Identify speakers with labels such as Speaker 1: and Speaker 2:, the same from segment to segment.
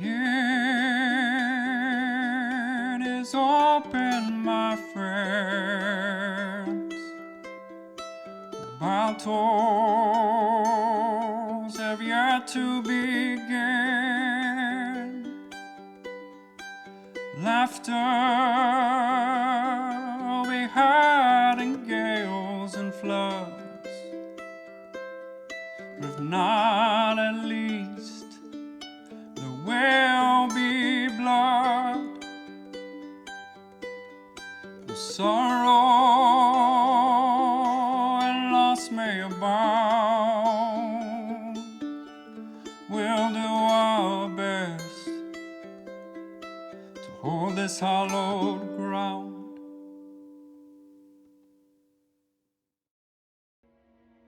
Speaker 1: It is open, my friends. Battles have yet to begin. Laughter will be heard in gales and floods, but if not, at least there will be blood. The sorrow and loss may abound. We'll do our best to hold this hallowed ground.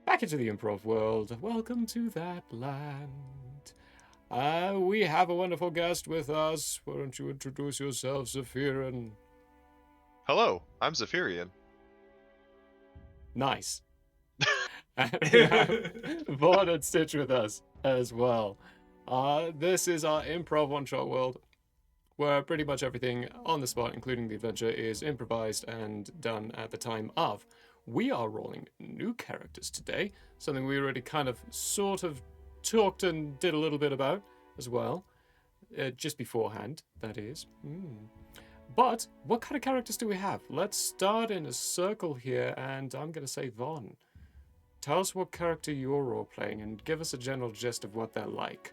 Speaker 2: Back into the improv world. Welcome to that land. We have a wonderful guest with us. Why don't you introduce yourself, Zephyrin?
Speaker 3: Hello, I'm Zephyrian.
Speaker 2: Nice. And we have Vaughn and Stitch with us as well. This is our Improv Oneshot world, where pretty much everything on the spot, including the adventure, is improvised and done at the time of. We are rolling new characters today, something we already kind of sort of talked and did a little bit about as well, just beforehand, that is. But what kind of characters do we have? Let's start in a circle here, and I'm going to say Vaughn. Tell us what character you're role playing and give us a general gist of what they're like.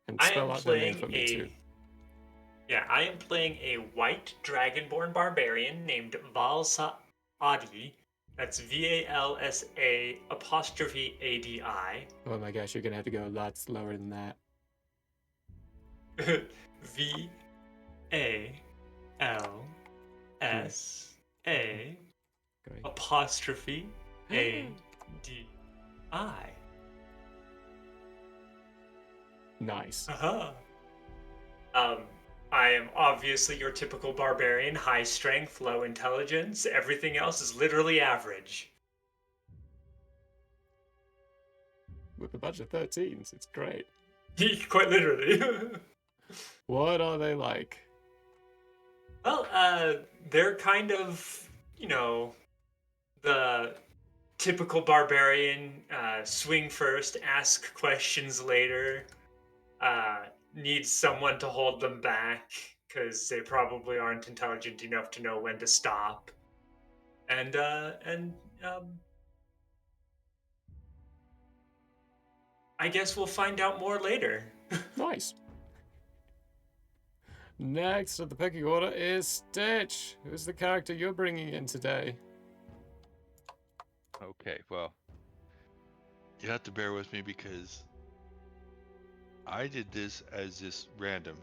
Speaker 2: And
Speaker 4: I
Speaker 2: spell
Speaker 4: am
Speaker 2: out their name
Speaker 4: playing
Speaker 2: for me too.
Speaker 4: I am playing a white dragonborn barbarian named Valsa Adi. That's VALSA apostrophe ADI.
Speaker 2: Oh my gosh, you're gonna have to go a lot slower than that.
Speaker 4: VALSA
Speaker 2: Great.
Speaker 4: apostrophe ADI.
Speaker 2: Nice.
Speaker 4: I am obviously your typical barbarian, high strength, low intelligence. Everything else is literally average.
Speaker 2: With a bunch of 13s, it's great.
Speaker 4: Quite literally.
Speaker 2: What are they like?
Speaker 4: Well, they're kind of, the typical barbarian, swing first, ask questions later, needs someone to hold them back because they probably aren't intelligent enough to know when to stop. And I guess we'll find out more later.
Speaker 2: Nice. Next at the pecking order is Stitch. Who's the character you're bringing in today?
Speaker 3: Okay, well, you have to bear with me because I did this as just random.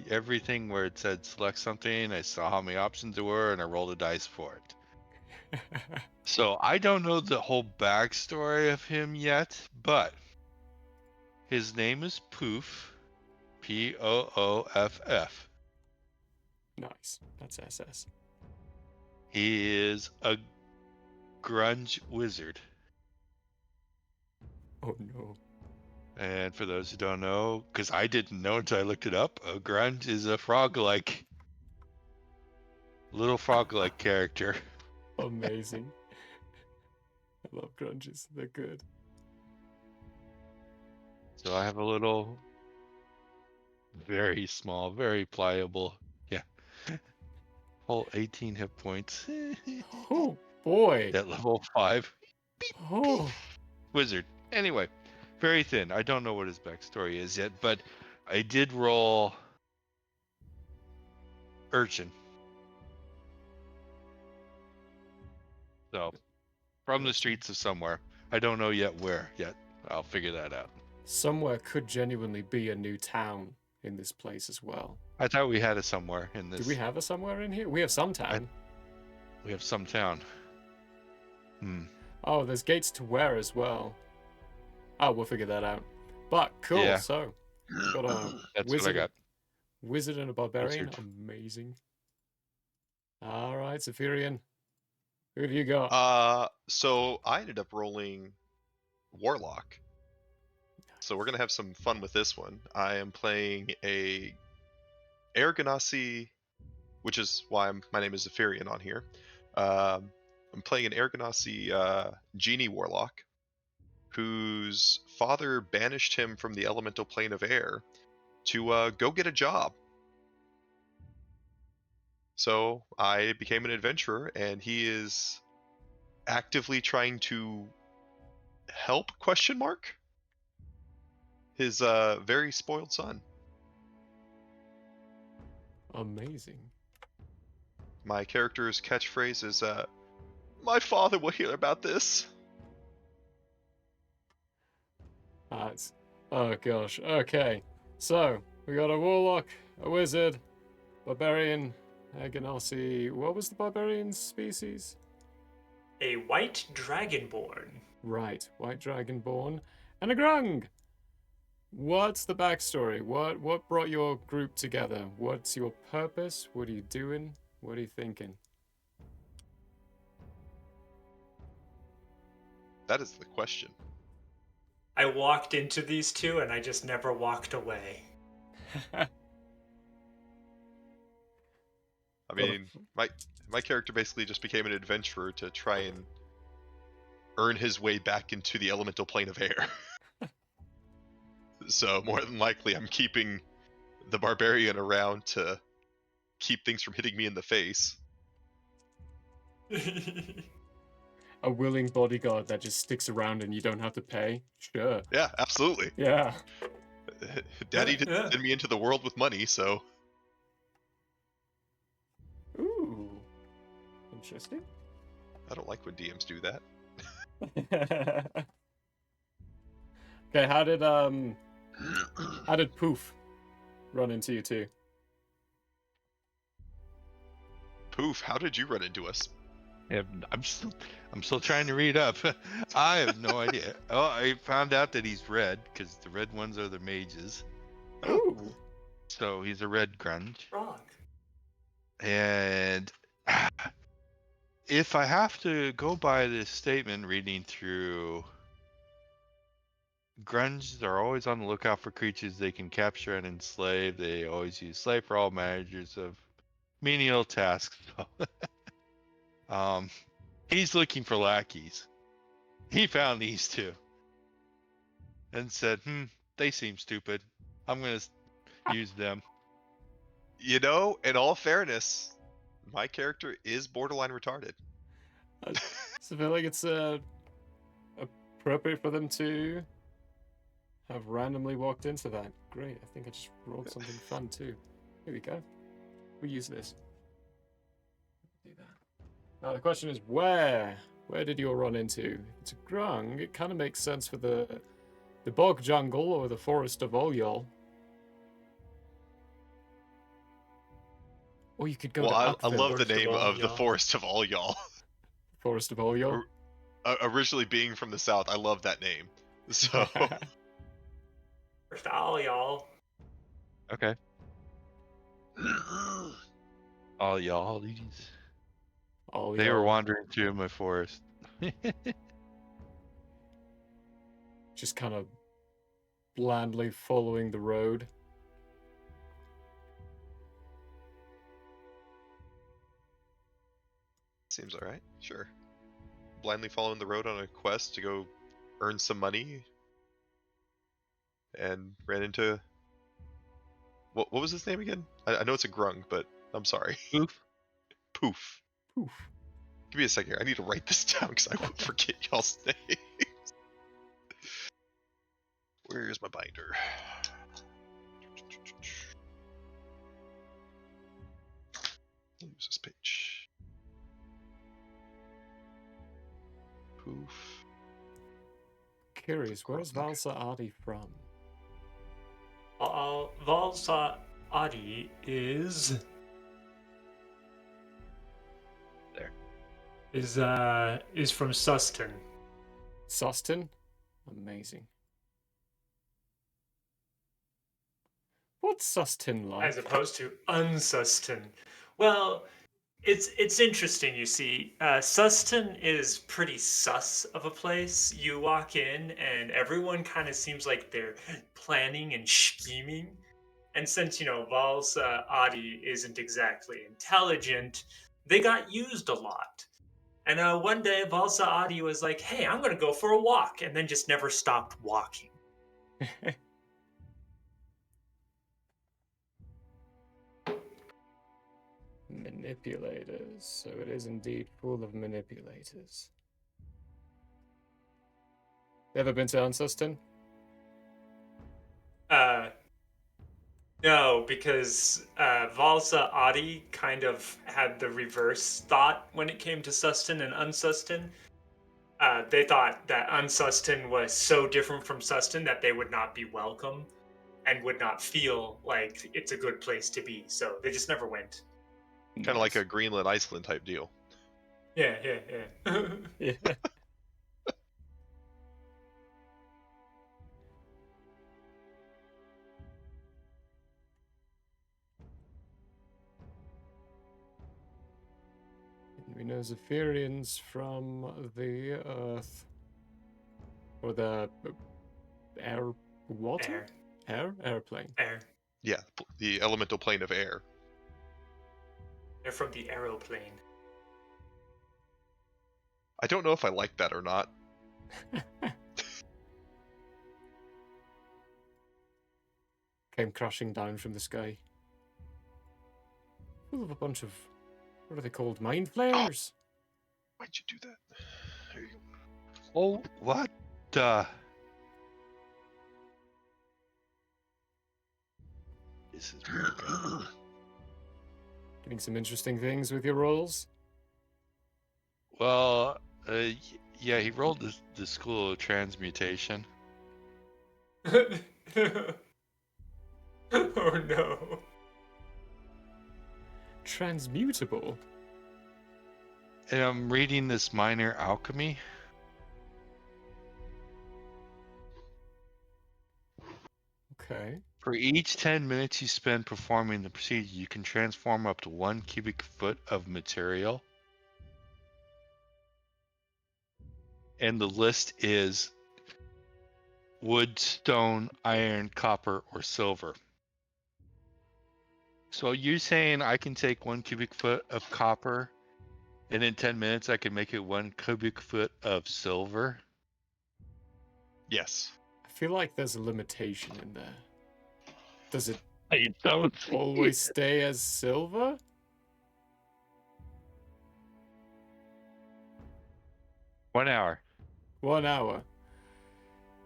Speaker 3: Everything where it said select something, I saw how many options there were, and I rolled a dice for it. So I don't know the whole backstory of him yet, but his name is Poof, Pooff.
Speaker 2: Nice. That's SS.
Speaker 3: He is a grunge wizard.
Speaker 2: Oh no.
Speaker 3: And for those who don't know, because I didn't know until I looked it up, a grunge is a frog-like, little frog-like character.
Speaker 2: Amazing. I love grunges. They're good.
Speaker 3: So I have a little, very small, very pliable, whole 18 hit points.
Speaker 2: Oh boy.
Speaker 3: At level 5.
Speaker 2: Oh.
Speaker 3: Wizard. Anyway, very thin. I don't know what his backstory is yet, but I did roll urchin. So, from the streets of somewhere. I don't know yet where yet. I'll figure that out.
Speaker 2: Somewhere could genuinely be a new town in this place as well.
Speaker 3: I thought we had it somewhere in this.
Speaker 2: Do we have a somewhere in here? We have some town.
Speaker 3: We have some town.
Speaker 2: Oh, there's gates to where as well. Oh, we'll figure that out. But cool.
Speaker 3: Yeah.
Speaker 2: So, got a
Speaker 3: That's
Speaker 2: wizard,
Speaker 3: what I got.
Speaker 2: Wizard and a barbarian.
Speaker 3: Wizard.
Speaker 2: Amazing. All right, Zephyrian. Who do you got?
Speaker 3: So I ended up rolling Warlock.
Speaker 5: so we're gonna have some fun with this one. I am playing a Air Ganassi, which is why my name is Zephyrian on here. I'm playing an Air Ganassi genie warlock, whose father banished him from the elemental plane of air to go get a job. So I became an adventurer, and he is actively trying to help ? His very spoiled son.
Speaker 2: Amazing.
Speaker 5: My character's catchphrase is "My father will hear about this."
Speaker 2: That's... Oh gosh. Okay. So, we got a warlock, a wizard, barbarian, a Ganassi. What was the barbarian species?
Speaker 4: A white dragonborn.
Speaker 2: Right, white dragonborn, and a grung. What's the backstory? What brought your group together? What's your purpose? What are you doing? What are you thinking?
Speaker 5: That is the question.
Speaker 4: I walked into these two and I just never walked away.
Speaker 5: I mean, my character basically just became an adventurer to try and earn his way back into the elemental plane of air. So more than likely, I'm keeping the barbarian around to keep things from hitting me in the face.
Speaker 2: A willing bodyguard that just sticks around and you don't have to pay? Sure.
Speaker 5: Yeah, absolutely.
Speaker 2: Yeah.
Speaker 5: Daddy didn't
Speaker 4: Yeah.
Speaker 5: send me into the world with money, so
Speaker 2: Ooh. Interesting.
Speaker 5: I don't like when DMs do that.
Speaker 2: Okay, how did Poof run into you two?
Speaker 5: Poof, how did you run into us?
Speaker 3: Yeah, I'm still trying to read up. I have no idea. Oh, I found out that he's red because the red ones are the mages.
Speaker 2: Ooh.
Speaker 3: So he's a red grunge.
Speaker 4: Wrong.
Speaker 3: And if I have to go by this statement, reading through, grunges are always on the lookout for creatures they can capture and enslave. They always use slave for all managers of menial tasks. He's looking for lackeys. He found these two and said, they seem stupid. I'm going to use them.
Speaker 5: You know, in all fairness, my character is borderline retarded.
Speaker 2: So I feel like it's appropriate for them to have randomly walked into that. Great, I think I just rolled something fun too. Here we go. We use this. Do that. Now the question is where? Where did you all run into? If it's a grung, it kind of makes sense for the bog jungle or the forest of Olyol. Or you could go
Speaker 5: Well,
Speaker 2: to
Speaker 5: I
Speaker 2: Upville.
Speaker 5: love the
Speaker 4: Forest of
Speaker 5: name
Speaker 4: all
Speaker 5: of the
Speaker 4: y'all.
Speaker 5: forest of all y'all.
Speaker 2: Forest of Olyol.
Speaker 5: Originally being from the south, I love that name. So
Speaker 4: First, all y'all.
Speaker 3: Okay. All y'all, these.
Speaker 2: Olyol.
Speaker 3: They were wandering through my forest.
Speaker 2: Just kind of blandly following the road.
Speaker 5: seems all right. Sure. Blindly following the road on a quest to go earn some money, and ran into what was his name again? I know it's a grung, but I'm sorry.
Speaker 3: Oof.
Speaker 5: Poof.
Speaker 2: Poof.
Speaker 5: Give me a second here. I need to write this down because I will forget y'all's names. Where's my binder? Use this page. Poof.
Speaker 2: Curious, where's Valsa Adi from?
Speaker 4: Valsa Adi is
Speaker 3: There.
Speaker 4: Is from Suston.
Speaker 2: Suston? Amazing. What's Suston like?
Speaker 4: As opposed to unsustain. Well, It's interesting, you see. Suston is pretty sus of a place. You walk in and everyone kind of seems like they're planning and scheming. And since, Val's Adi isn't exactly intelligent, they got used a lot. And one day, Valsa Adi was like, "Hey, I'm gonna go for a walk," and then just never stopped walking.
Speaker 2: Manipulators. So it is indeed full of manipulators. Ever been to Unsuston?
Speaker 4: Uh, no, because Valsa Adi kind of had the reverse thought when it came to Suston and Unsuston. They thought that Unsuston was so different from Suston that they would not be welcome and would not feel like it's a good place to be. So they just never went.
Speaker 5: Kind of like a Greenland, Iceland type deal.
Speaker 4: Yeah.
Speaker 2: Yeah. We know Zephyrians from the Earth. Or the air... water? Airplane.
Speaker 4: Air.
Speaker 5: Yeah, the elemental plane of air.
Speaker 4: They're from the aeroplane.
Speaker 5: I don't know if I like that or not.
Speaker 2: Came crashing down from the sky. Full of a bunch of... what are they called? Mind flayers?
Speaker 5: Why'd you do that? There you go.
Speaker 3: Oh, what? This is broken.
Speaker 2: Getting some interesting things with your rolls?
Speaker 3: Well, yeah, he rolled the school of transmutation.
Speaker 4: Oh no.
Speaker 2: Transmutable?
Speaker 3: And I'm reading this minor alchemy.
Speaker 2: Okay.
Speaker 3: For each 10 minutes you spend performing the procedure, you can transform up to 1 cubic foot of material. And the list is wood, stone, iron, copper, or silver. So you're saying I can take 1 cubic foot of copper, and in 10 minutes I can make it 1 cubic foot of silver?
Speaker 5: Yes.
Speaker 2: I feel like there's a limitation in there. Does it
Speaker 3: I don't
Speaker 2: always stay as silver?
Speaker 3: One hour.
Speaker 2: 1 hour.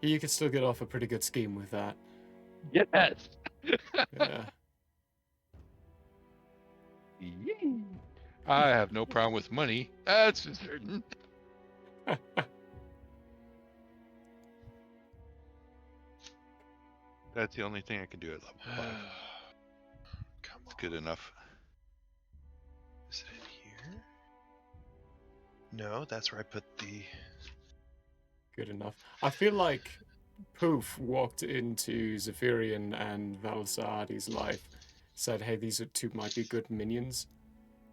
Speaker 2: You could still get off a pretty good scheme with that.
Speaker 3: Yes.
Speaker 2: Yeah.
Speaker 3: I have no problem with money. That's for certain. That's the only thing I can do at level 5.
Speaker 5: Come
Speaker 3: It's
Speaker 5: on.
Speaker 3: good enough.
Speaker 5: Is it in here? No, that's where I put the...
Speaker 2: Good enough. I feel like Poof walked into Zephyrian and Valsadi's life, said, hey, these are two might be good minions,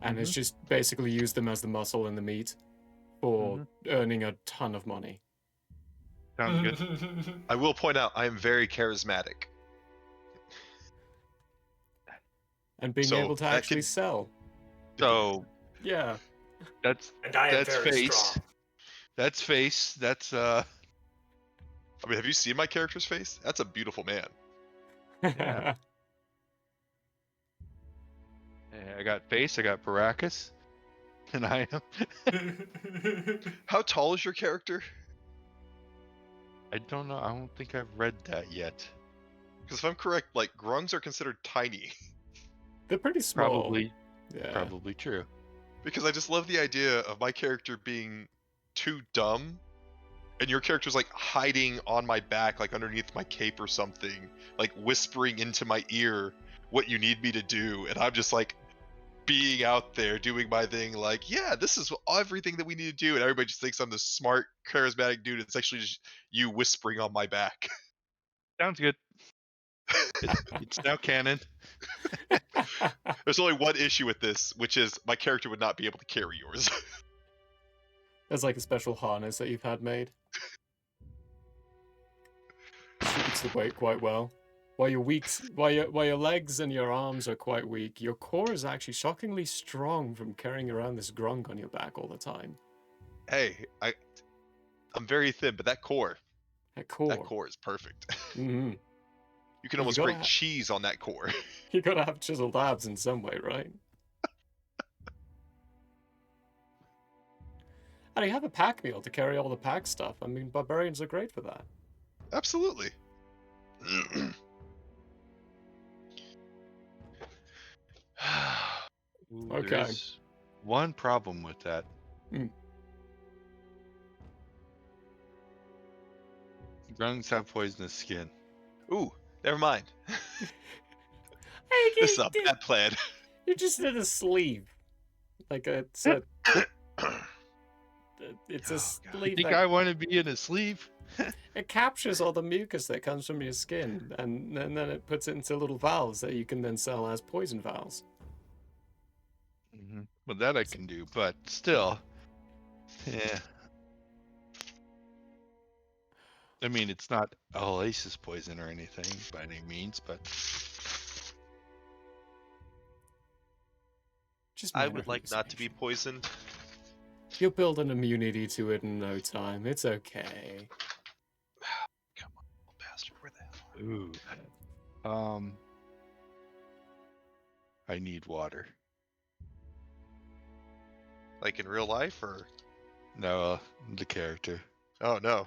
Speaker 2: and has just basically used them as the muscle and the meat for earning a ton of money.
Speaker 3: Sounds good.
Speaker 5: I will point out, I am very charismatic.
Speaker 2: And being
Speaker 5: So
Speaker 2: able to
Speaker 5: that
Speaker 2: actually
Speaker 5: could-
Speaker 2: sell.
Speaker 3: So
Speaker 2: Yeah.
Speaker 3: that's
Speaker 4: And I am
Speaker 3: That's
Speaker 4: very
Speaker 3: face.
Speaker 4: strong.
Speaker 3: that's face. That's
Speaker 5: I mean, have you seen my character's face? That's a beautiful man.
Speaker 3: Yeah. I got face. I got Baracus, and I am.
Speaker 5: How tall is your character?
Speaker 3: I don't know. I don't think I've read that yet.
Speaker 5: Because if I'm correct, like, grungs are considered tiny.
Speaker 2: They're pretty small.
Speaker 3: Probably,
Speaker 2: Yeah.
Speaker 3: probably true.
Speaker 5: Because I just love the idea of my character being too dumb, and your character's like hiding on my back, like underneath my cape or something, like whispering into my ear what you need me to do, and I'm just like being out there doing my thing, like, yeah, this is everything that we need to do, and everybody just thinks I'm this smart, charismatic dude. It's actually just you whispering on my back.
Speaker 3: Sounds good. It's now canon.
Speaker 5: There's only one issue with this, which is my character would not be able to carry yours.
Speaker 2: There's like a special harness that you've had made. Distributes the weight quite well. While your legs and your arms are quite weak, your core is actually shockingly strong from carrying around this grunk on your back all the time.
Speaker 5: Hey, I'm very thin, but that core
Speaker 2: That core.
Speaker 5: is perfect.
Speaker 2: Mm-hmm.
Speaker 5: You can
Speaker 2: You
Speaker 5: almost
Speaker 2: gotta
Speaker 5: grate cheese on that core.
Speaker 2: You gotta have chiseled abs in some way, right? And you have a pack mule to carry all the pack stuff. I mean, barbarians are great for that.
Speaker 5: Absolutely.
Speaker 3: Ooh,
Speaker 2: Okay.
Speaker 3: There's one problem with that.
Speaker 2: Mm.
Speaker 3: Grungs have poisonous skin.
Speaker 5: Ooh, never mind.
Speaker 2: Hey,
Speaker 5: This is a bad plan.
Speaker 2: you just did a sleeve. Like it's a
Speaker 3: You
Speaker 2: sleeve
Speaker 3: think
Speaker 2: that
Speaker 3: I want to be in a sleeve?
Speaker 2: it captures all the mucus that comes from your skin, and then it puts it into little vials that you can then sell as poison vials.
Speaker 3: Well, that I can do, but still, yeah. I mean, it's not Oasis poison or anything by any means, but
Speaker 2: Just
Speaker 5: I
Speaker 2: minor
Speaker 5: would like not to be
Speaker 2: hallucination.
Speaker 5: poisoned.
Speaker 2: You'll build an immunity to it in no time. It's okay.
Speaker 5: Come on, little bastard. Where the hell?
Speaker 3: ooh, I need water.
Speaker 5: Like in real life, or?
Speaker 3: No, the character.
Speaker 5: Oh no.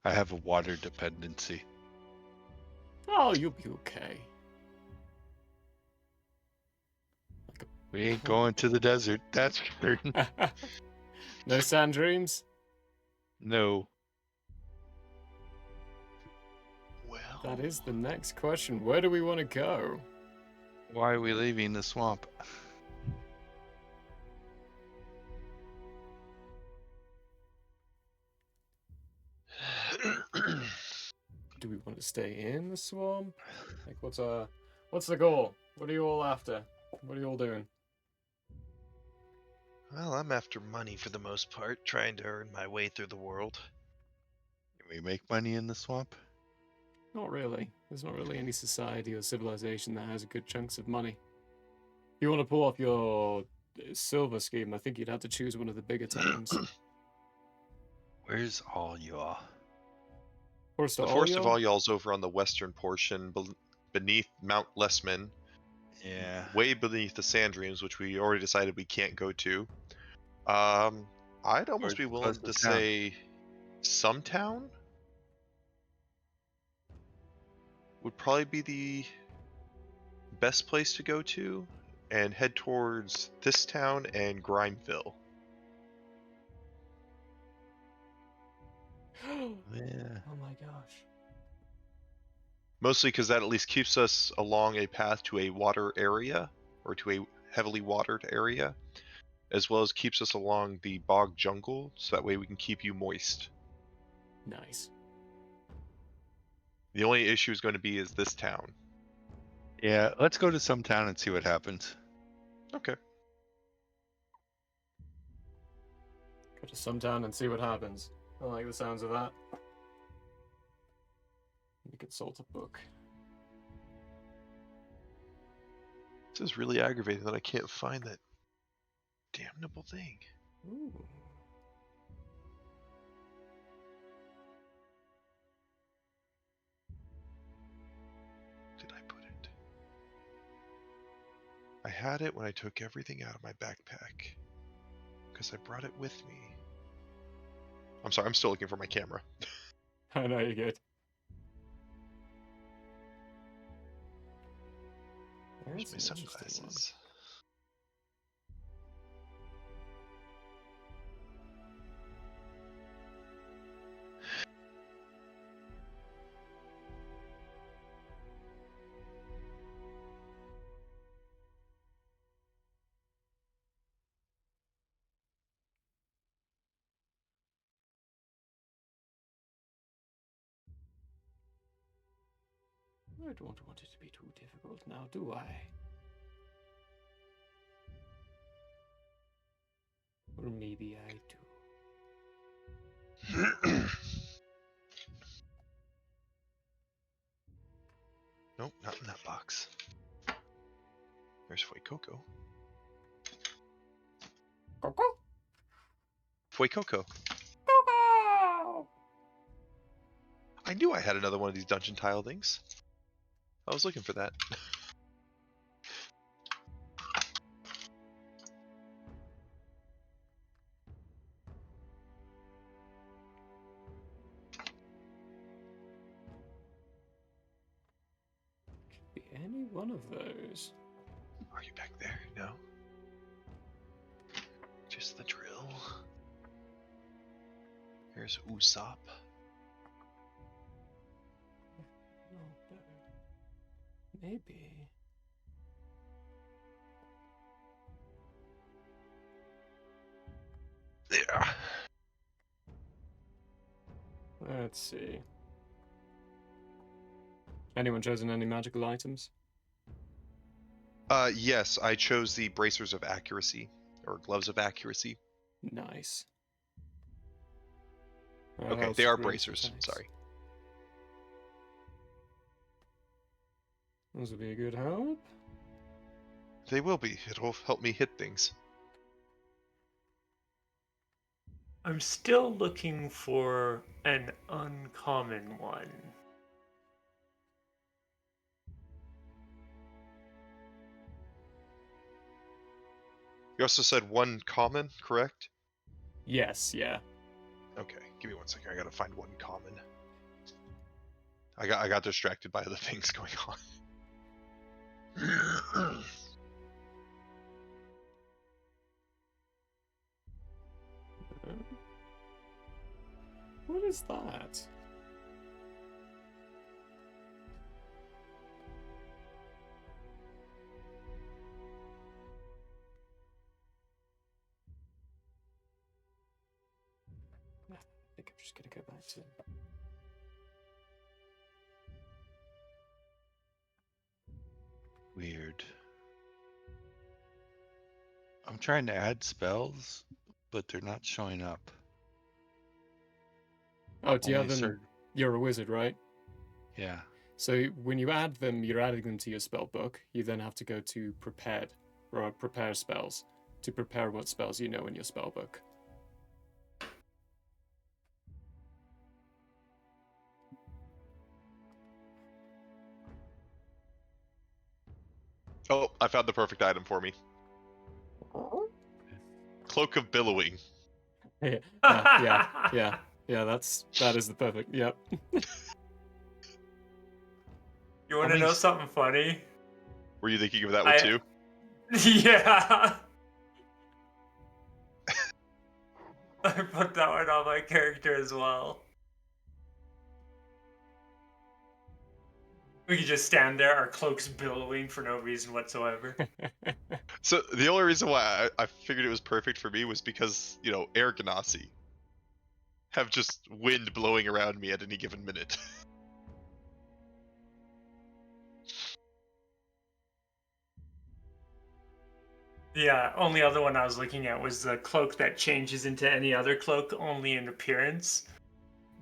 Speaker 3: I have a water dependency.
Speaker 2: Oh, you'll be okay.
Speaker 3: We ain't going to the desert. That's for certain.
Speaker 2: No sand dreams?
Speaker 3: No.
Speaker 5: Well.
Speaker 2: That is the next question. Where do we want to go?
Speaker 3: Why are we leaving the swamp?
Speaker 2: Do we want to stay in the swamp? Like, what's the goal? What are you all after? What are you all doing?
Speaker 5: Well, I'm after money for the most part, trying to earn my way through the world.
Speaker 3: Can we make money in the swamp?
Speaker 2: Not really. There's not really any society or civilization that has good chunks of money. If you want to pull off your silver scheme, I think you'd have to choose one of the bigger towns.
Speaker 3: Where's all y'all?
Speaker 2: Forest
Speaker 5: The
Speaker 2: of
Speaker 5: Forest of
Speaker 2: Olyol?
Speaker 5: Olyol's over on the western portion, beneath Mount Lessman,
Speaker 3: Yeah.
Speaker 5: way beneath the Sand Dreams, which we already decided we can't go to. I'd almost be
Speaker 3: Where's
Speaker 5: willing to
Speaker 3: closest town?
Speaker 5: say some town would probably be the best place to go to, and head towards this town and Grimeville.
Speaker 3: Yeah.
Speaker 2: Oh my gosh.
Speaker 5: Mostly because that at least keeps us along a path to a water area, or to a heavily watered area, as well as keeps us along the bog jungle, so that way we can keep you moist.
Speaker 2: Nice.
Speaker 5: The only issue is going to be is this town.
Speaker 3: Yeah, let's go to some town and see what happens.
Speaker 5: Okay.
Speaker 2: Go to some town and see what happens. I like the sounds of that. You consult a book.
Speaker 5: This is really aggravating that I can't find that damnable thing.
Speaker 2: Ooh.
Speaker 5: Did I put it? I had it when I took everything out of my backpack, because I brought it with me. I'm sorry, I'm still looking for my camera.
Speaker 2: I know you're good.
Speaker 5: Where's
Speaker 2: That's
Speaker 5: my
Speaker 2: an interesting one.
Speaker 5: sunglasses?
Speaker 2: I don't want it to be too difficult now, do I? Or maybe I do.
Speaker 5: Nope, not in that box. There's Fuecoco.
Speaker 2: Coco?
Speaker 5: Fuecoco.
Speaker 2: Coco!
Speaker 5: I knew I had another one of these dungeon tile things. I was looking for that.
Speaker 2: Be any one of those.
Speaker 5: Are you back there? No. Just the drill. Here's Usopp.
Speaker 2: No, but maybe.
Speaker 5: There.
Speaker 2: Let's see. Anyone chosen any magical items?
Speaker 5: Yes, I chose the bracers of accuracy, or gloves of accuracy.
Speaker 2: Nice.
Speaker 5: Okay,
Speaker 2: I'll
Speaker 5: they are
Speaker 2: scream
Speaker 5: bracers.
Speaker 2: attacks.
Speaker 5: Sorry.
Speaker 2: Those would be a good help.
Speaker 5: They will be. It'll help me hit things.
Speaker 4: I'm still looking for an uncommon one.
Speaker 5: You also said one common, correct?
Speaker 2: Yes, yeah.
Speaker 5: Okay, give me 1 second. I gotta find one common. I got distracted by other things going on.
Speaker 2: What is that? I think I'm just gonna go back to.
Speaker 3: Weird. I'm trying to add spells, but they're not showing up.
Speaker 2: Oh, do you
Speaker 3: Only
Speaker 2: have them?
Speaker 3: certain-
Speaker 2: You're a wizard, right?
Speaker 3: Yeah.
Speaker 2: So when you add them, you're adding them to your spell book. You then have to go to prepared, or prepare spells, to prepare what spells you know in your spell book.
Speaker 5: Oh, I found the perfect item for me. Cloak of Billowing.
Speaker 2: Yeah, yeah. That is the perfect. Yep.
Speaker 4: You want to
Speaker 3: many
Speaker 4: know
Speaker 3: s-
Speaker 4: something funny?
Speaker 5: Were you thinking of that one
Speaker 4: I-
Speaker 5: too?
Speaker 4: Yeah. I put that one on my character as well. We could just stand there, our cloaks billowing for no reason whatsoever.
Speaker 5: So the only reason why I figured it was perfect for me was because, you know, Air Ganassi have just wind blowing around me at any given minute.
Speaker 4: The only other one I was looking at was the cloak that changes into any other cloak only in appearance.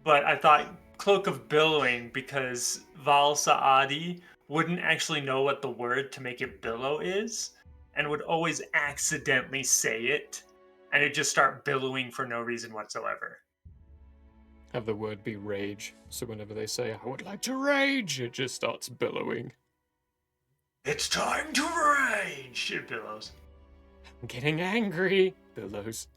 Speaker 4: But I thought Cloak of Billowing because Val Saadi wouldn't actually know what the word to make it billow is and would always accidentally say it and it'd just start billowing for no reason whatsoever.
Speaker 2: Have the word be rage, so whenever they say, I would like to rage, it just starts billowing.
Speaker 4: It's time to rage! It billows.
Speaker 2: I'm getting angry, billows.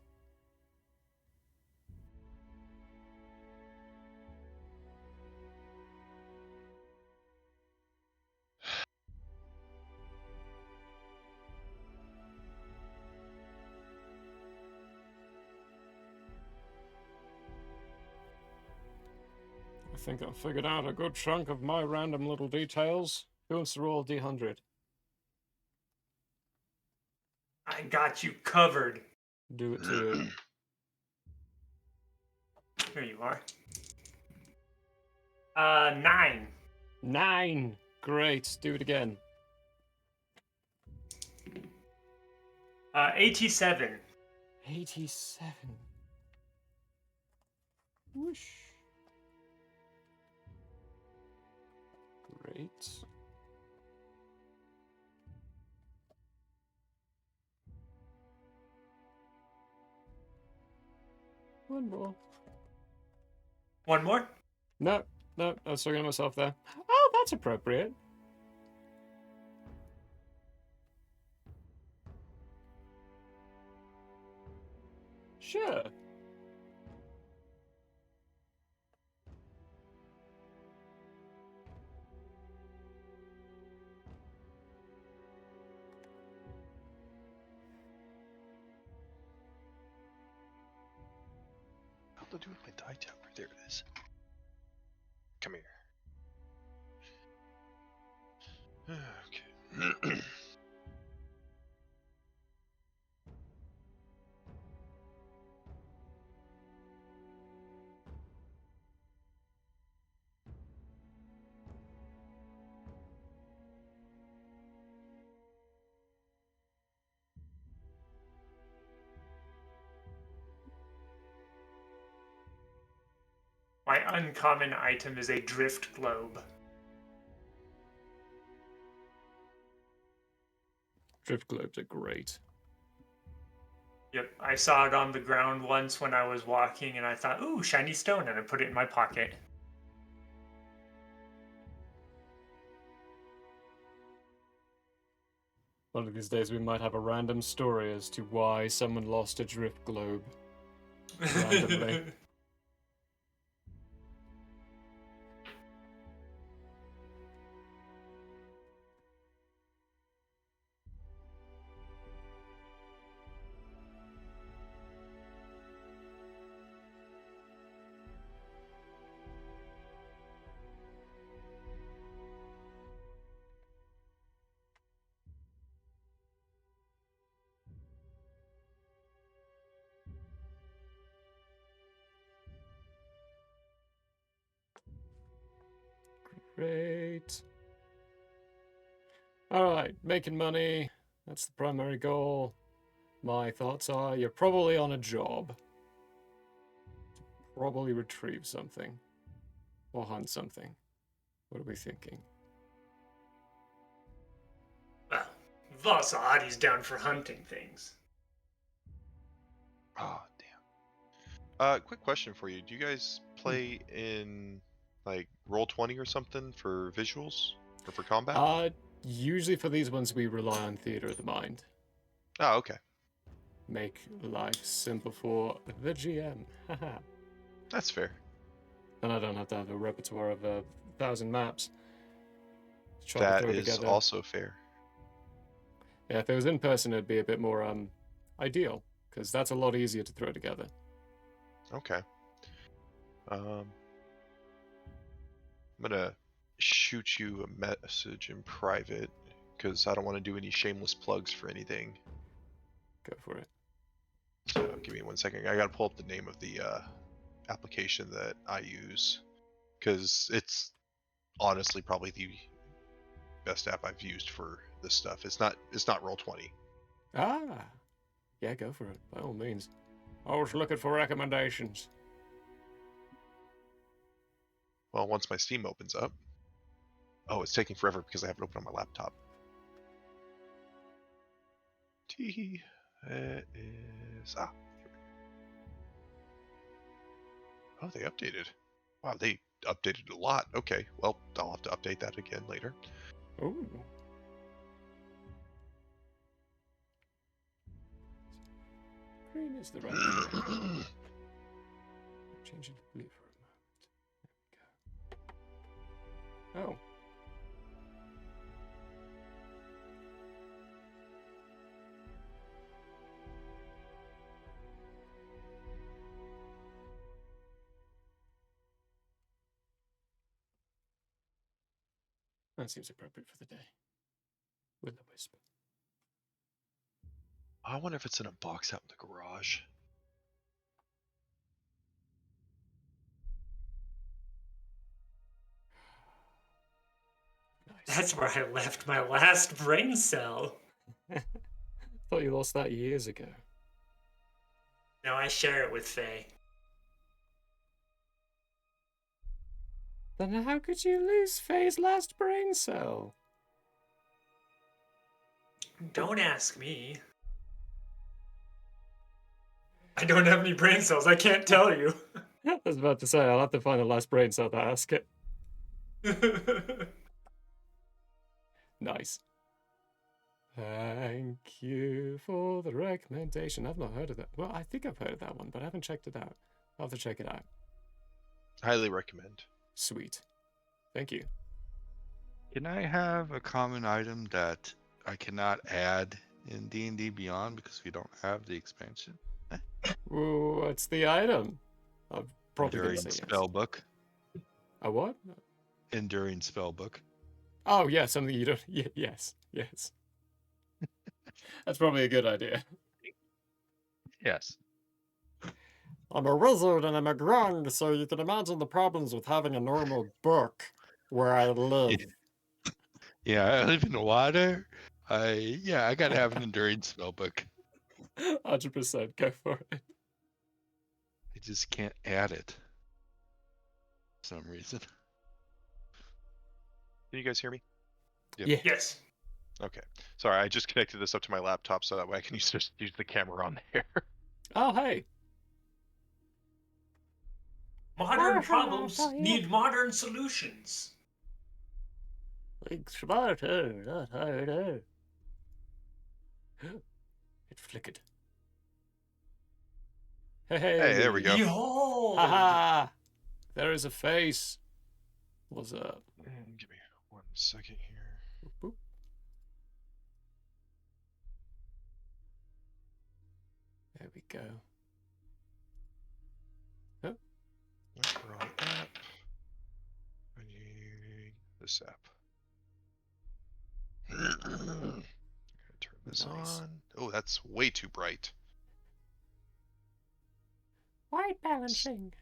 Speaker 2: I think I've figured out a good chunk of my random little details. Who wants to roll D100?
Speaker 4: I got you covered.
Speaker 2: Do it to it.
Speaker 4: Here you are. 9.
Speaker 2: 9. Great. Do it again.
Speaker 4: 87.
Speaker 2: 87. Whoosh. Great. One more.
Speaker 4: One more?
Speaker 2: No, I was talking to myself there. Oh, that's appropriate. Sure.
Speaker 5: What to do with my die tower? There it is. Come here. Okay.
Speaker 4: My uncommon item is a drift globe.
Speaker 2: Drift globes are great.
Speaker 4: Yep, I saw it on the ground once when I was walking, and I thought, ooh, shiny stone, and I put it in my pocket.
Speaker 2: One of these days we might have a random story as to why someone lost a drift globe. Randomly. Great. Alright, making money. That's the primary goal. My thoughts are you're probably on a job. Probably retrieve something. Or hunt something. What are we thinking?
Speaker 4: Well, Vasahadi's down for hunting things.
Speaker 5: Oh, damn. Quick question for you. Do you guys play in like Roll20 or something for visuals or for combat?
Speaker 2: Usually for these ones we rely on theater of the mind.
Speaker 5: Oh, okay.
Speaker 2: Make life simple for the GM. Haha.
Speaker 5: That's fair.
Speaker 2: And I don't have to have a repertoire of 1,000 maps to try to
Speaker 5: That
Speaker 2: throw
Speaker 5: is
Speaker 2: together.
Speaker 5: also fair.
Speaker 2: Yeah, if it was in person, it'd be a bit more ideal, because that's a lot easier to throw together.
Speaker 5: Okay. I'm gonna shoot you a message in private because I don't want to do any shameless plugs for anything.
Speaker 2: Go for it.
Speaker 5: So give me 1 second. I gotta pull up the name of the application that I use because it's honestly probably the best app I've used for this stuff. It's not Roll20.
Speaker 2: Ah, yeah, go for it, by all means. Always looking for recommendations.
Speaker 5: Well, once my Steam opens up. Oh, it's taking forever because I have it open on my laptop. Tee. It is here we go. Oh, they updated. Wow, they updated a lot. Okay, well, I'll have to update that again later.
Speaker 2: Ooh. Green is the right color. Change it to blue for a moment. There we go. Oh. That seems appropriate for the day. With a wisp.
Speaker 5: I wonder if it's in a box out in the garage.
Speaker 4: That's where I left my last brain cell.
Speaker 2: Thought you lost that years ago.
Speaker 4: Now I share it with Faye.
Speaker 2: Then how could you lose Faye's last brain cell?
Speaker 4: Don't ask me. I don't have any brain cells. I can't tell you.
Speaker 2: I was about to say, I'll have to find the last brain cell to ask it. Nice. Thank you for the recommendation. I've not heard of that. Well, I think I've heard of that one, but I haven't checked it out. I'll have to check it out.
Speaker 5: Highly recommend.
Speaker 2: Sweet. Thank you.
Speaker 3: Can I have a common item that I cannot add in D&D Beyond because we don't have the expansion?
Speaker 2: Ooh, what's the item? I'm probably going
Speaker 3: Enduring
Speaker 2: to say yes.
Speaker 3: spellbook.
Speaker 2: A what?
Speaker 3: Enduring spellbook.
Speaker 2: Oh, yeah, something you don't... yes, yes. That's probably a good idea.
Speaker 3: Yes.
Speaker 2: I'm a wizard and I'm a grung, so you can imagine the problems with having a normal book where I live.
Speaker 3: Yeah, I live in the water. I gotta have an enduring spellbook.
Speaker 2: 100%, go for it.
Speaker 3: I just can't add it. For some reason.
Speaker 5: Can you guys hear me?
Speaker 2: Yeah.
Speaker 4: Yes.
Speaker 5: Okay. Sorry, I just connected this up to my laptop so that way I can just use the camera on there.
Speaker 2: Oh, hey.
Speaker 4: Modern problems need modern solutions.
Speaker 2: Think smarter, not harder. It flickered. Hey,
Speaker 5: Hey, there we go.
Speaker 4: Behold!
Speaker 2: Haha! There is a face. What's up?
Speaker 5: Give me 1 second here.
Speaker 2: Boop, boop. There we go. Oh,
Speaker 5: Wrong app. I need this app. Turn this
Speaker 2: Nice.
Speaker 5: on. Oh, that's way too bright.
Speaker 2: white balancing.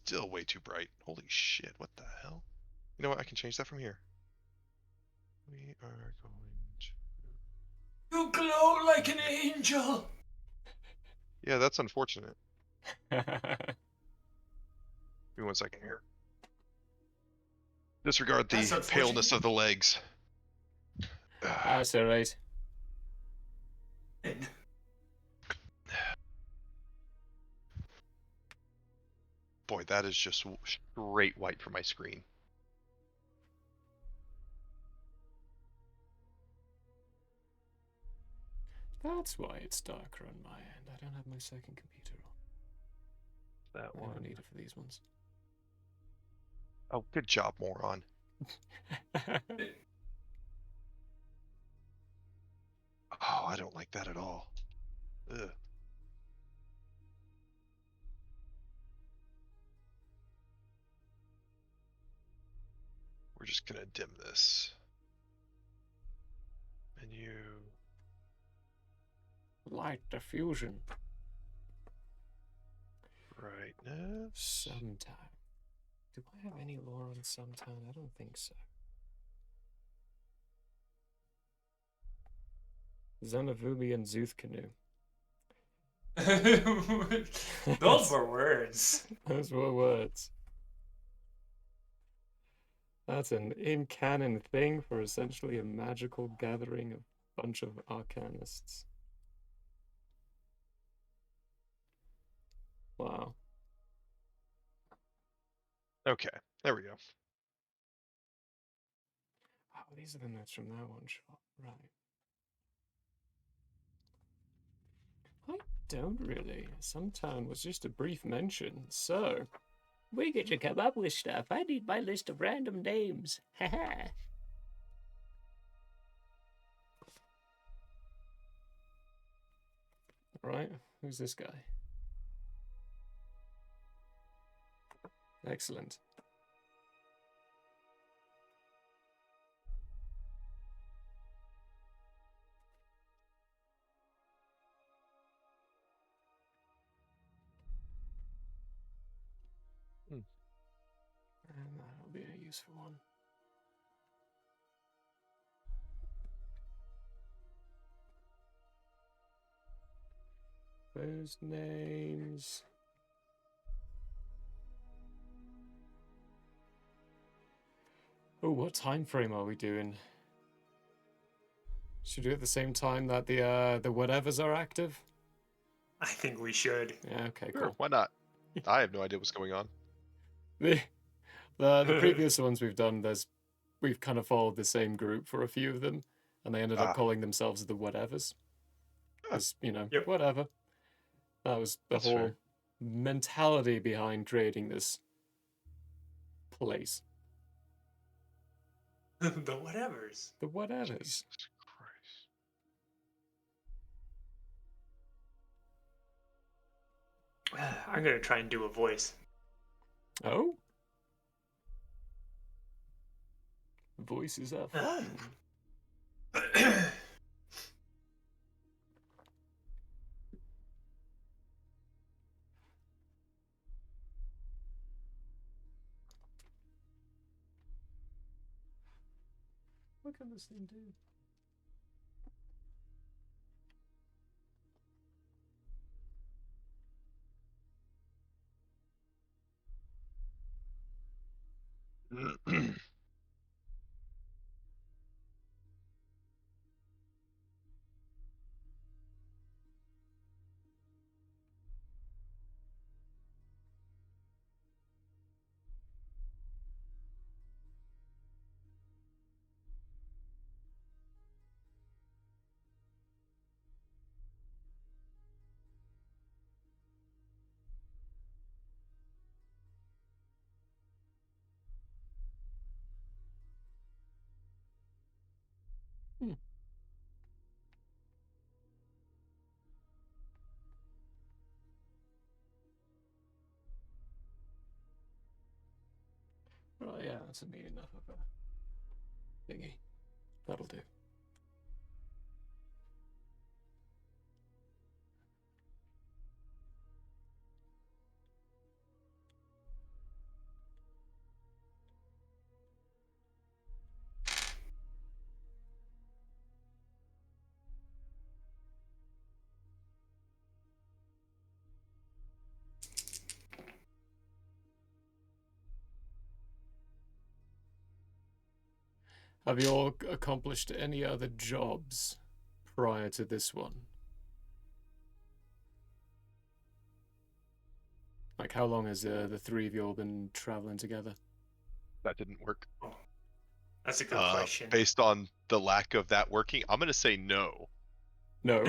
Speaker 5: Still way too bright. Holy shit, what the hell? You know what? I can change that from here. We are going to...
Speaker 4: You glow like an angel!
Speaker 5: Yeah, that's unfortunate. Give me 1 second here. Disregard
Speaker 4: That's
Speaker 5: the
Speaker 4: unfortunate.
Speaker 5: paleness of the legs.
Speaker 2: That's alright.
Speaker 5: Boy, that is just straight white for my screen.
Speaker 2: That's why it's darker on my end. I don't have my second computer on.
Speaker 5: That
Speaker 2: I
Speaker 5: one.
Speaker 2: don't need it for these ones.
Speaker 5: Oh, good job, moron. Oh, I don't like that at all. Ugh. We're just gonna dim this. Menu.
Speaker 2: Light diffusion.
Speaker 5: Brightness.
Speaker 2: Sometime. Do I have any lore on sometime? I don't think so. Xenavumi and Zuthkanu.
Speaker 4: Those were words.
Speaker 2: Those were words. That's an in-canon thing for essentially a magical gathering of a bunch of arcanists. Wow.
Speaker 5: Okay, there we go.
Speaker 2: Oh, these are the notes from that one shot. Right. I don't really. Sometime was just a brief mention, so... We get to come up with stuff. I need my list of random names. Haha. Right, who's this guy? Excellent. And that'll be a useful one. First names. Oh, what time frame are we doing? Should we do it at the same time that the whatevers are active?
Speaker 4: I think we should.
Speaker 2: Yeah, okay,
Speaker 5: Sure,
Speaker 2: cool.
Speaker 5: why not? I have no idea what's going on.
Speaker 2: The previous ones we've done, we've kind of followed the same group for a few of them, and they ended up
Speaker 5: Ah.
Speaker 2: calling themselves the whatevers. Because,
Speaker 4: Yep.
Speaker 2: whatever. That was the
Speaker 5: That's
Speaker 2: whole
Speaker 5: fair.
Speaker 2: mentality behind creating this place.
Speaker 4: The whatevers.
Speaker 2: The whatevers.
Speaker 5: Jesus Christ.
Speaker 4: I'm gonna try and do a voice.
Speaker 2: Oh? Voices are fun. What can this thing do? Well, yeah, that's a neat enough of a thingy. That'll do. Have you all accomplished any other jobs prior to this one? Like, how long has the three of you all been traveling together?
Speaker 5: That didn't work.
Speaker 4: That's a good question.
Speaker 5: Based on the lack of that working, I'm gonna say no.
Speaker 2: No.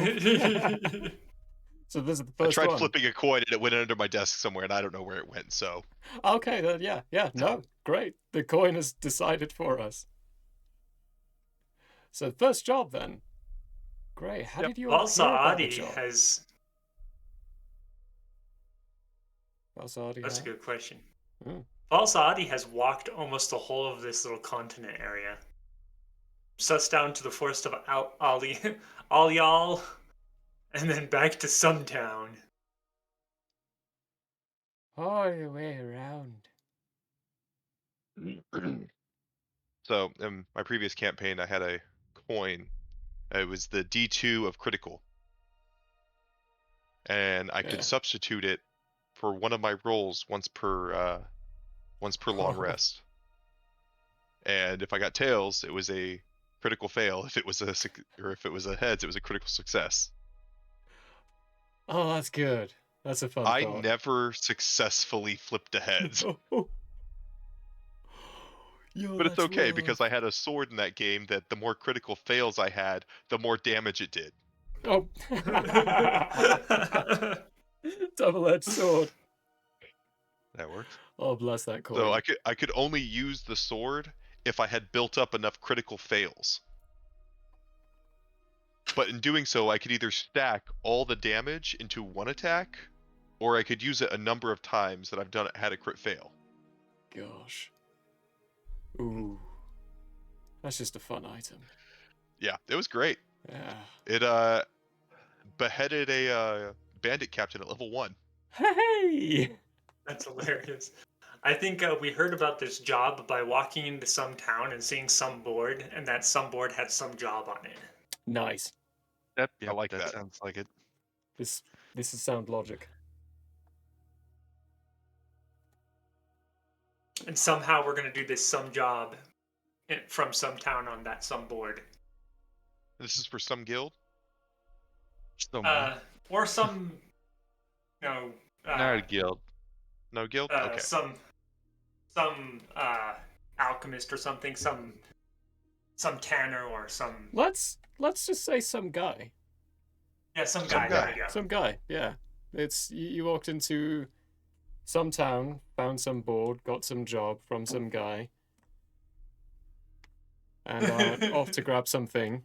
Speaker 2: So this is the
Speaker 5: I
Speaker 2: first
Speaker 5: tried
Speaker 2: one.
Speaker 5: flipping a coin and it went under my desk somewhere, and I don't know where it went. So
Speaker 2: Okay, then yeah, no, great. The coin has decided for us. So first job then. Great. How did you all hear about the
Speaker 4: Valsaadi
Speaker 2: job?
Speaker 4: has.
Speaker 2: Valsaadi
Speaker 4: That's a
Speaker 2: had?
Speaker 4: good question.
Speaker 2: Hmm.
Speaker 4: Valsaadi has walked almost the whole of this little continent area. Sussed down to the forest of Alyal, and then back to Sumtown.
Speaker 2: All the way around.
Speaker 5: So in my previous campaign, I had a coin. It was the D2 of critical, and I could
Speaker 2: Yeah.
Speaker 5: substitute it for one of my rolls once per long rest. And if I got tails, it was a critical fail. If it was a heads, it was a critical success.
Speaker 2: Oh, that's good. That's a fun
Speaker 5: I
Speaker 2: thought.
Speaker 5: never successfully flipped a heads.
Speaker 2: Yo,
Speaker 5: But it's
Speaker 2: that's
Speaker 5: okay
Speaker 2: rough.
Speaker 5: because I had a sword in that game that the more critical fails I had, the more damage it did.
Speaker 2: Oh. Double-edged sword.
Speaker 3: That works.
Speaker 2: Oh, bless that coin.
Speaker 5: So I could only use the sword if I had built up enough critical fails. But in doing so, I could either stack all the damage into one attack, or I could use it a number of times that I've had a crit fail.
Speaker 2: Gosh. Ooh. That's just a fun item.
Speaker 5: Yeah, it was great.
Speaker 2: Yeah.
Speaker 5: It beheaded a bandit captain at level 1.
Speaker 2: Hey!
Speaker 4: That's hilarious. I think we heard about this job by walking into some town and seeing some board, and that some board had some job on it.
Speaker 2: Nice.
Speaker 5: I like that.
Speaker 3: Sounds like it.
Speaker 2: This This is sound logic.
Speaker 4: And somehow we're gonna do this some job from some town on that some board.
Speaker 5: This is for some guild.
Speaker 3: Somewhere.
Speaker 4: Or some, you know,
Speaker 3: Not a guild.
Speaker 5: No guild. Okay.
Speaker 4: some alchemist or something, some tanner or some
Speaker 2: Let's just say some guy.
Speaker 4: some
Speaker 5: Some
Speaker 4: guy. There
Speaker 5: guy.
Speaker 4: we go.
Speaker 2: Some guy. Yeah. It's you walked into some town, found some board, got some job from some guy, and are off to grab something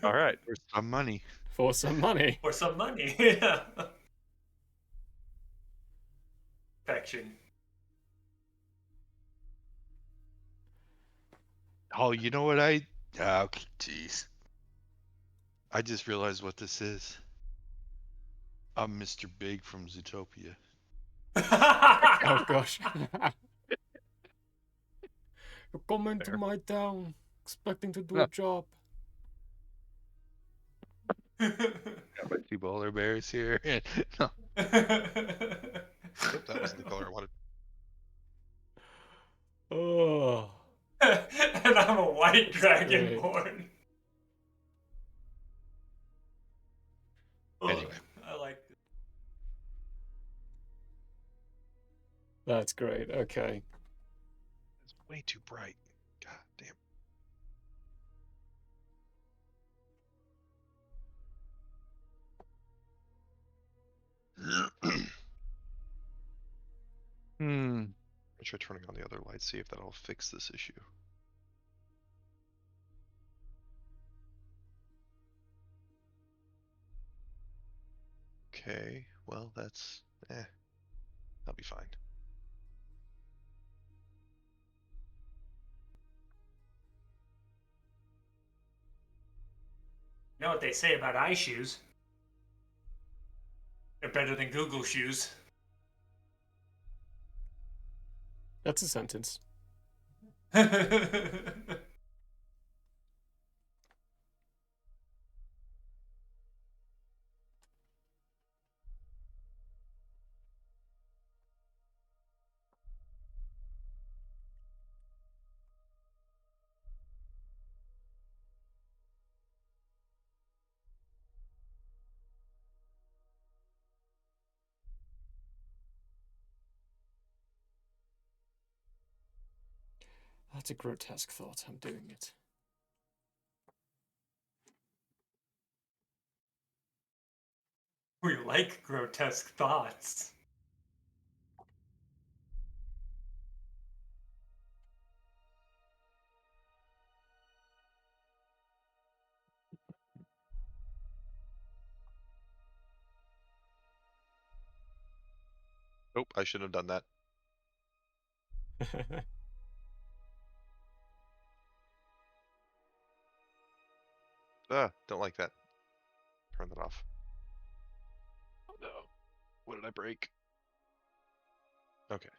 Speaker 5: All right.
Speaker 3: For some money.
Speaker 2: for some money.
Speaker 4: Or some money. Yeah. Perfection.
Speaker 3: Oh, you know what I? Okay, jeez. I just realized what this is. I'm Mr. Big from Zootopia.
Speaker 2: Oh gosh. You're coming to my town, expecting to do a job.
Speaker 3: Got my 2 polar bears here. No.
Speaker 5: Nope, that wasn't the color I wanted.
Speaker 2: Oh.
Speaker 4: And I'm a white
Speaker 2: great.
Speaker 4: dragonborn. Oh,
Speaker 3: Anyway.
Speaker 4: I like this.
Speaker 2: That's great. Okay.
Speaker 5: It's way too bright. God damn. I'll try turning on the other light, see if that'll fix this issue. Okay, well that's that'll be fine.
Speaker 4: You know what they say about eye shoes? They're better than Google shoes.
Speaker 2: That's a sentence. That's a grotesque thought. I'm doing it.
Speaker 4: We like grotesque thoughts.
Speaker 5: Nope, I shouldn't have done that. Don't like that. Turn that off. Oh no. What did I break? Okay.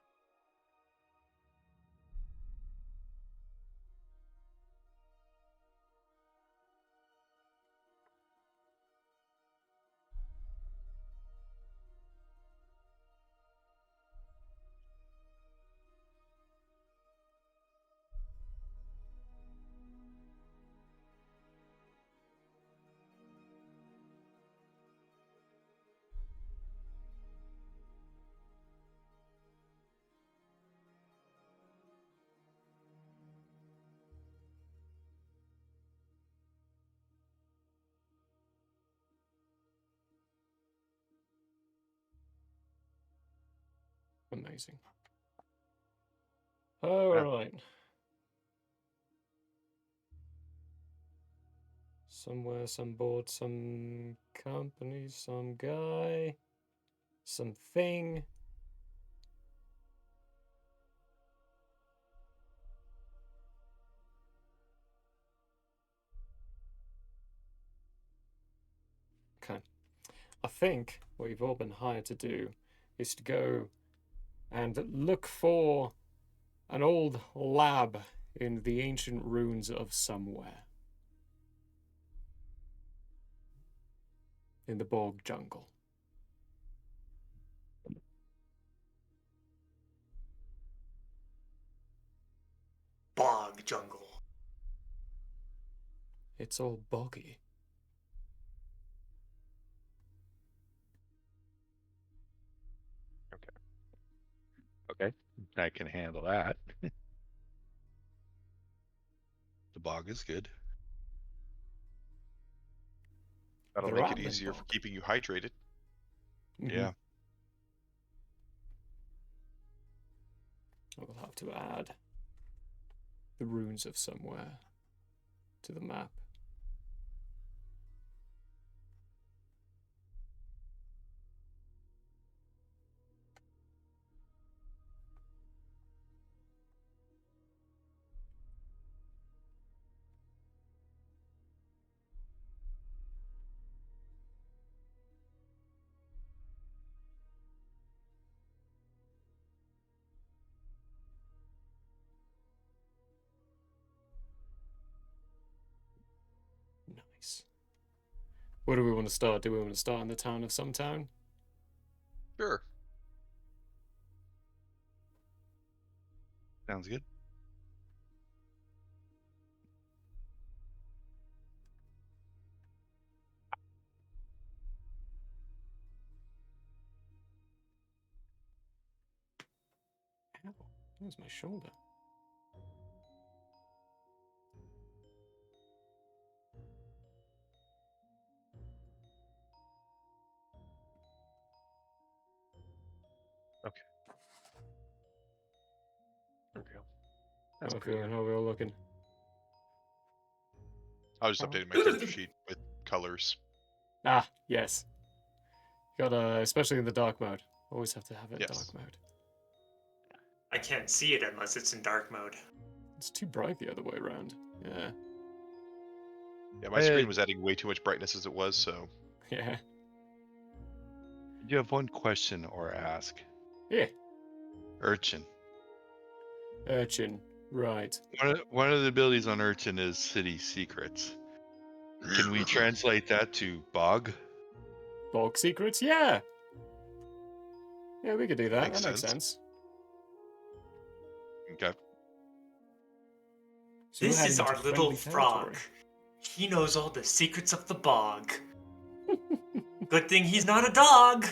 Speaker 2: Amazing. All right. Somewhere, some board, some company, some guy, something. Okay. I think what you've all been hired to do is to go and look for an old lab in the ancient ruins of somewhere. in the bog jungle.
Speaker 4: Bog jungle.
Speaker 2: It's all boggy.
Speaker 3: Okay, I can handle that. The bog is good.
Speaker 5: That'll
Speaker 2: The
Speaker 5: make it
Speaker 2: rattling
Speaker 5: easier for
Speaker 2: bog.
Speaker 5: keeping you hydrated.
Speaker 2: Mhm.
Speaker 3: Yeah.
Speaker 2: I will have to add the runes of somewhere to the map. Nice. Where do we want to start? Do we want to start in the town of some town?
Speaker 5: Sure.
Speaker 3: Sounds good.
Speaker 2: Ow, that was my shoulder.
Speaker 3: There we go. That's
Speaker 2: How
Speaker 3: pretty.
Speaker 2: are we all looking?
Speaker 5: I was just updating my character sheet with colors.
Speaker 2: Ah, yes. Gotta, especially in the dark mode. Always have to have it
Speaker 5: Yes.
Speaker 2: dark mode.
Speaker 4: I can't see it unless it's in dark mode.
Speaker 2: It's too bright the other way around. Yeah.
Speaker 5: Yeah, my screen was adding way too much brightness as it was, so
Speaker 2: Yeah.
Speaker 3: You have one question or ask.
Speaker 2: Yeah.
Speaker 3: Urchin.
Speaker 2: Urchin. Right.
Speaker 3: One of the abilities on Urchin is City Secrets. Can we translate that to Bog?
Speaker 2: Bog secrets? Yeah. Yeah, we could do that.
Speaker 5: Makes
Speaker 2: That makes
Speaker 5: sense.
Speaker 2: sense.
Speaker 5: Okay.
Speaker 2: So we're
Speaker 4: This is
Speaker 2: heading
Speaker 4: our
Speaker 2: into
Speaker 4: little
Speaker 2: friendly
Speaker 4: frog.
Speaker 2: territory.
Speaker 4: He knows all the secrets of the bog. Good thing he's not a dog.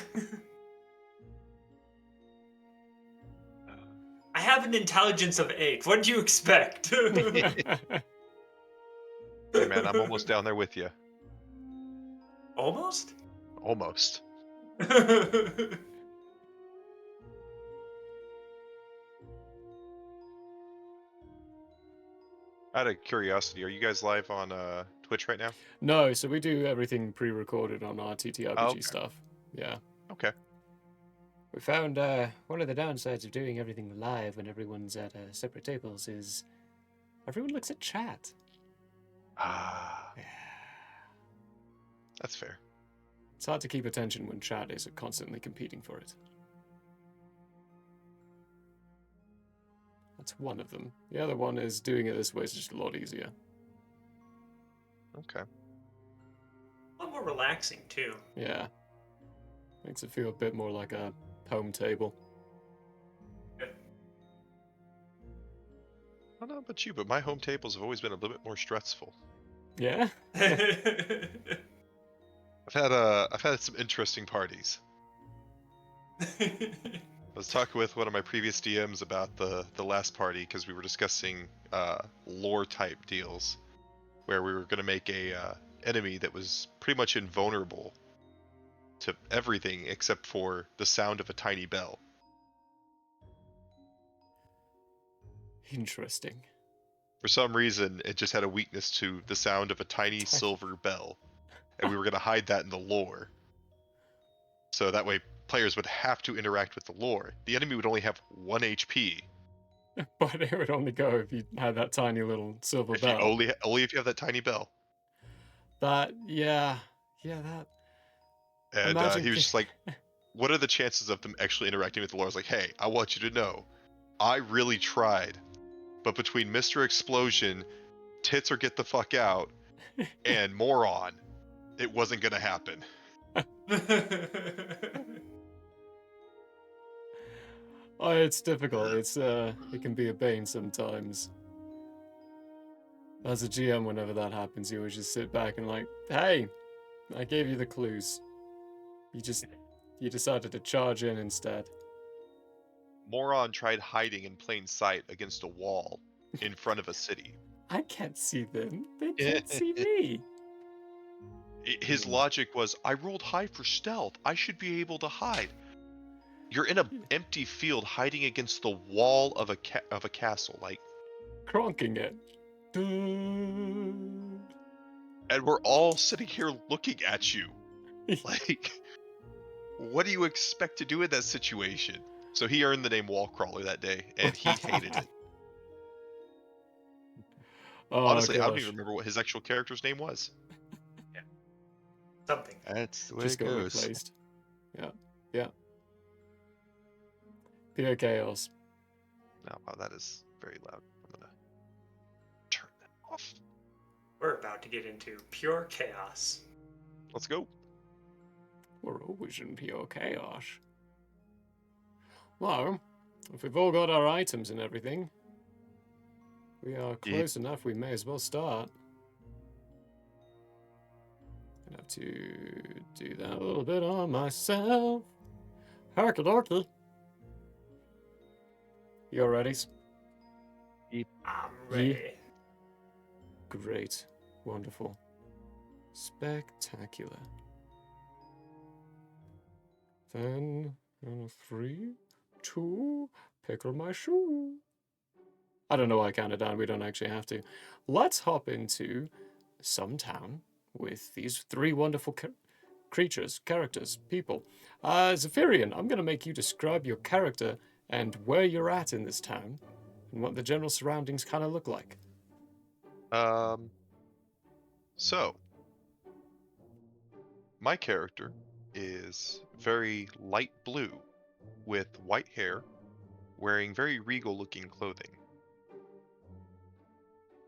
Speaker 4: I have an intelligence of 8. What do you expect?
Speaker 5: Hey man, I'm almost down there with you.
Speaker 4: Almost?
Speaker 5: Almost. Out of curiosity, are you guys live on Twitch right now?
Speaker 2: No, so we do everything pre-recorded on our TTRPG
Speaker 5: Oh, okay.
Speaker 2: stuff. Yeah.
Speaker 5: Okay.
Speaker 2: We found one of the downsides of doing everything live when everyone's at separate tables is everyone looks at chat.
Speaker 5: Ah,
Speaker 2: Yeah.
Speaker 5: that's fair.
Speaker 2: It's hard to keep attention when chat is constantly competing for it. That's one of them. The other one is doing it this way is just a lot easier.
Speaker 5: Okay.
Speaker 4: A lot more relaxing, too.
Speaker 2: Yeah. Makes it feel a bit more like a home table.
Speaker 5: I don't know about you, but my home tables have always been a little bit more stressful.
Speaker 2: Yeah?
Speaker 5: I've had some interesting parties. I was talking with one of my previous DMs about the last party because we were discussing lore type deals, where we were going to make a enemy that was pretty much invulnerable to everything except for the sound of a tiny bell.
Speaker 2: Interesting.
Speaker 5: For some reason, it just had a weakness to the sound of a tiny silver bell, and we were going to hide that in the lore. So that way, players would have to interact with the lore. The enemy would only have 1 HP.
Speaker 2: But it would only go if you had that tiny little silver
Speaker 5: If
Speaker 2: bell.
Speaker 5: you only if you have that tiny bell.
Speaker 2: That, yeah. Yeah, that.
Speaker 5: And
Speaker 2: Imagine
Speaker 5: he was just like, "What are the chances of them actually interacting with the lore?" I was like, "Hey, I want you to know, I really tried, but between Mr. Explosion, Tits or Get the Fuck Out, and Moron, it wasn't gonna happen."
Speaker 2: Oh, it's difficult. It can be a bane sometimes. As a GM, whenever that happens, you always just sit back and like, hey, I gave you the clues. You decided to charge in instead.
Speaker 5: Moron tried hiding in plain sight against a wall in front of a city.
Speaker 2: I can't see them. They can't see me.
Speaker 5: His logic was, I rolled high for stealth. I should be able to hide. You're in an empty field hiding against the wall of a castle, like,
Speaker 2: Cronking it. Dude.
Speaker 5: and we're all sitting here looking at you. Like, what do you expect to do in that situation? So he earned the name Wallcrawler that day, and he hated it.
Speaker 2: Oh,
Speaker 5: Honestly, I don't
Speaker 2: gosh.
Speaker 5: even remember what his actual character's name was.
Speaker 4: Something.
Speaker 3: That's the way
Speaker 2: Just
Speaker 3: it
Speaker 2: got
Speaker 3: goes.
Speaker 2: replaced. Yeah. Pure chaos.
Speaker 5: No, wow, that is very loud. I'm gonna turn that off.
Speaker 4: We're about to get into pure chaos.
Speaker 5: Let's go.
Speaker 2: We're always in pure chaos. Well, if we've all got our items and everything, we are close enough, we may as well start. Gonna have to do that a little bit on myself. Harky dorky. You ready?
Speaker 4: I'm ready.
Speaker 2: Great. Wonderful. Spectacular. Then, 3, 2, pickle my shoe. I don't know why I counted down, we don't actually have to. Let's hop into some town with these 3 wonderful creatures, characters, people. Zephyrian, I'm going to make you describe your character and where you're at in this town and what the general surroundings kind of look like.
Speaker 5: So my character is very light blue with white hair, wearing very regal looking clothing.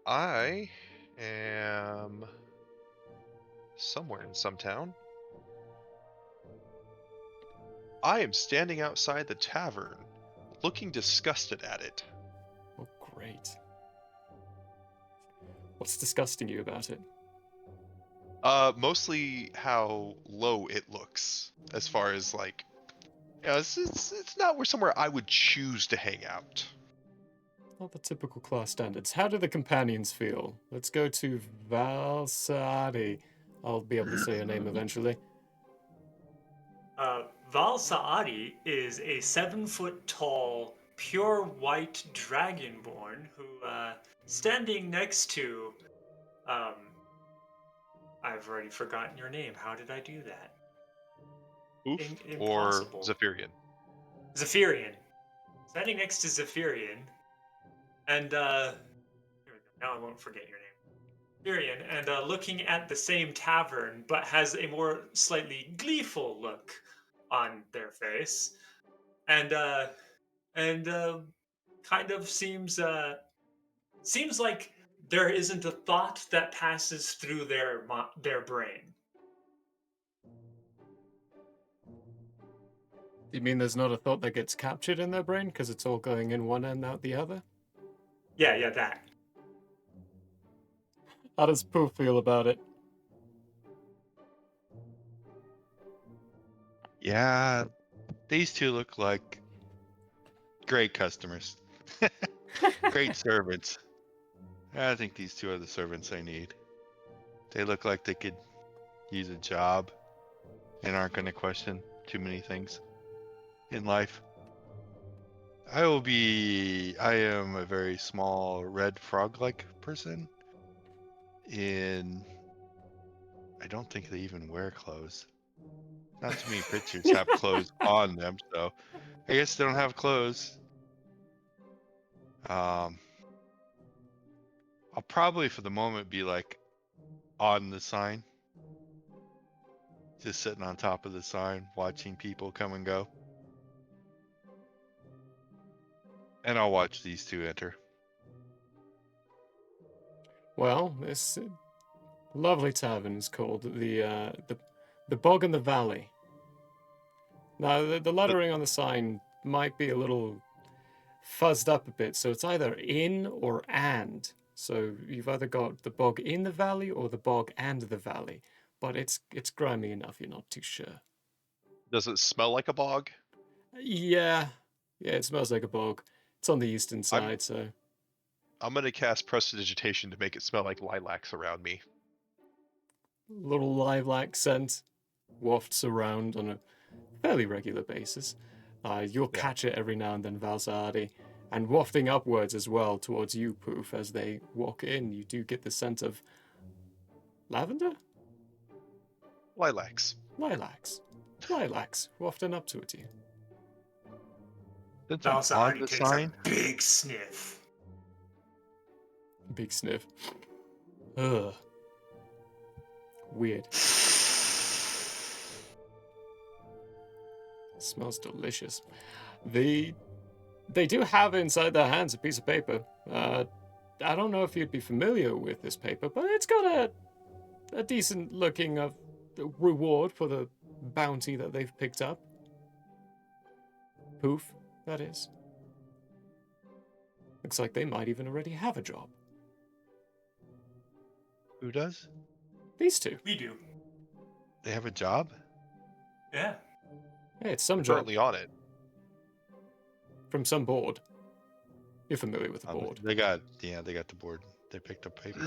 Speaker 5: I am somewhere in some town. I am standing outside the tavern, looking disgusted at it.
Speaker 2: Oh, great. What's disgusting you about it?
Speaker 5: Mostly how low it looks, as far as like, it's not where somewhere I would choose to hang out.
Speaker 2: Not the typical class standards. How do the companions feel? Let's go to Valsari. I'll be able to say her name eventually.
Speaker 4: Val Saadi is a 7-foot-tall, pure white dragonborn who, standing next to, I've already forgotten your name. How did I do that?
Speaker 5: Oof, or
Speaker 4: Impossible.
Speaker 5: Zephyrian.
Speaker 4: Zephyrian. Standing next to Zephyrian, and, here we go. Now I won't forget your name. Zephyrian, and, looking at the same tavern, but has a more slightly gleeful look on their face, and kind of seems like there isn't a thought that passes through their brain.
Speaker 2: You mean there's not a thought that gets captured in their brain because it's all going in one end out the other?
Speaker 4: Yeah, that.
Speaker 2: How does Pooh feel about it?
Speaker 3: Yeah, these two look like great customers. Great servants. I think these two are the servants I need. They look like they could use a job and aren't going to question too many things in life. I am a very small red frog-like person. I don't think they even wear clothes. Not too many pictures have clothes on them, so I guess they don't have clothes. I'll probably for the moment be like on the sign. Just sitting on top of the sign, watching people come and go. And I'll watch these two enter.
Speaker 2: Well, this lovely tavern is called the The bog and the valley. Now, the lettering on the sign might be a little fuzzed up a bit, so it's either in or and. So you've either got the bog in the valley or the bog and the valley. But it's grimy enough, you're not too sure.
Speaker 5: Does it smell like a bog?
Speaker 2: Yeah. Yeah, it smells like a bog. It's on the eastern side, so...
Speaker 5: I'm gonna cast Prestidigitation to make it smell like lilacs around me.
Speaker 2: Little lilac scent wafts around on a fairly regular basis. You'll
Speaker 5: Yeah.
Speaker 2: catch it every now and then, Valsardi. And wafting upwards as well towards you, Poof, as they walk in, you do get the scent of lavender?
Speaker 5: Lilacs.
Speaker 2: Lilacs. Lilacs wafting up towards you.
Speaker 3: Since I'm on
Speaker 4: Balsahari
Speaker 3: the
Speaker 4: takes
Speaker 3: sign,
Speaker 4: a big sniff.
Speaker 2: Big sniff. Ugh. Weird. Smells delicious. They do have inside their hands a piece of paper. I don't know if you'd be familiar with this paper, but it's got a decent looking reward for the bounty that they've picked up. Poof, that is. Looks like they might even already have a job.
Speaker 3: who does?
Speaker 2: These two.
Speaker 4: We do.
Speaker 3: They have a job?
Speaker 4: Yeah.
Speaker 2: Hey, it's some job
Speaker 5: Currently on it.
Speaker 2: from some board. You're familiar with the board.
Speaker 3: They got the board. They picked up paper.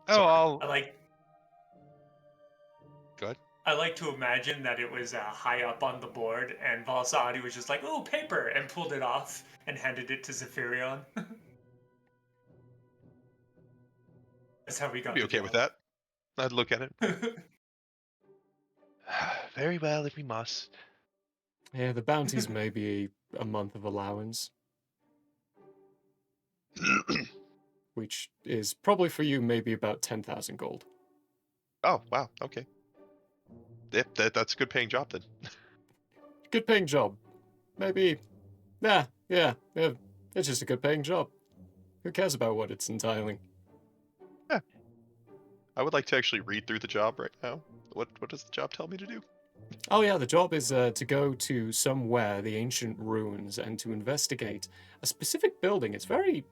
Speaker 3: Oh,
Speaker 5: Sorry.
Speaker 4: I like to imagine that it was high up on the board, and Valsadi was just like, "Oh, paper," and pulled it off and handed it to Zephyrion. That's how we got.
Speaker 5: I'd be
Speaker 4: the
Speaker 5: okay with
Speaker 4: job.
Speaker 5: that. I'd look at it. Very well, if we must.
Speaker 2: Yeah, the bounties may be a month of allowance, which is probably for you maybe about 10,000 gold.
Speaker 5: Oh, wow. Okay. Yep, that's a good paying job then.
Speaker 2: Good paying job. Maybe, yeah, it's just a good paying job. Who cares about what it's entitling?
Speaker 5: I would like to actually read through the job right now. What does the job tell me to do?
Speaker 2: Oh yeah, the job is to go to somewhere, the ancient ruins, and to investigate a specific building. It's very,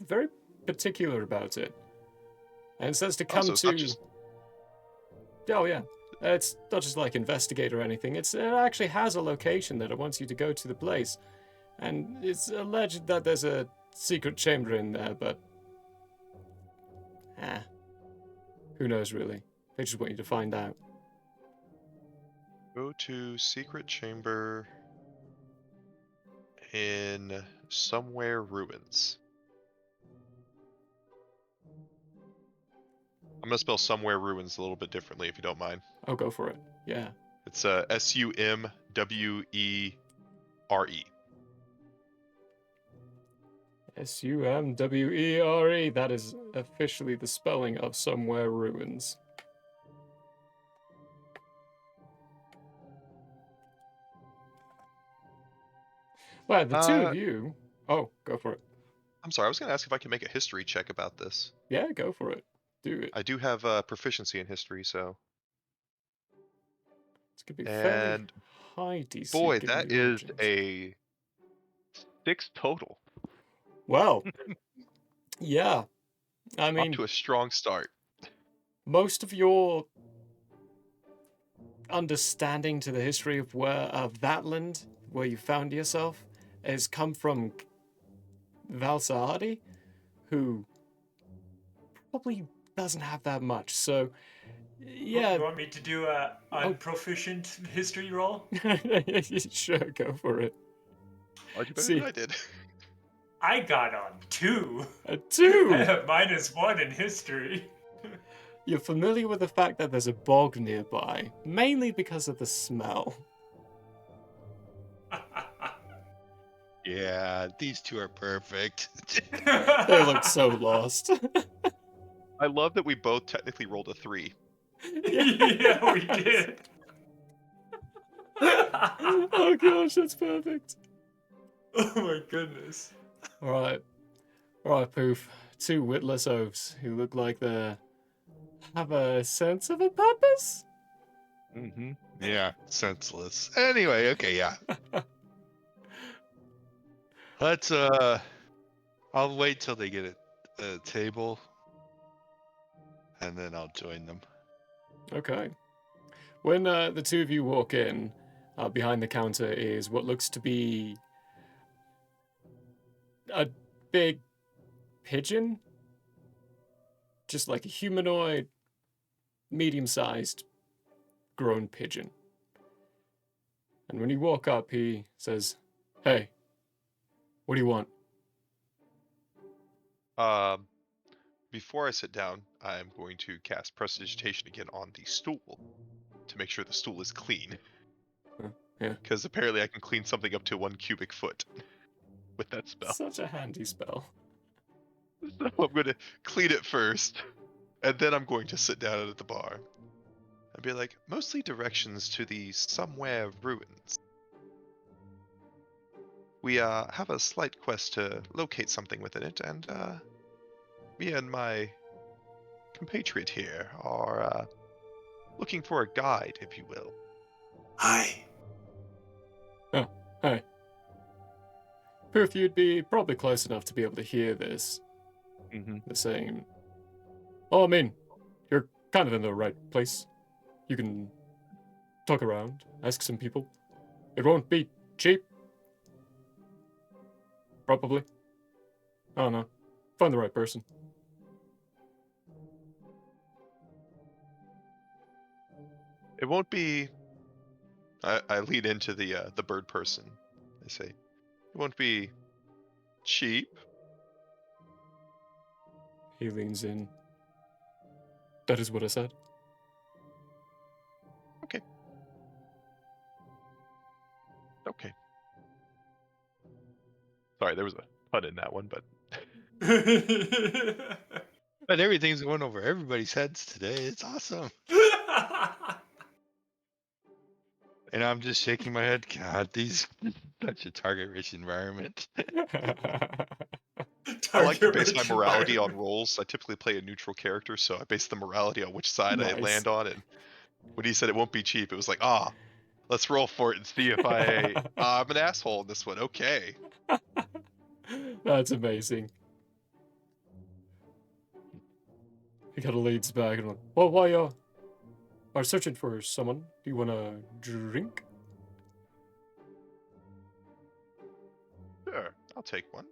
Speaker 2: very particular about it. And it says to come
Speaker 5: So it's
Speaker 2: to...
Speaker 5: not just
Speaker 2: Oh yeah, it's not just like investigate or anything. It actually has a location that it wants you to go to the place. And it's alleged that there's a secret chamber in there, but... who knows really? They just want you to find out.
Speaker 5: go to secret chamber in somewhere ruins. I'm gonna spell somewhere ruins a little bit differently if you don't mind.
Speaker 2: Oh, go for it. Yeah.
Speaker 5: It's SUMWERE.
Speaker 2: SUMWERE. That is officially the spelling of somewhere ruins. Well, the two of you... Oh, go for it.
Speaker 5: I'm sorry, I was gonna ask if I can make a history check about this.
Speaker 2: Yeah, go for it. Do it.
Speaker 5: I do have proficiency in history, so.
Speaker 2: It's going to be fairly
Speaker 5: And
Speaker 2: high DC.
Speaker 5: boy,
Speaker 2: given
Speaker 5: that
Speaker 2: your
Speaker 5: is
Speaker 2: origins.
Speaker 5: a 6 total.
Speaker 2: Well, yeah. I
Speaker 5: Off
Speaker 2: mean,
Speaker 5: to a strong start.
Speaker 2: most of your understanding to the history of that land where you found yourself has come from Valsahadi, who probably doesn't have that much. So, yeah.
Speaker 4: You want me to do a unproficient history roll?
Speaker 2: Sure, go for it.
Speaker 5: I do better
Speaker 2: See.
Speaker 5: than I did.
Speaker 4: I got on 2.
Speaker 2: A
Speaker 4: I
Speaker 2: 2!
Speaker 4: have -1 in history.
Speaker 2: You're familiar with the fact that there's a bog nearby, mainly because of the smell.
Speaker 3: Yeah, these two are perfect.
Speaker 2: They look so lost.
Speaker 5: I love that we both technically rolled a 3.
Speaker 4: Yeah, we did.
Speaker 2: Oh gosh, that's perfect.
Speaker 4: Oh my goodness.
Speaker 2: Alright, Poof. 2 witless oafs who look like they're have a sense of a purpose?
Speaker 3: Mm-hmm. Yeah, senseless. Anyway, okay, yeah. Let's I'll wait till they get a table, and then I'll join them.
Speaker 2: Okay. When the two of you walk in, behind the counter is what looks to be a big pigeon. Just like a humanoid, medium-sized, grown pigeon. And when you walk up, he says, "Hey, what do you want?"
Speaker 5: Before I sit down, I'm going to cast Prestidigitation again on the stool to make sure the stool is clean.
Speaker 2: Yeah.
Speaker 5: Because apparently I can clean something up to 1 cubic foot with that spell.
Speaker 2: Such a handy spell.
Speaker 5: So I'm going to clean it first, and then I'm going to sit down at the bar and be like, mostly directions to the somewhere ruins. We have a slight quest to locate something within it, and me and my compatriot here are looking for a guide, if you will.
Speaker 4: Hi.
Speaker 2: Oh, hey. Proof you'd be probably close enough to be able to hear this.
Speaker 5: Mm-hmm.
Speaker 2: They're saying, "Oh, I mean, you're kind of in the right place. You can talk around, ask some people. It won't be cheap. Probably. I don't know. Find the right person."
Speaker 5: It won't be. I lead into the bird person. I say, it won't be cheap.
Speaker 2: He leans in. "That is what I said."
Speaker 5: Okay. Sorry, there was a pun in that one, but
Speaker 3: But everything's going over everybody's heads today. It's awesome. And I'm just shaking my head. God, these such a target-rich environment.
Speaker 5: I like to base my
Speaker 4: Target-rich
Speaker 5: morality on
Speaker 4: environment.
Speaker 5: rolls. I typically play a neutral character, so I base the morality on which side I
Speaker 2: Nice.
Speaker 5: land on. And when he said it won't be cheap, it was like, let's roll for it and see if I'm an asshole in this one. Okay.
Speaker 2: That's amazing. He kind of leads back and like, "Well, while you are searching for someone, do you want a drink?"
Speaker 5: Sure, I'll take one.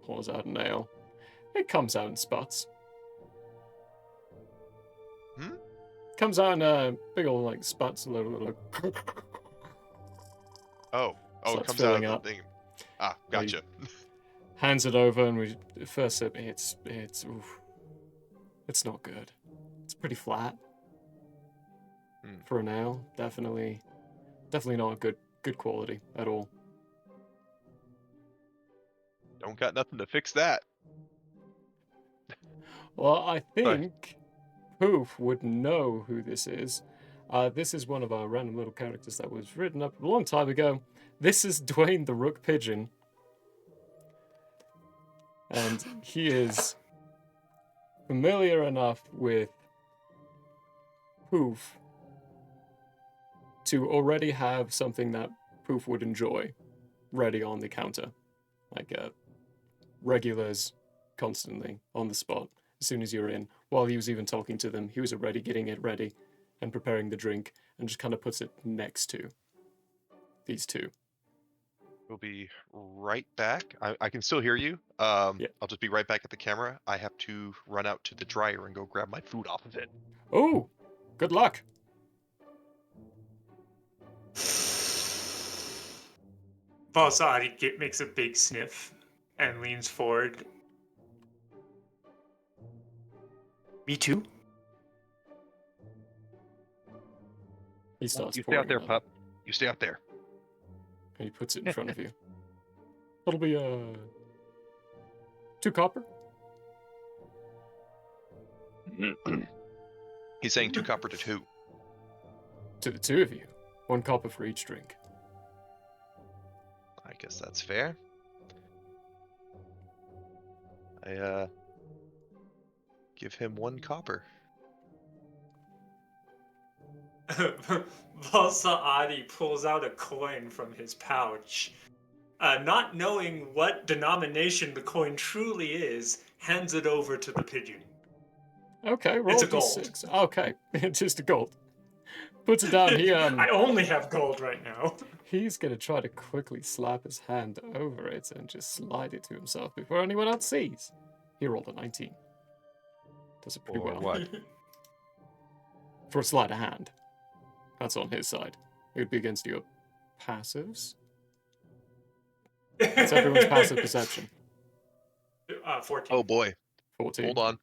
Speaker 2: Pulls out an ale. It comes out in spots.
Speaker 5: Hmm?
Speaker 2: Comes out in big old like spots, a little.
Speaker 5: Oh, it
Speaker 2: Starts
Speaker 5: comes out of
Speaker 2: filling
Speaker 5: the
Speaker 2: up.
Speaker 5: thing. Gotcha.
Speaker 2: Hands it over, and we first sip. Oof, it's not good. It's pretty flat for an ale. Definitely not good quality at all.
Speaker 5: Don't got nothing to fix that.
Speaker 2: Well, I think Poof would know who this is. This is one of our random little characters that was written up a long time ago. This is Dwayne the Rook Pigeon. And he is familiar enough with Poof to already have something that Poof would enjoy ready on the counter. Like regulars constantly on the spot as soon as you're in. While he was even talking to them, he was already getting it ready and preparing the drink and just kind of puts it next to these two.
Speaker 5: We'll be right back. I can still hear you.
Speaker 2: Yeah.
Speaker 5: I'll just be right back at the camera. I have to run out to the dryer and go grab my food off of it.
Speaker 2: Oh, good luck.
Speaker 4: Balsadi makes a big sniff and leans forward. Me too?
Speaker 2: He starts
Speaker 3: You stay out
Speaker 2: pouring
Speaker 3: there,
Speaker 2: another,
Speaker 3: pup. You stay out there.
Speaker 2: and he puts it in front of you. That'll be 2 copper.
Speaker 5: He's saying 2 copper to 2.
Speaker 2: To the 2 of you. 1 copper for each drink.
Speaker 5: I guess that's fair. I give him 1 copper.
Speaker 4: Valsaadi pulls out a coin from his pouch. Not knowing what denomination the coin truly is, hands it over to the pigeon.
Speaker 2: Okay, roll
Speaker 4: It's a
Speaker 2: d6. Okay, just a gold. Puts it down.
Speaker 4: I only have gold right now.
Speaker 2: He's gonna try to quickly slap his hand over it and just slide it to himself before anyone else sees. He rolled a 19. Does it pretty
Speaker 5: Or
Speaker 2: well.
Speaker 5: what?
Speaker 2: For a sleight of hand. That's on his side. It would be against your passives. That's everyone's passive perception.
Speaker 4: 14.
Speaker 5: Oh boy.
Speaker 2: 14.
Speaker 5: Hold on.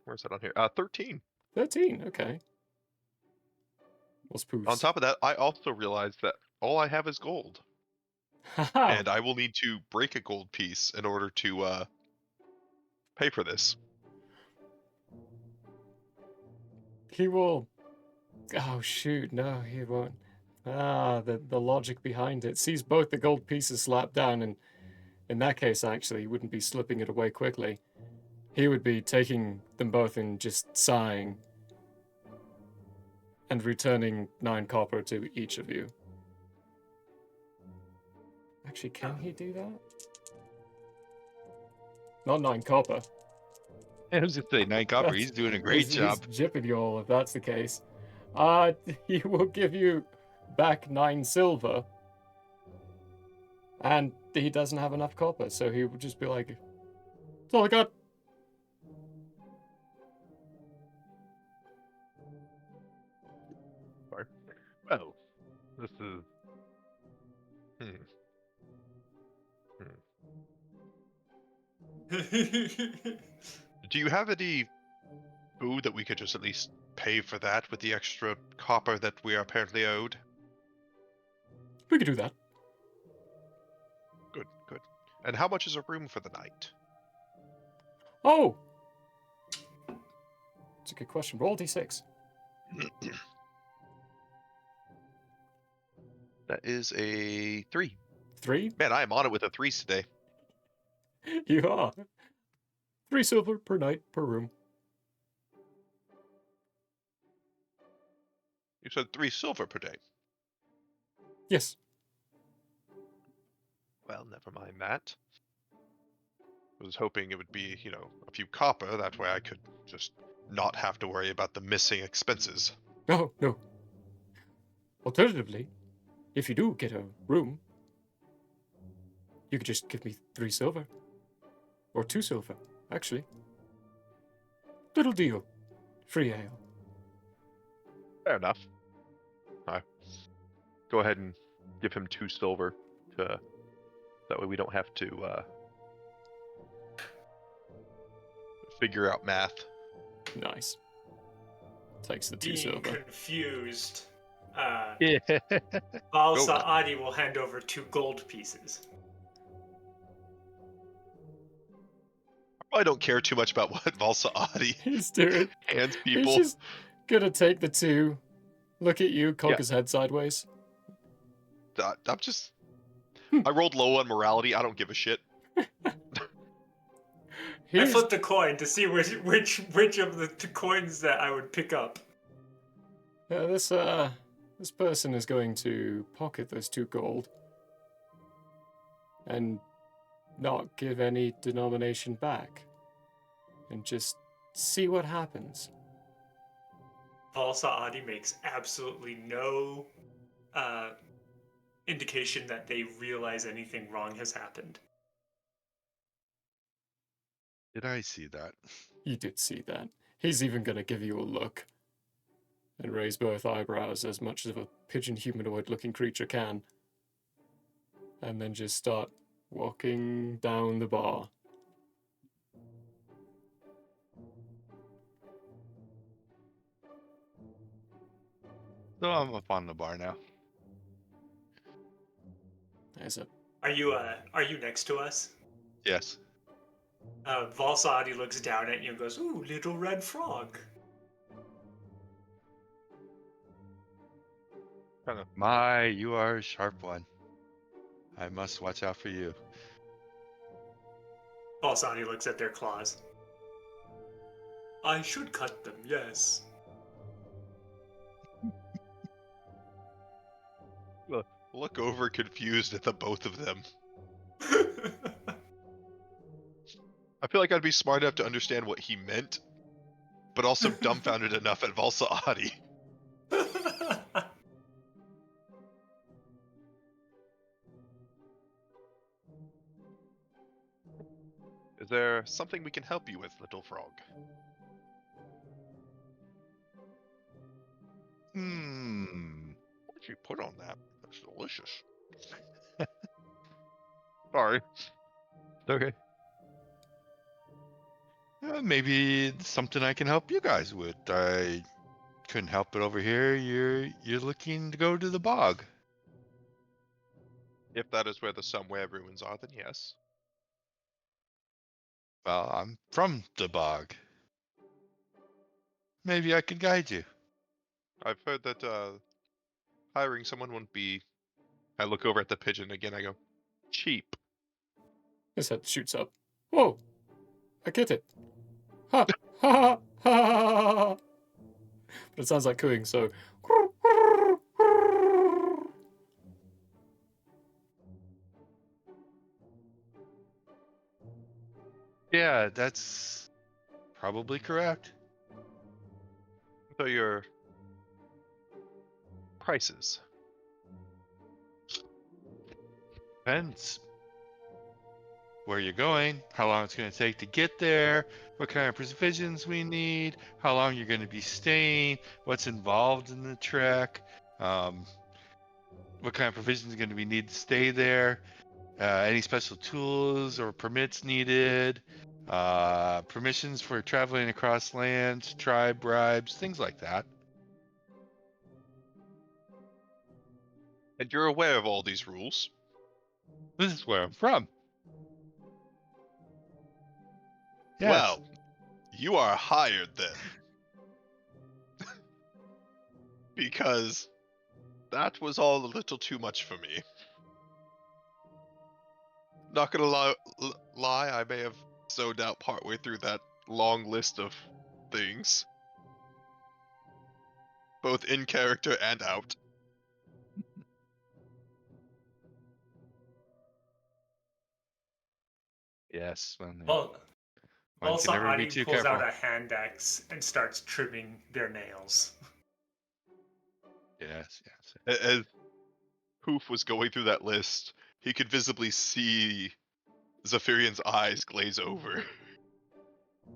Speaker 5: Where's that on here? 13.
Speaker 2: 13, okay. What's Poof's?
Speaker 5: On top of that, I also realized that all I have is gold.
Speaker 2: Haha.
Speaker 5: And I will need to break a gold piece in order to pay for this.
Speaker 2: He will. Oh shoot! No, he won't. The logic behind it sees both the gold pieces slapped down, and in that case, actually, he wouldn't be slipping it away quickly. He would be taking them both and just sighing, and returning 9 copper to each of you. Actually, can he do that? Not 9 copper.
Speaker 3: I was just say 9 copper. He's doing a great job.
Speaker 2: He's jipping you all if that's the case. He will give you back 9 silver. And he doesn't have enough copper, so he would just be like, "That's all I got."
Speaker 5: Sorry. Well, this is. Do you have any food that we could just at least pay for that with the extra copper that we are apparently owed?
Speaker 2: We could do that.
Speaker 5: Good, good. And how much is a room for the night?
Speaker 2: Oh! It's a good question. Roll d6.
Speaker 5: That is a 3.
Speaker 2: 3?
Speaker 5: Man, I am on it with a 3s today.
Speaker 2: You are. 3 silver per night per room.
Speaker 5: You said 3 silver per day.
Speaker 2: Yes.
Speaker 5: Well, never mind that. I was hoping it would be, a few copper. That way I could just not have to worry about the missing expenses.
Speaker 2: Oh, no. Alternatively, if you do get a room, you could just give me 3 silver. Or 2 silver, actually. Little deal. Free ale.
Speaker 5: Fair enough. Go ahead and give him 2 silver to. That way we don't have to figure out math.
Speaker 2: Nice. Takes the 2
Speaker 4: Being
Speaker 2: silver.
Speaker 4: confused,
Speaker 5: Yeah.
Speaker 4: Valsaadi will hand over 2 gold pieces.
Speaker 5: I don't care too much about what Valsaadi
Speaker 2: He's doing.
Speaker 5: hands
Speaker 2: He's
Speaker 5: people.
Speaker 2: just gonna take the 2, look at you, cock
Speaker 5: Yeah.
Speaker 2: his head sideways.
Speaker 5: I'm just. I rolled low on morality. I don't give a shit.
Speaker 4: I
Speaker 2: He's,
Speaker 4: flipped a coin to see which of the 2 coins that I would pick up.
Speaker 2: this person is going to pocket those 2 gold and not give any denomination back and just see what happens.
Speaker 4: Valsaadi makes absolutely no indication that they realize anything wrong has happened.
Speaker 3: Did I see that?
Speaker 2: You did see that. He's even gonna give you a look and raise both eyebrows as much as a pigeon humanoid looking creature can, and then just start walking down the bar.
Speaker 3: So I'm up on the bar now.
Speaker 2: There's a
Speaker 4: Are you next to us?
Speaker 3: Yes.
Speaker 4: Valsaadi looks down at you and goes, "Ooh, little red frog."
Speaker 3: My, you are a sharp one. I must watch out for you.
Speaker 4: Valsaadi looks at their claws. I should cut them, yes.
Speaker 5: Look over confused at the both of them. I feel like I'd be smart enough to understand what he meant, but also dumbfounded enough at Valsaati. Is there something we can help you with, little frog? What'd you put on that? That's delicious. Sorry.
Speaker 3: Okay. Maybe it's something I can help you guys with. I couldn't help it over here. You're looking to go to the bog.
Speaker 5: If that is where the somewhere ruins are, then yes.
Speaker 3: Well, I'm from the bog. Maybe I could guide you.
Speaker 5: I've heard that hiring someone wouldn't be. I look over at the pigeon again. I go, cheap.
Speaker 2: His head shoots up. Whoa! I get it. Ha! Ha! Ha! Ha! Ha! Ha! But it sounds like cooing, so.
Speaker 3: Yeah, that's probably correct.
Speaker 5: So your prices.
Speaker 3: Depends where you're going, how long it's going to take to get there, what kind of provisions we need, how long you're going to be staying, what's involved in the trek, what kind of provisions are going to be needed to stay there, any special tools or permits needed, permissions for traveling across lands, tribe bribes, things like that.
Speaker 5: And you're aware of all these rules.
Speaker 3: This is where I'm from. Yes.
Speaker 5: Well, you are hired then. Because that was all a little too much for me. Not gonna lie, I may have zoned out partway through that long list of things. Both in character and out.
Speaker 3: Yes.
Speaker 4: Well,
Speaker 3: One
Speaker 4: also,
Speaker 3: can never be
Speaker 4: Adi
Speaker 3: too
Speaker 4: pulls
Speaker 3: careful.
Speaker 4: out a hand axe and starts trimming their nails.
Speaker 3: Yes, yes.
Speaker 5: As Poof was going through that list, he could visibly see Zephyrian's eyes glaze over.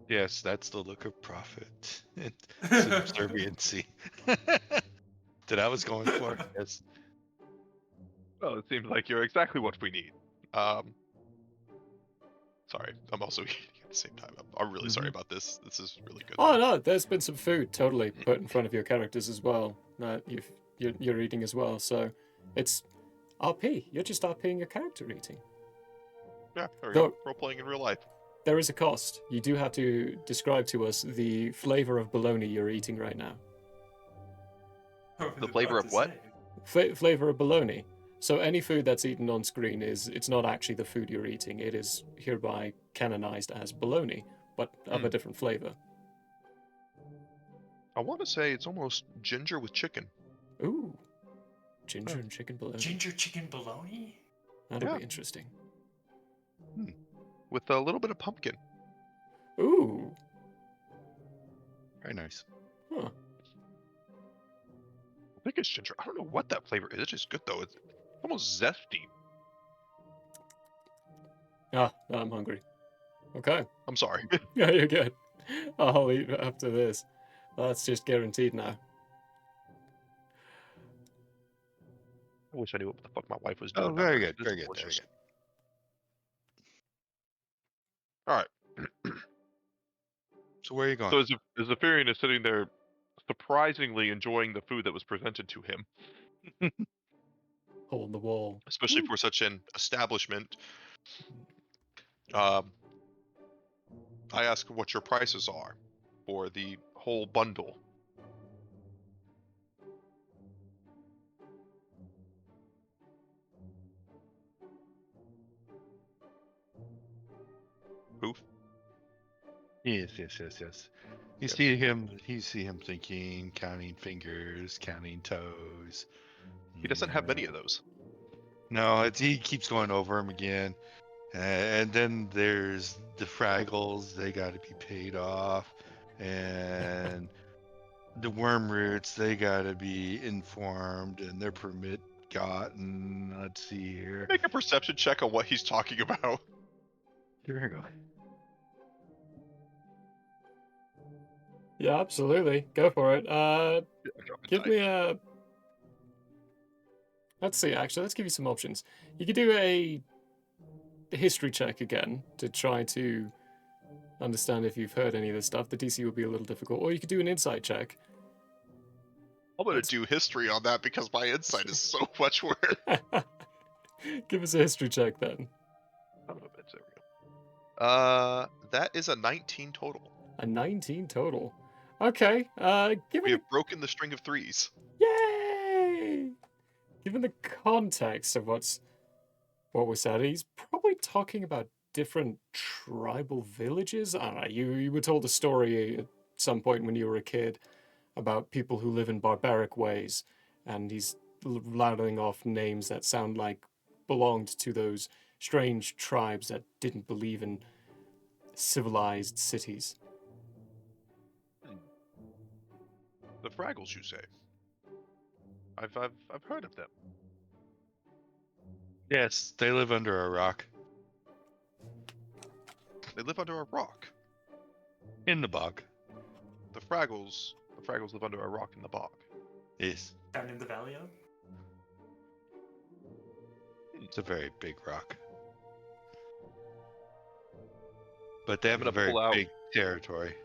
Speaker 3: Yes, that's the look of profit and subserviency that I was going for. Yes.
Speaker 5: Well, it seems like you're exactly what we need. Sorry, I'm also eating at the same time. I'm really sorry about this. This is really good.
Speaker 2: Oh no, there's been some food totally put in front of your characters as well. You're eating as well, so it's RP. You're just RPing your character eating.
Speaker 5: Yeah, there we
Speaker 2: Though-
Speaker 5: go. Role playing in real life.
Speaker 2: There is a cost. You do have to describe to us the flavor of bologna you're eating right now.
Speaker 5: The flavor of what?
Speaker 2: Flavor of bologna. So any food that's eaten on screen it's not actually the food you're eating. It is hereby canonized as bologna, but of a different flavor.
Speaker 5: I want to say it's almost ginger with chicken.
Speaker 2: Ooh, ginger and chicken bologna.
Speaker 4: Ginger chicken bologna?
Speaker 2: That'll
Speaker 5: Yeah.
Speaker 2: be interesting.
Speaker 5: With a little bit of pumpkin.
Speaker 2: Ooh,
Speaker 3: Very nice.
Speaker 2: huh.
Speaker 5: I think it's ginger. I don't know what that flavor is. It's just good though. It's almost zesty.
Speaker 2: Ah, now I'm hungry. Okay.
Speaker 5: I'm sorry.
Speaker 2: Yeah, you're good. I'll eat after this. That's just guaranteed now.
Speaker 5: I wish I knew what the fuck my wife was doing.
Speaker 3: Oh,
Speaker 5: down
Speaker 3: very
Speaker 5: there.
Speaker 3: good,
Speaker 5: This
Speaker 3: very
Speaker 5: is
Speaker 3: good, very
Speaker 5: delicious.
Speaker 3: good.
Speaker 5: All right.
Speaker 3: So where are you going?
Speaker 5: So as Zephyrian is sitting there, surprisingly enjoying the food that was presented to him,
Speaker 2: Hole in the wall.
Speaker 5: especially for such an establishment. I ask what your prices are for the whole bundle. Poof.
Speaker 3: Yes, yes, yes, yes. You see him thinking, counting fingers, counting toes.
Speaker 5: He doesn't have many of those.
Speaker 3: No, he keeps going over them again. And then there's the Fraggles, they got to be paid off. And the Worm Roots, they got to be informed and their permit gotten. Let's see here.
Speaker 5: Make a perception check on what he's talking about.
Speaker 3: Here we go.
Speaker 2: Yeah, absolutely. Go for it. Give me a. Let's see. Actually, let's give you some options. You could do a history check again to try to understand if you've heard any of this stuff. The DC will be a little difficult, or you could do an insight check.
Speaker 5: I'm gonna do history on that because my insight is so much worse.
Speaker 2: Give us a history check then.
Speaker 5: Son of a bitch, there we go. That is a 19 total.
Speaker 2: A 19 total. Okay. Given
Speaker 5: We have broken the string of threes.
Speaker 2: Yay! Given the context of what was said, he's probably talking about different tribal villages. I don't know. You were told a story at some point when you were a kid about people who live in barbaric ways, and he's rattling off names that sound like belonged to those strange tribes that didn't believe in civilized cities.
Speaker 5: The Fraggles, you say? I've heard of them.
Speaker 3: Yes, they live under a rock.
Speaker 5: They live under a rock.
Speaker 3: In the bog.
Speaker 5: The Fraggles live under a rock in the bog.
Speaker 3: Yes.
Speaker 4: Down in the valley of?
Speaker 3: It's a very big rock. But they have
Speaker 5: I'm
Speaker 3: a
Speaker 5: gonna
Speaker 3: very
Speaker 5: pull out-
Speaker 3: big territory.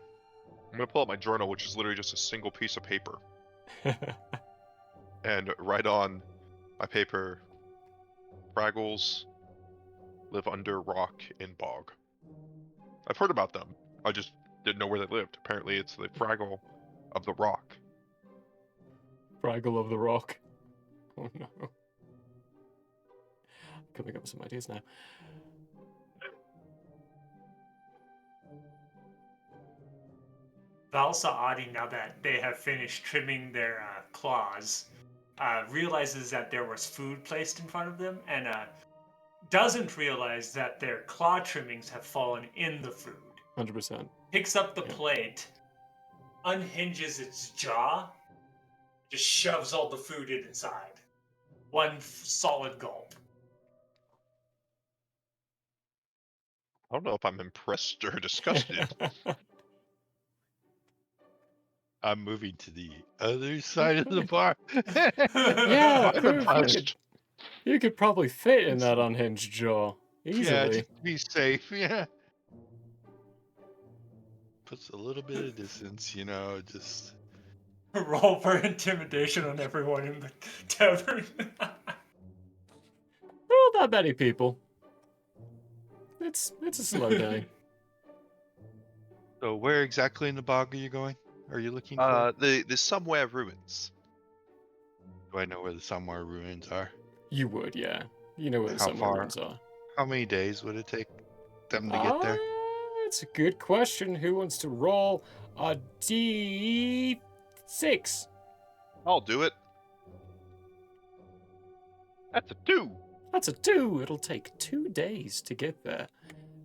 Speaker 5: I'm gonna pull out my journal, which is literally just a single piece of paper, and write on my paper, Fraggles live under rock in bog. I've heard about them. I just didn't know where they lived. Apparently it's the Fraggle of the rock.
Speaker 2: Fraggle of the Rock. Oh no. Coming up with some ideas now.
Speaker 4: Valsa Adi, now that they have finished trimming their claws, realizes that there was food placed in front of them and doesn't realize that their claw trimmings have fallen in the food.
Speaker 2: 100%.
Speaker 4: Picks up the
Speaker 2: Yeah.
Speaker 4: plate, unhinges its jaw, just shoves all the food inside. One solid gulp.
Speaker 5: I don't know if I'm impressed or disgusted.
Speaker 3: I'm moving to the other side of the bar.
Speaker 2: Yeah,
Speaker 5: I'm
Speaker 2: proof
Speaker 5: impressed.
Speaker 2: you could probably fit in that unhinged jaw easily.
Speaker 3: Yeah, just to be safe. Yeah. Puts a little bit of distance, just.
Speaker 4: Roll for intimidation on everyone in the tavern.
Speaker 2: There aren't that many people. It's a slow day.
Speaker 3: So where exactly in the bog are you going? Are you looking for?
Speaker 5: The Somewhere ruins.
Speaker 3: Do I know where the Somewhere ruins are?
Speaker 2: You would, yeah. You know where the
Speaker 3: How
Speaker 2: summer
Speaker 3: far?
Speaker 2: ruins are.
Speaker 3: How many days would it take them to get there?
Speaker 2: That's a good question. Who wants to roll a D6?
Speaker 5: I'll do it. That's a 2.
Speaker 2: That's a 2. It'll take 2 days to get there.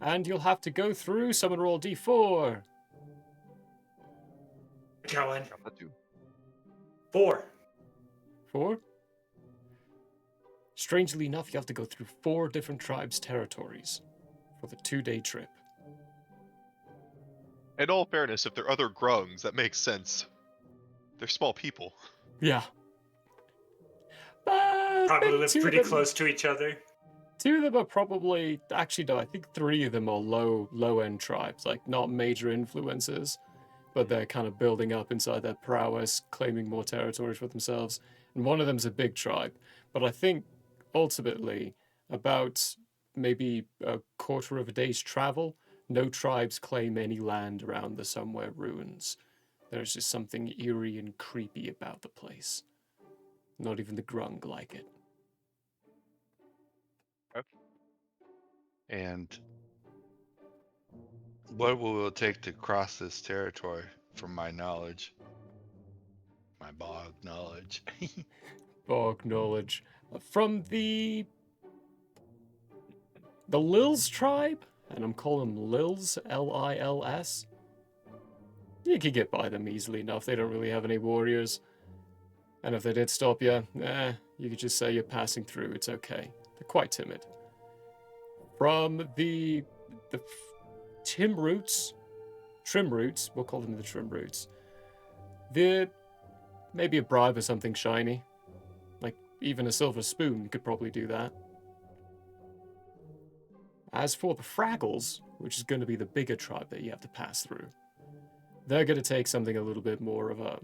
Speaker 2: And you'll have to go through. Someone roll D4.
Speaker 4: Going.
Speaker 5: Got that 2.
Speaker 4: 4.
Speaker 2: 4? Strangely enough, you have to go through 4 different tribes' territories for the 2-day trip.
Speaker 5: In all fairness, if they're other grungs, that makes sense. They're small people.
Speaker 2: Yeah. But
Speaker 4: Probably
Speaker 2: maybe
Speaker 4: live
Speaker 2: 2 of
Speaker 4: pretty
Speaker 2: them-
Speaker 4: close to each other.
Speaker 2: 2 of them are probably, actually no, I think 3 of them are low-end tribes, like not major influences, but they're kind of building up inside their prowess, claiming more territories for themselves. And one of them's a big tribe. But I think ultimately, about maybe a quarter of a day's travel, no tribes claim any land around the Somewhere ruins. There's just something eerie and creepy about the place. Not even the grung like it.
Speaker 3: And what will it take to cross this territory? from my knowledge, my bog knowledge.
Speaker 2: Bog knowledge. From the Lils tribe, and I'm calling them Lils, Lils. You could get by them easily enough. They don't really have any warriors. And if they did stop you, you could just say you're passing through. It's okay. They're quite timid. From the trim roots, we'll call them the trim roots. They're maybe a bribe or something shiny. Like even a silver spoon could probably do that. As for the Fraggles, which is going to be the bigger tribe that you have to pass through, they're going to take something a little bit more of a...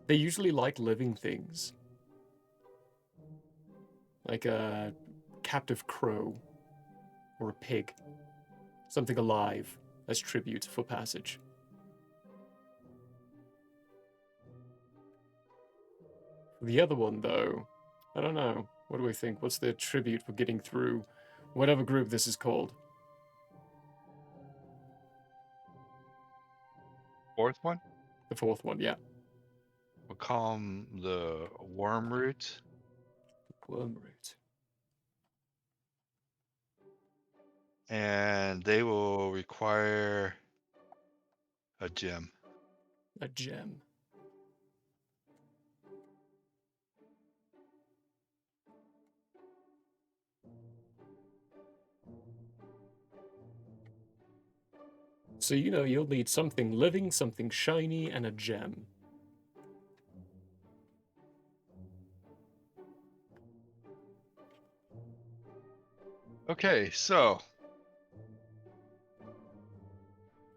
Speaker 2: They usually like living things. Like a captive crow or a pig. Something alive as tribute for passage. The other one, though, I don't know. What do we think? What's the tribute for getting through whatever group this is called?
Speaker 3: Fourth one?
Speaker 2: The fourth one, yeah.
Speaker 3: We'll call them the Wormroot.
Speaker 2: Wormroot.
Speaker 3: And they will require a gem.
Speaker 2: A gem. So you know you'll need something living, something shiny, and a gem.
Speaker 3: Okay, so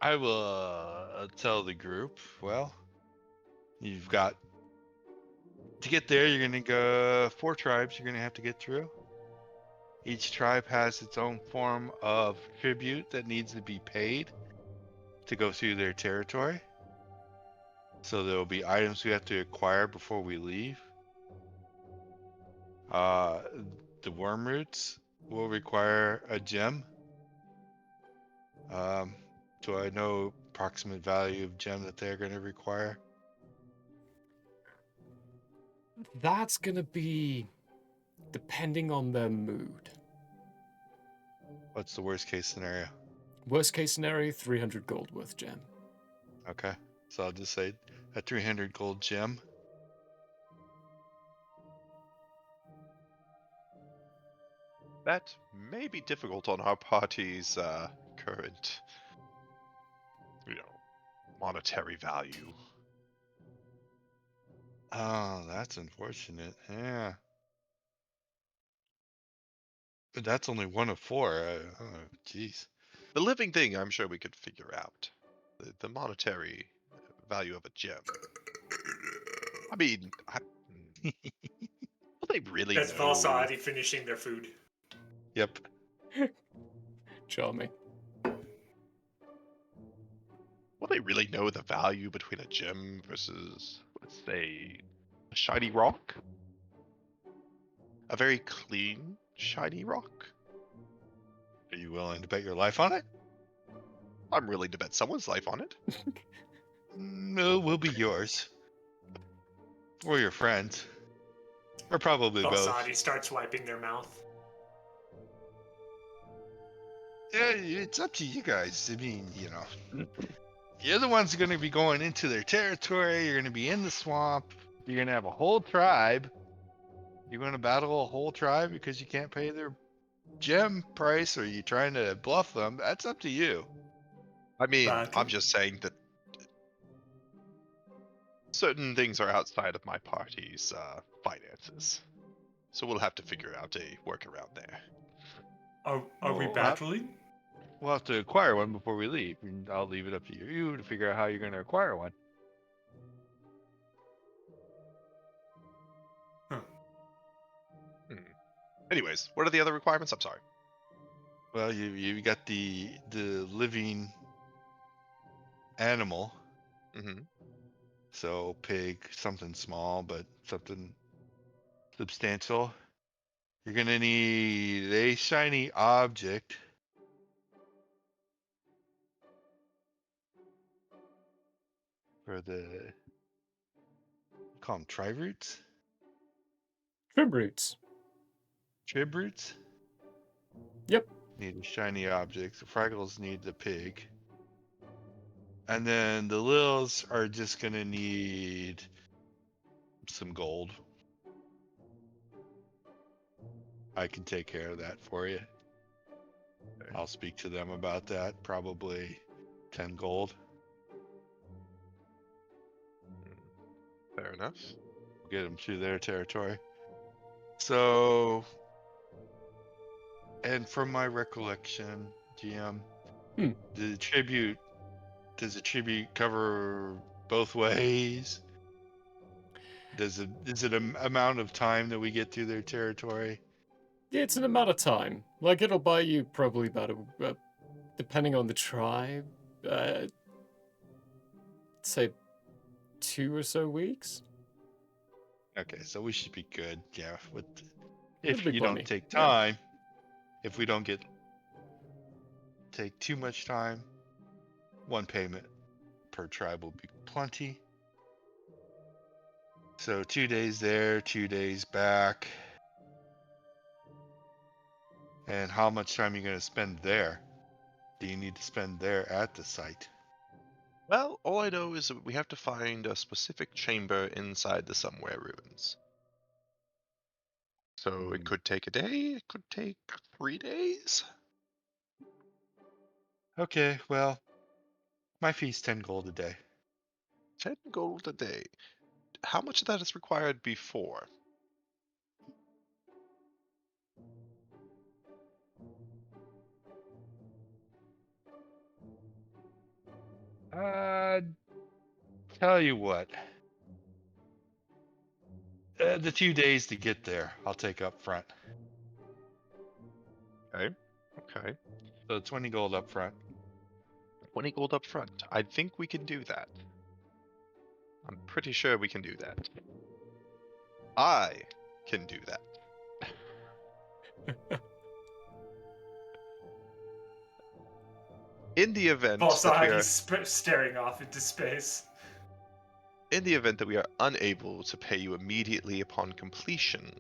Speaker 3: I will tell the group, well, you've got to get there, you're going to go 4 tribes you're going to have to get through. Each tribe has its own form of tribute that needs to be paid to go through their territory. So there will be items we have to acquire before we leave. The Wormroots will require a gem. Do I know approximate value of gem that they're going to require?
Speaker 2: That's gonna be depending on their mood.
Speaker 3: What's the worst case scenario?
Speaker 2: Worst case scenario, 300 gold worth gem.
Speaker 3: Okay, so I'll just say a 300 gold gem.
Speaker 5: That may be difficult on our party's current, monetary value.
Speaker 3: Oh, that's unfortunate. Yeah. But that's only one of 4. Oh, jeez.
Speaker 5: The living thing, I'm sure we could figure out. The monetary value of a gem. I mean, will they really
Speaker 4: That's
Speaker 5: know?
Speaker 4: Valsadi finishing their food.
Speaker 3: Yep.
Speaker 2: Charming.
Speaker 5: Will they really know the value between a gem versus, let's say, a shiny rock? A very clean, shiny rock?
Speaker 3: Are you willing to bet your life on it?
Speaker 5: I'm willing to bet someone's life on it.
Speaker 3: No, will be yours. Or your friends. Or probably both.
Speaker 4: Valsadi starts wiping their mouth.
Speaker 3: Yeah, it's up to you guys. I mean, you're the ones going to be going into their territory. You're going to be in the swamp. You're going to have a whole tribe. You're going to battle a whole tribe because you can't pay their gem price, or you trying to bluff them. That's up to you.
Speaker 5: I mean,
Speaker 4: But
Speaker 5: I'm just saying that certain things are outside of my party's finances. So we'll have to figure out a workaround there.
Speaker 4: are we
Speaker 3: Well,
Speaker 4: battling?
Speaker 3: We'll have to acquire one before we leave. And I'll leave it up to you to figure out how you're going to acquire one.
Speaker 5: Anyways, what are the other requirements? I'm sorry.
Speaker 3: Well, you got the living animal.
Speaker 5: Mm-hmm.
Speaker 3: So pig, something small, but something substantial. You're going to need a shiny object. For the call them tri roots,
Speaker 2: Trim roots.
Speaker 3: trib roots.
Speaker 2: Yep.
Speaker 3: Need a shiny object. The Fraggles need the pig. And then the Lils are just gonna need some gold. I can take care of that for you. I'll speak to them about that. Probably 10 gold.
Speaker 5: Fair enough.
Speaker 3: Get them through their territory. So, and from my recollection, GM,
Speaker 2: Hmm.
Speaker 3: does the tribute cover both ways? Is it an amount of time that we get through their territory?
Speaker 2: Yeah, it's an amount of time. Like, it'll buy you probably about depending on the tribe, say 2 or so weeks.
Speaker 3: Okay, so we should be good. Yeah,
Speaker 2: It'll
Speaker 3: if
Speaker 2: be
Speaker 3: you
Speaker 2: plenty.
Speaker 3: don't take
Speaker 2: Yeah.
Speaker 3: time, if we don't take too much time, one payment per tribe will be plenty. So 2 days there, 2 days back. And how much time are you going to spend there? Do you need to spend there at the site?
Speaker 5: Well, all I know is that we have to find a specific chamber inside the Somewhere ruins. So it could take a day, it could take 3 days.
Speaker 3: Okay, well, my fee's 10 gold a day.
Speaker 5: 10 gold a day. How much of that is required before?
Speaker 3: Tell you what. The 2 days to get there, I'll take up front.
Speaker 5: Okay. Okay.
Speaker 3: So 20 gold up front.
Speaker 5: 20 gold up front. I think we can do that. I'm pretty sure we can do that. I can do that. In the event that we are
Speaker 4: Staring off into space.
Speaker 5: in the event that we are unable to pay you immediately upon completion,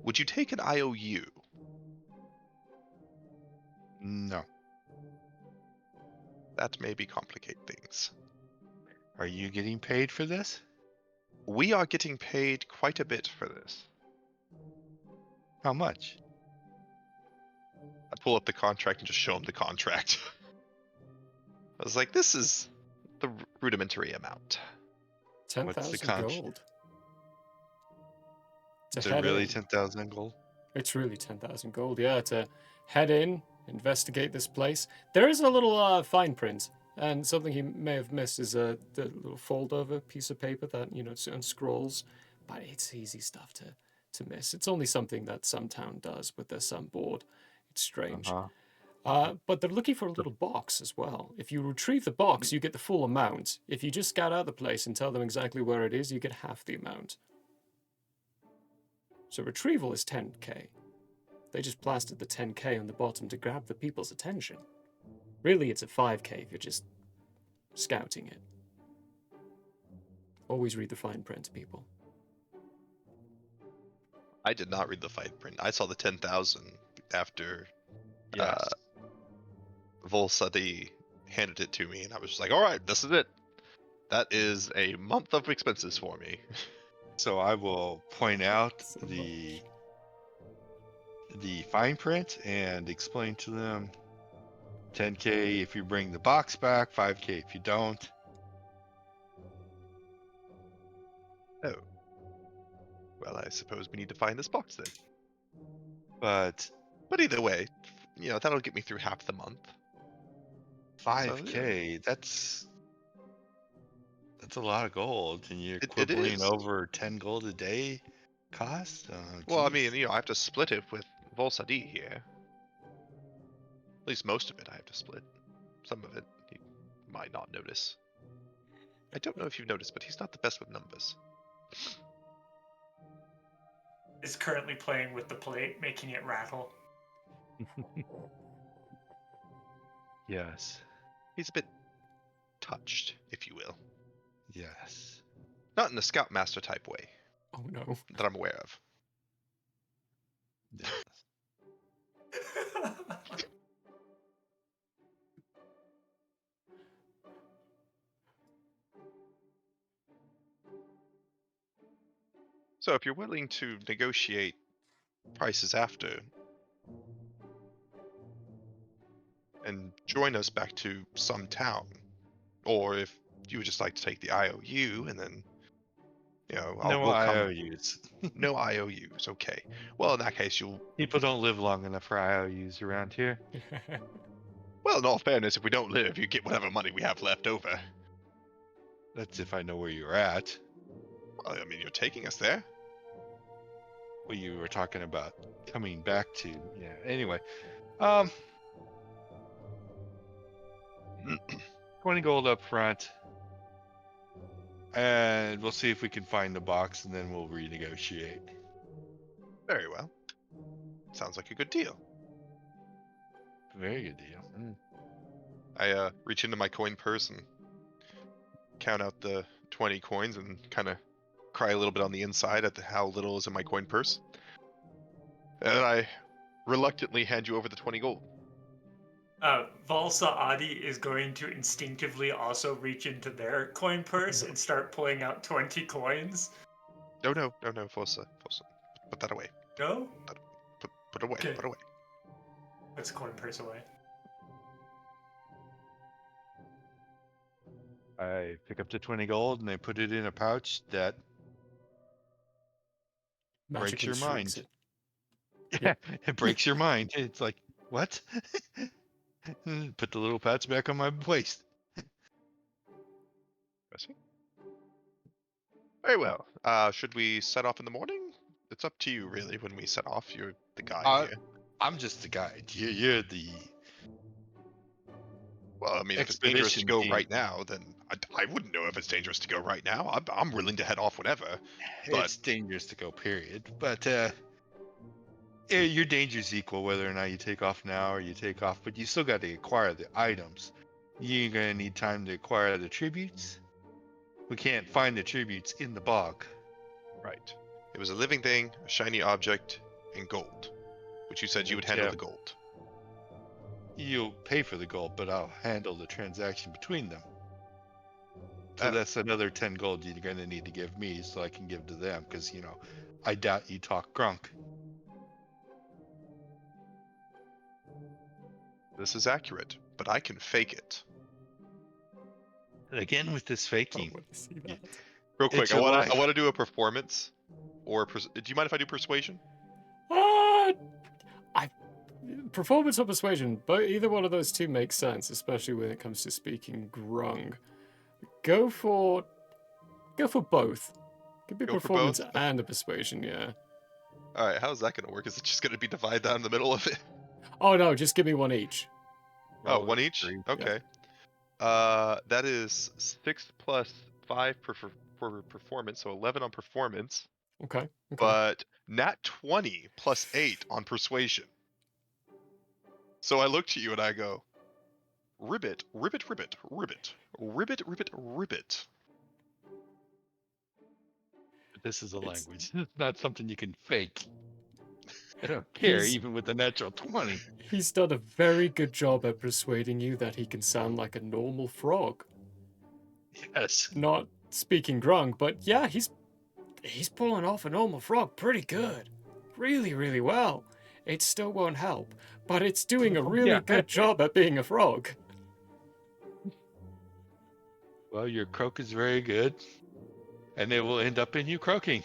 Speaker 5: would you take an IOU?
Speaker 3: No.
Speaker 5: That may be complicate things.
Speaker 3: Are you getting paid for this?
Speaker 5: We are getting paid quite a bit for this.
Speaker 3: How much?
Speaker 5: I pull up the contract and just show him the contract. I was like, this is the rudimentary amount.
Speaker 3: What's the
Speaker 2: 10,000
Speaker 3: conch?
Speaker 2: gold. To
Speaker 3: Is it
Speaker 2: head
Speaker 3: really
Speaker 2: in.
Speaker 3: 10,000 gold?
Speaker 2: It's really 10,000 gold, yeah, to head in, investigate this place. There is a little fine print, and something he may have missed is the little fold-over piece of paper that, unscrolls, but it's easy stuff to miss. It's only something that some town does with their some board. It's strange. But they're looking for a little box as well. If you retrieve the box, you get the full amount. If you just scout out the place and tell them exactly where it is, you get half the amount. So retrieval is 10k. They just plastered the 10k on the bottom to grab the people's attention. Really, it's a 5k if you're just scouting it. Always read the fine print, people.
Speaker 5: I did not read the fine print. I saw the 10,000 after
Speaker 3: Yes.
Speaker 5: Volsadi handed it to me, and I was just like, all right, this is it. That is a month of expenses for me.
Speaker 3: So I will point out
Speaker 2: So
Speaker 3: the fine print and explain to them 10k if you bring the box back, 5k if you don't.
Speaker 5: Oh. Well, I suppose we need to find this box then.
Speaker 3: But
Speaker 5: But either way, that'll get me through half the month.
Speaker 3: 5k, that's a lot of gold, and you're
Speaker 5: It
Speaker 3: quibbling
Speaker 5: is.
Speaker 3: over 10 gold a day cost?
Speaker 5: Well, I
Speaker 3: Geez.
Speaker 5: mean, I have to split it with Volsadi here. At least most of it I have to split. Some of it he might not notice. I don't know if you've noticed, but he's not the best with numbers.
Speaker 4: Is currently playing with the plate, making it rattle.
Speaker 3: Yes.
Speaker 5: He's a bit touched, if you will.
Speaker 3: Yes.
Speaker 5: Not in the Scoutmaster type way
Speaker 2: Oh no.
Speaker 5: that I'm aware of.
Speaker 3: Yes.
Speaker 5: So if you're willing to negotiate prices after and join us back to some town, or if you would just like to take the IOU and then,
Speaker 3: No
Speaker 5: we'll come.
Speaker 3: IOUs.
Speaker 5: No IOUs. Okay. Well, in that case, you'll.
Speaker 3: People don't live long enough for IOUs around here.
Speaker 5: Well, in all fairness, if we don't live, you get whatever money we have left over.
Speaker 3: That's if I know where you're at.
Speaker 5: Well, I mean, you're taking us there.
Speaker 3: What you were talking about coming back to. Yeah. Anyway, um, 20 gold up front, and we'll see if we can find the box, and then we'll renegotiate.
Speaker 5: Very well. Sounds like a good deal.
Speaker 3: Very good deal.
Speaker 5: I reach into my coin purse and count out the 20 coins and kind of cry a little bit on the inside at how little is in my coin purse. And I reluctantly hand you over the 20 gold.
Speaker 4: Valsa Adi is going to instinctively also reach into their coin purse and start pulling out 20 coins.
Speaker 5: No, Fossa. Put that away.
Speaker 4: No?
Speaker 5: Put away.
Speaker 4: Okay.
Speaker 5: Put away.
Speaker 4: Puts the coin purse away.
Speaker 3: I pick up the 20 gold and I put it in a pouch that breaks
Speaker 2: Magically
Speaker 3: your
Speaker 2: shrinks
Speaker 3: mind.
Speaker 2: it.
Speaker 3: It breaks your mind. It's like, what? Put the little pouch back on my waist.
Speaker 5: Pressing. Very well. Should we set off in the morning? It's up to you, really, when we set off. You're the guide here.
Speaker 3: I'm just the guide. You're the.
Speaker 5: Well, I mean, if it's dangerous to
Speaker 3: expedition
Speaker 5: go
Speaker 3: team.
Speaker 5: right now, then I wouldn't know if it's dangerous to go right now. I'm willing to head off whenever. But
Speaker 3: It's dangerous to go, period. But your danger's equal whether or not you take off now or you take off. But you still got to acquire the items. You're gonna need time to acquire the tributes. We can't find the tributes in the bog.
Speaker 5: right, it was a living thing, a shiny object, and gold, which you said you would handle the gold.
Speaker 3: You'll pay for the gold, but I'll handle the transaction between them. So
Speaker 5: Oh.
Speaker 3: that's another 10 gold you're going to need to give me so I can give to them, because, I doubt you talk grunk.
Speaker 5: This is accurate, but I can fake it.
Speaker 3: Again with this
Speaker 2: I
Speaker 3: faking.
Speaker 2: want to see that.
Speaker 5: Real quick,
Speaker 3: It's
Speaker 5: I
Speaker 3: your
Speaker 5: want
Speaker 3: life.
Speaker 5: to do a performance. Or do you mind if I do persuasion?
Speaker 2: Performance or persuasion, but either one of those two makes sense, especially when it comes to speaking grung. Go for both. Give me
Speaker 5: Go for
Speaker 2: performance
Speaker 5: both?
Speaker 2: and a persuasion, yeah.
Speaker 5: All right, how's that going to work? Is it just going to be divided down the middle of it?
Speaker 2: Oh no, just give me one each.
Speaker 5: Oh,
Speaker 3: Roll
Speaker 5: one
Speaker 3: it
Speaker 5: each?
Speaker 3: three.
Speaker 5: Okay. That is 6 plus 5 for performance, so 11 on performance.
Speaker 2: Okay.
Speaker 5: But nat 20 plus 8 on persuasion. So I look to you and I go, ribbit, ribbit, ribbit, ribbit, ribbit, ribbit, ribbit.
Speaker 3: This is a
Speaker 2: It's-
Speaker 3: language. It's not something you can fake. I don't care, even with the natural 20.
Speaker 2: He's done a very good job at persuading you that he can sound like a normal frog.
Speaker 3: Yes.
Speaker 2: Not speaking grung, but yeah, he's pulling off a normal frog pretty good. Really, really well. It still won't help, but it's doing a really
Speaker 3: Yeah.
Speaker 2: good job at being a frog.
Speaker 3: Well, your croak is very good, and it will end up in you croaking.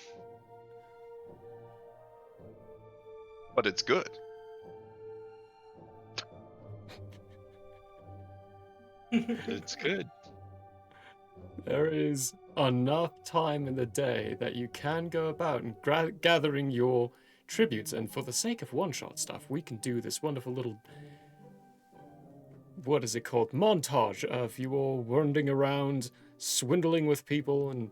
Speaker 5: But it's good.
Speaker 3: It's good.
Speaker 2: There is enough time in the day that you can go about and gathering your tributes, and for the sake of one-shot stuff, we can do this wonderful little, what is it called, montage of you all wandering around, swindling with people, and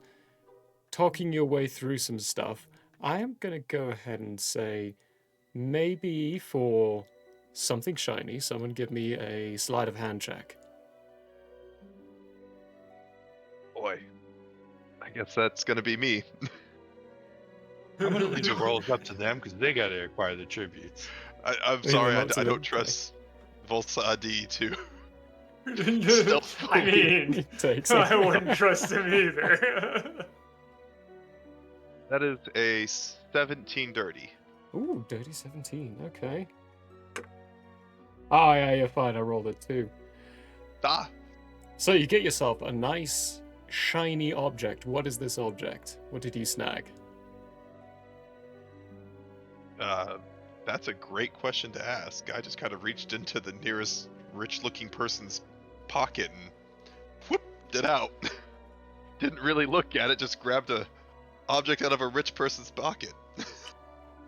Speaker 2: talking your way through some stuff. I am going to go ahead and say, maybe for something shiny, someone give me a sleight of hand check.
Speaker 5: Boy, I guess that's gonna be me.
Speaker 3: I'm gonna leave the rolls up to them because they gotta acquire the tributes.
Speaker 5: I'm
Speaker 2: Leave
Speaker 5: sorry,
Speaker 2: them
Speaker 5: I,
Speaker 2: up to
Speaker 5: I
Speaker 2: them,
Speaker 5: don't
Speaker 2: okay.
Speaker 5: trust Volsa Adi to.
Speaker 4: I mean,
Speaker 2: Takes
Speaker 4: I
Speaker 2: it.
Speaker 4: wouldn't trust him either.
Speaker 5: That is a 17 dirty.
Speaker 2: Ooh, dirty 17. Okay. Oh, yeah, you're fine. I rolled it too.
Speaker 5: Ah,
Speaker 2: So you get yourself a nice, shiny object. What is this object? What did you snag?
Speaker 5: that's a great question to ask. I just kind of reached into the nearest rich-looking person's pocket and whooped it out. Didn't really look at it, just grabbed a object out of a rich person's pocket.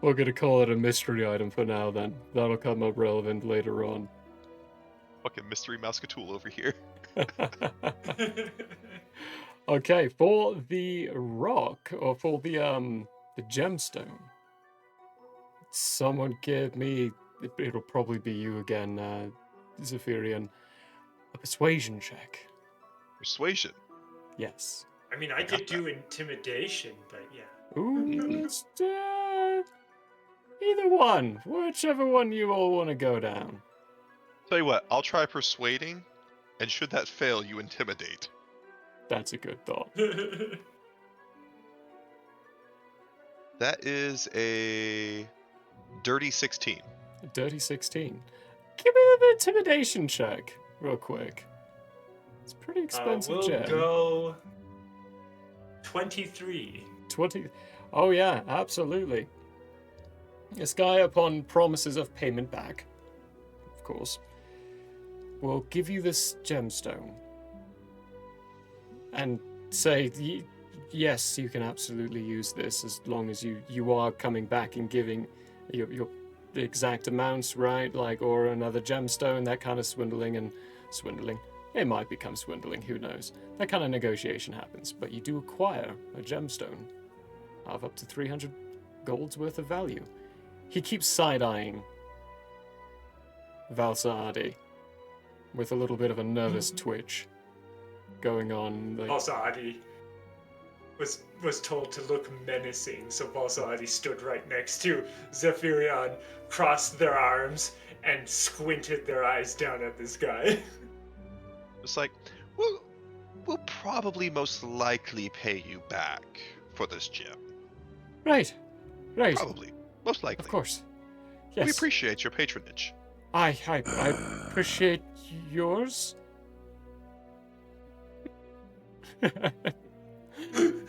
Speaker 2: We're gonna call it a mystery item for now then. That'll come up relevant later on.
Speaker 5: Fucking mystery Mousecatool over here.
Speaker 2: Okay, for the rock, or for the gemstone, someone give me, it'll probably be you again, Zephyrian, a persuasion check.
Speaker 5: Persuasion.
Speaker 2: Yes.
Speaker 4: I mean, I could do intimidation, but yeah.
Speaker 2: Ooh, let's either one, whichever one you all want to go down.
Speaker 5: Tell you what, I'll try persuading, and should that fail, you intimidate.
Speaker 2: That's a good thought.
Speaker 5: That is a dirty 16.
Speaker 2: A dirty 16. Give me an intimidation check, real quick. It's a pretty expensive
Speaker 4: we'll
Speaker 2: gem.
Speaker 4: go 23.
Speaker 2: 20. Oh, yeah, absolutely. This guy, upon promises of payment back, of course, will give you this gemstone and say, yes, you can absolutely use this as long as you are coming back and giving your the exact amounts, right? Like, or another gemstone, that kind of swindling. It might become swindling, who knows? That kind of negotiation happens, but you do acquire a gemstone of up to 300 gold's worth of value. He keeps side-eyeing Valsaadi with a little bit of a nervous twitch going on. Like,
Speaker 4: Balsaadi was told to look menacing, so Balsaadi stood right next to Zephyrion, crossed their arms, and squinted their eyes down at this guy.
Speaker 5: It's like, we'll probably most likely pay you back for this gem.
Speaker 2: right.
Speaker 5: Probably. Most likely.
Speaker 2: Of course.
Speaker 5: We
Speaker 2: Yes.
Speaker 5: appreciate your patronage.
Speaker 2: I appreciate yours.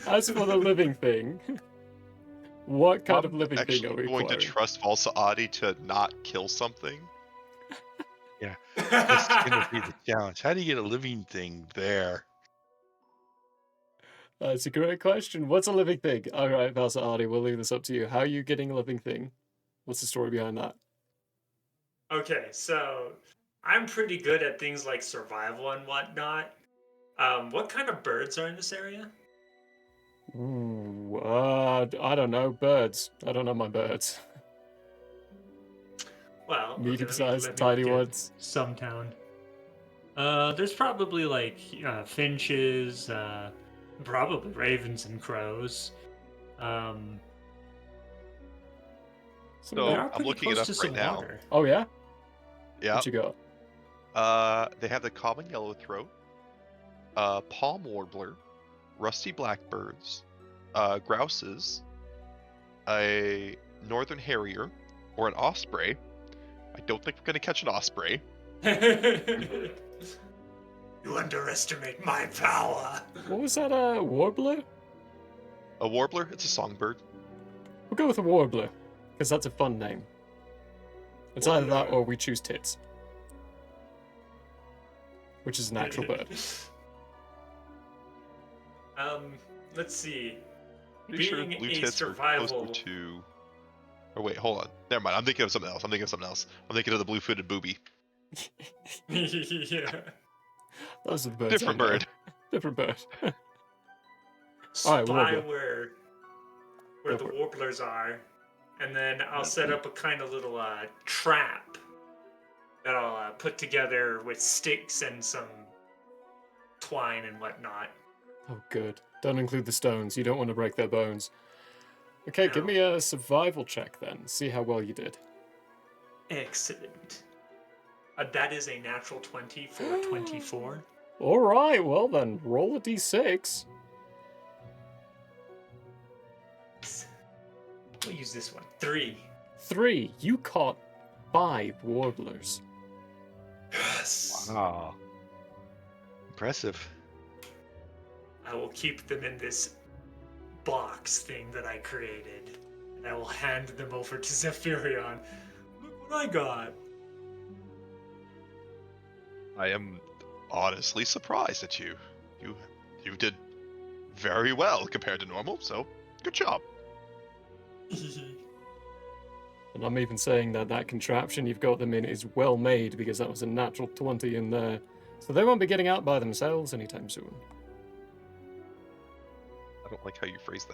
Speaker 2: As for the living thing, what kind of living thing
Speaker 5: actually
Speaker 2: are we
Speaker 5: going to
Speaker 2: acquiring?
Speaker 5: trust Valsa Adi to not kill something?
Speaker 3: That's gonna be the challenge. How do you get a living thing there?
Speaker 2: That's a great question. What's a living thing? All right, Valsaadi, we'll leave this up to you. How are you getting a living thing? What's the story behind that?
Speaker 4: Okay, so I'm pretty good at things like survival and whatnot. What kind of birds are in this area?
Speaker 2: Ooh, I don't know. Birds. I don't know my birds.
Speaker 4: Well, okay, let me
Speaker 2: Medium-sized, tiny
Speaker 4: look at
Speaker 2: ones.
Speaker 4: some town. There's probably like finches, probably ravens and crows.
Speaker 2: Some
Speaker 5: So,
Speaker 4: They
Speaker 2: there-
Speaker 4: are
Speaker 5: I'm
Speaker 4: pretty
Speaker 5: looking it
Speaker 4: close
Speaker 5: up
Speaker 4: to
Speaker 5: right
Speaker 4: some
Speaker 5: now.
Speaker 4: water.
Speaker 2: Oh yeah.
Speaker 5: Yeah.
Speaker 2: What you got?
Speaker 5: They have the common yellowthroat, palm warbler, rusty blackbirds, grouses, a northern harrier, or an osprey. I don't think we're gonna catch an osprey.
Speaker 4: You underestimate my power.
Speaker 2: What was that? Warbler?
Speaker 5: A warbler, it's a songbird.
Speaker 2: We'll go with a warbler, because that's a fun name. It's either that or we choose tits, which is an actual bird.
Speaker 4: Let's see.
Speaker 5: Pretty sure
Speaker 4: Being
Speaker 5: blue
Speaker 4: a
Speaker 5: tits are
Speaker 4: survival.
Speaker 5: closer to. Oh wait, hold on. Never mind. I'm thinking of something else. I'm thinking of the blue-footed booby.
Speaker 4: Yeah.
Speaker 2: Those are the birds.
Speaker 5: Different
Speaker 2: I know.
Speaker 5: bird.
Speaker 2: Different bird.
Speaker 4: Spy
Speaker 2: warbler.
Speaker 4: where
Speaker 2: Go
Speaker 4: the
Speaker 2: for it.
Speaker 4: warblers are, and then I'll set up a kind of little trap that I'll put together with sticks and some twine and whatnot.
Speaker 2: Oh, good. Don't include the stones. You don't want to break their bones. Okay, give
Speaker 4: No.
Speaker 2: me a survival check then. See how well you did.
Speaker 4: Excellent. That is a natural 20 for 24.
Speaker 2: All right, well then, roll a d6.
Speaker 4: We'll use this one. 3.
Speaker 2: 3. You caught 5 warblers.
Speaker 4: Yes.
Speaker 3: Wow. Impressive.
Speaker 4: I will keep them in this box thing that I created, and I will hand them over to Zephyrion. Look what I got.
Speaker 5: I am honestly surprised at you. You did very well compared to normal, so good job.
Speaker 2: And I'm even saying that that contraption you've got them in is well made because that was a natural 20 in there. So they won't be getting out by themselves anytime soon.
Speaker 5: I don't like how you phrase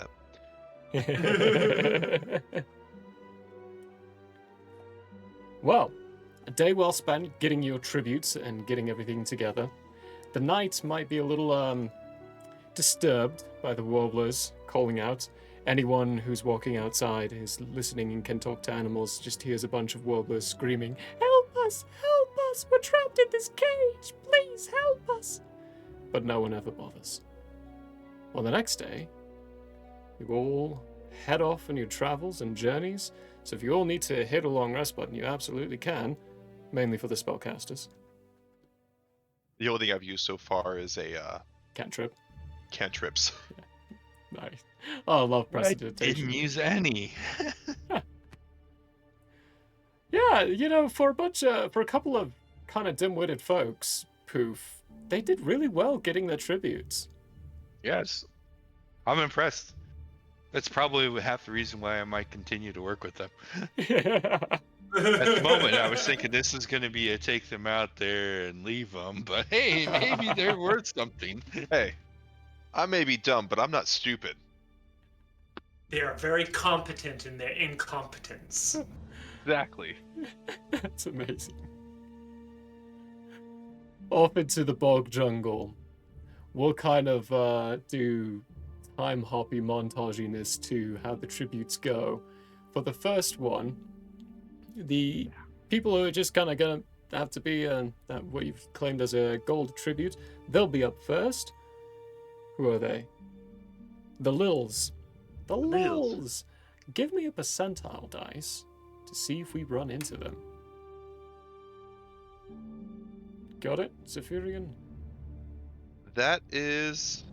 Speaker 5: that.
Speaker 2: Well, a day well spent getting your tributes and getting everything together. The night might be a little disturbed by the warblers calling out. Anyone who's walking outside is listening and can talk to animals just hears a bunch of warblers screaming, "Help us! Help us! We're trapped in this cage! Please help us!" But no one ever bothers. On the next day, you all head off on your travels and journeys, so if you all need to hit a long rest button, you absolutely can, mainly for the spellcasters.
Speaker 5: The only thing I've used so far is a
Speaker 2: Cantrip.
Speaker 5: cantrips.
Speaker 2: Nice. Oh, I love
Speaker 3: I
Speaker 2: prestidigitation.
Speaker 3: didn't use any.
Speaker 2: Yeah, you know, for a couple of kind of dim-witted folks, Poof, they did really well getting their tributes.
Speaker 3: Yes. I'm impressed. That's probably half the reason why I might continue to work with them. At the moment, I was thinking this is going to be a take them out there and leave them, but hey, maybe they're worth something.
Speaker 5: Hey, I may be dumb, but I'm not stupid.
Speaker 4: They are very competent in their incompetence.
Speaker 5: Exactly.
Speaker 2: That's amazing. Off into the bog jungle. We'll kind of do time hoppy montaginess to how the tributes go. For the first one, the people who are just kind of gonna have to be what you've claimed as a gold tribute, they'll be up first. Who are they? The Lils. The
Speaker 3: Lils.
Speaker 2: Lils. Give me a percentile dice to see if we run into them. Got it, Zephyrion?
Speaker 5: That is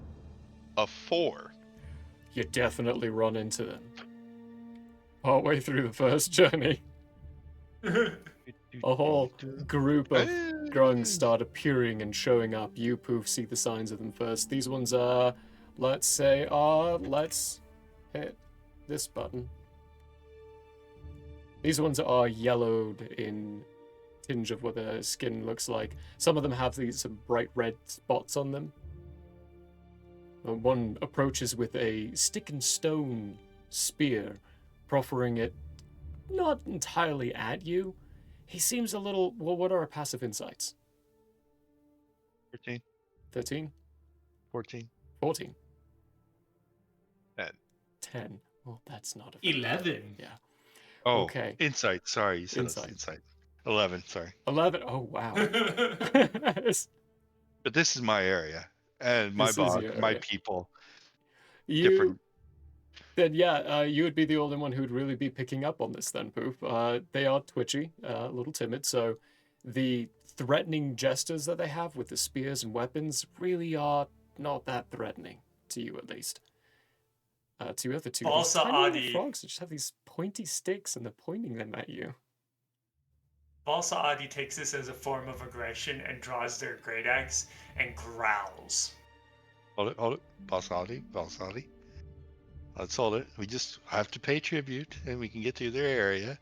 Speaker 5: a 4.
Speaker 2: You definitely run into them. Partway through the first journey, a whole group of grungs start appearing and showing up. You, Poof, see the signs of them first. These ones are, let's hit this button. These ones are yellowed in tinge of what their skin looks like. Some of them have some bright red spots on them. One approaches with a stick and stone spear, proffering it not entirely at you. He seems a little... Well, what are our passive insights?
Speaker 3: 13,
Speaker 2: 13?
Speaker 3: 14.
Speaker 2: 14?
Speaker 5: 10.
Speaker 2: 10. Well, that's not a...
Speaker 4: 11.
Speaker 2: Yeah.
Speaker 3: Oh,
Speaker 2: Okay.
Speaker 3: insight. Sorry, you said
Speaker 2: Insight.
Speaker 3: insight. 11, sorry.
Speaker 2: 11? Oh, wow.
Speaker 3: But this is my area and my
Speaker 2: This is
Speaker 3: bog,
Speaker 2: your
Speaker 3: my
Speaker 2: area.
Speaker 3: people.
Speaker 2: You...
Speaker 3: Different.
Speaker 2: Then yeah, you would be the only one who'd really be picking up on this then, Poof. They are twitchy, a little timid, so the threatening gestures that they have with the spears and weapons really are not that threatening, to you at least. To the other two, these
Speaker 4: Balsa
Speaker 2: tiny little
Speaker 4: Adi.
Speaker 2: frogs that just have these pointy sticks and they're pointing them at you.
Speaker 4: Balsa Adi takes this as a form of aggression and draws their great axe and growls.
Speaker 3: Hold it. Balsadi. Let's hold it. We just have to pay tribute and we can get to their area.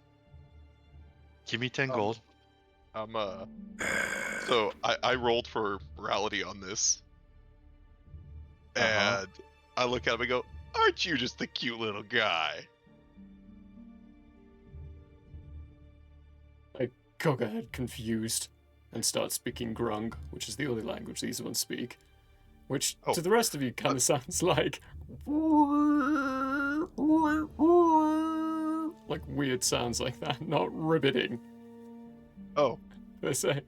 Speaker 3: Give me 10 gold.
Speaker 5: So I rolled for morality on this.
Speaker 3: Uh-huh.
Speaker 5: And I look at him and go, aren't you just the cute little guy?
Speaker 2: I cock ahead confused and start speaking Grung, which is the only language these ones speak. which
Speaker 5: Oh.
Speaker 2: to the rest of you kind of sounds like weird sounds like that, not ribbiting,
Speaker 5: Oh,
Speaker 2: per se.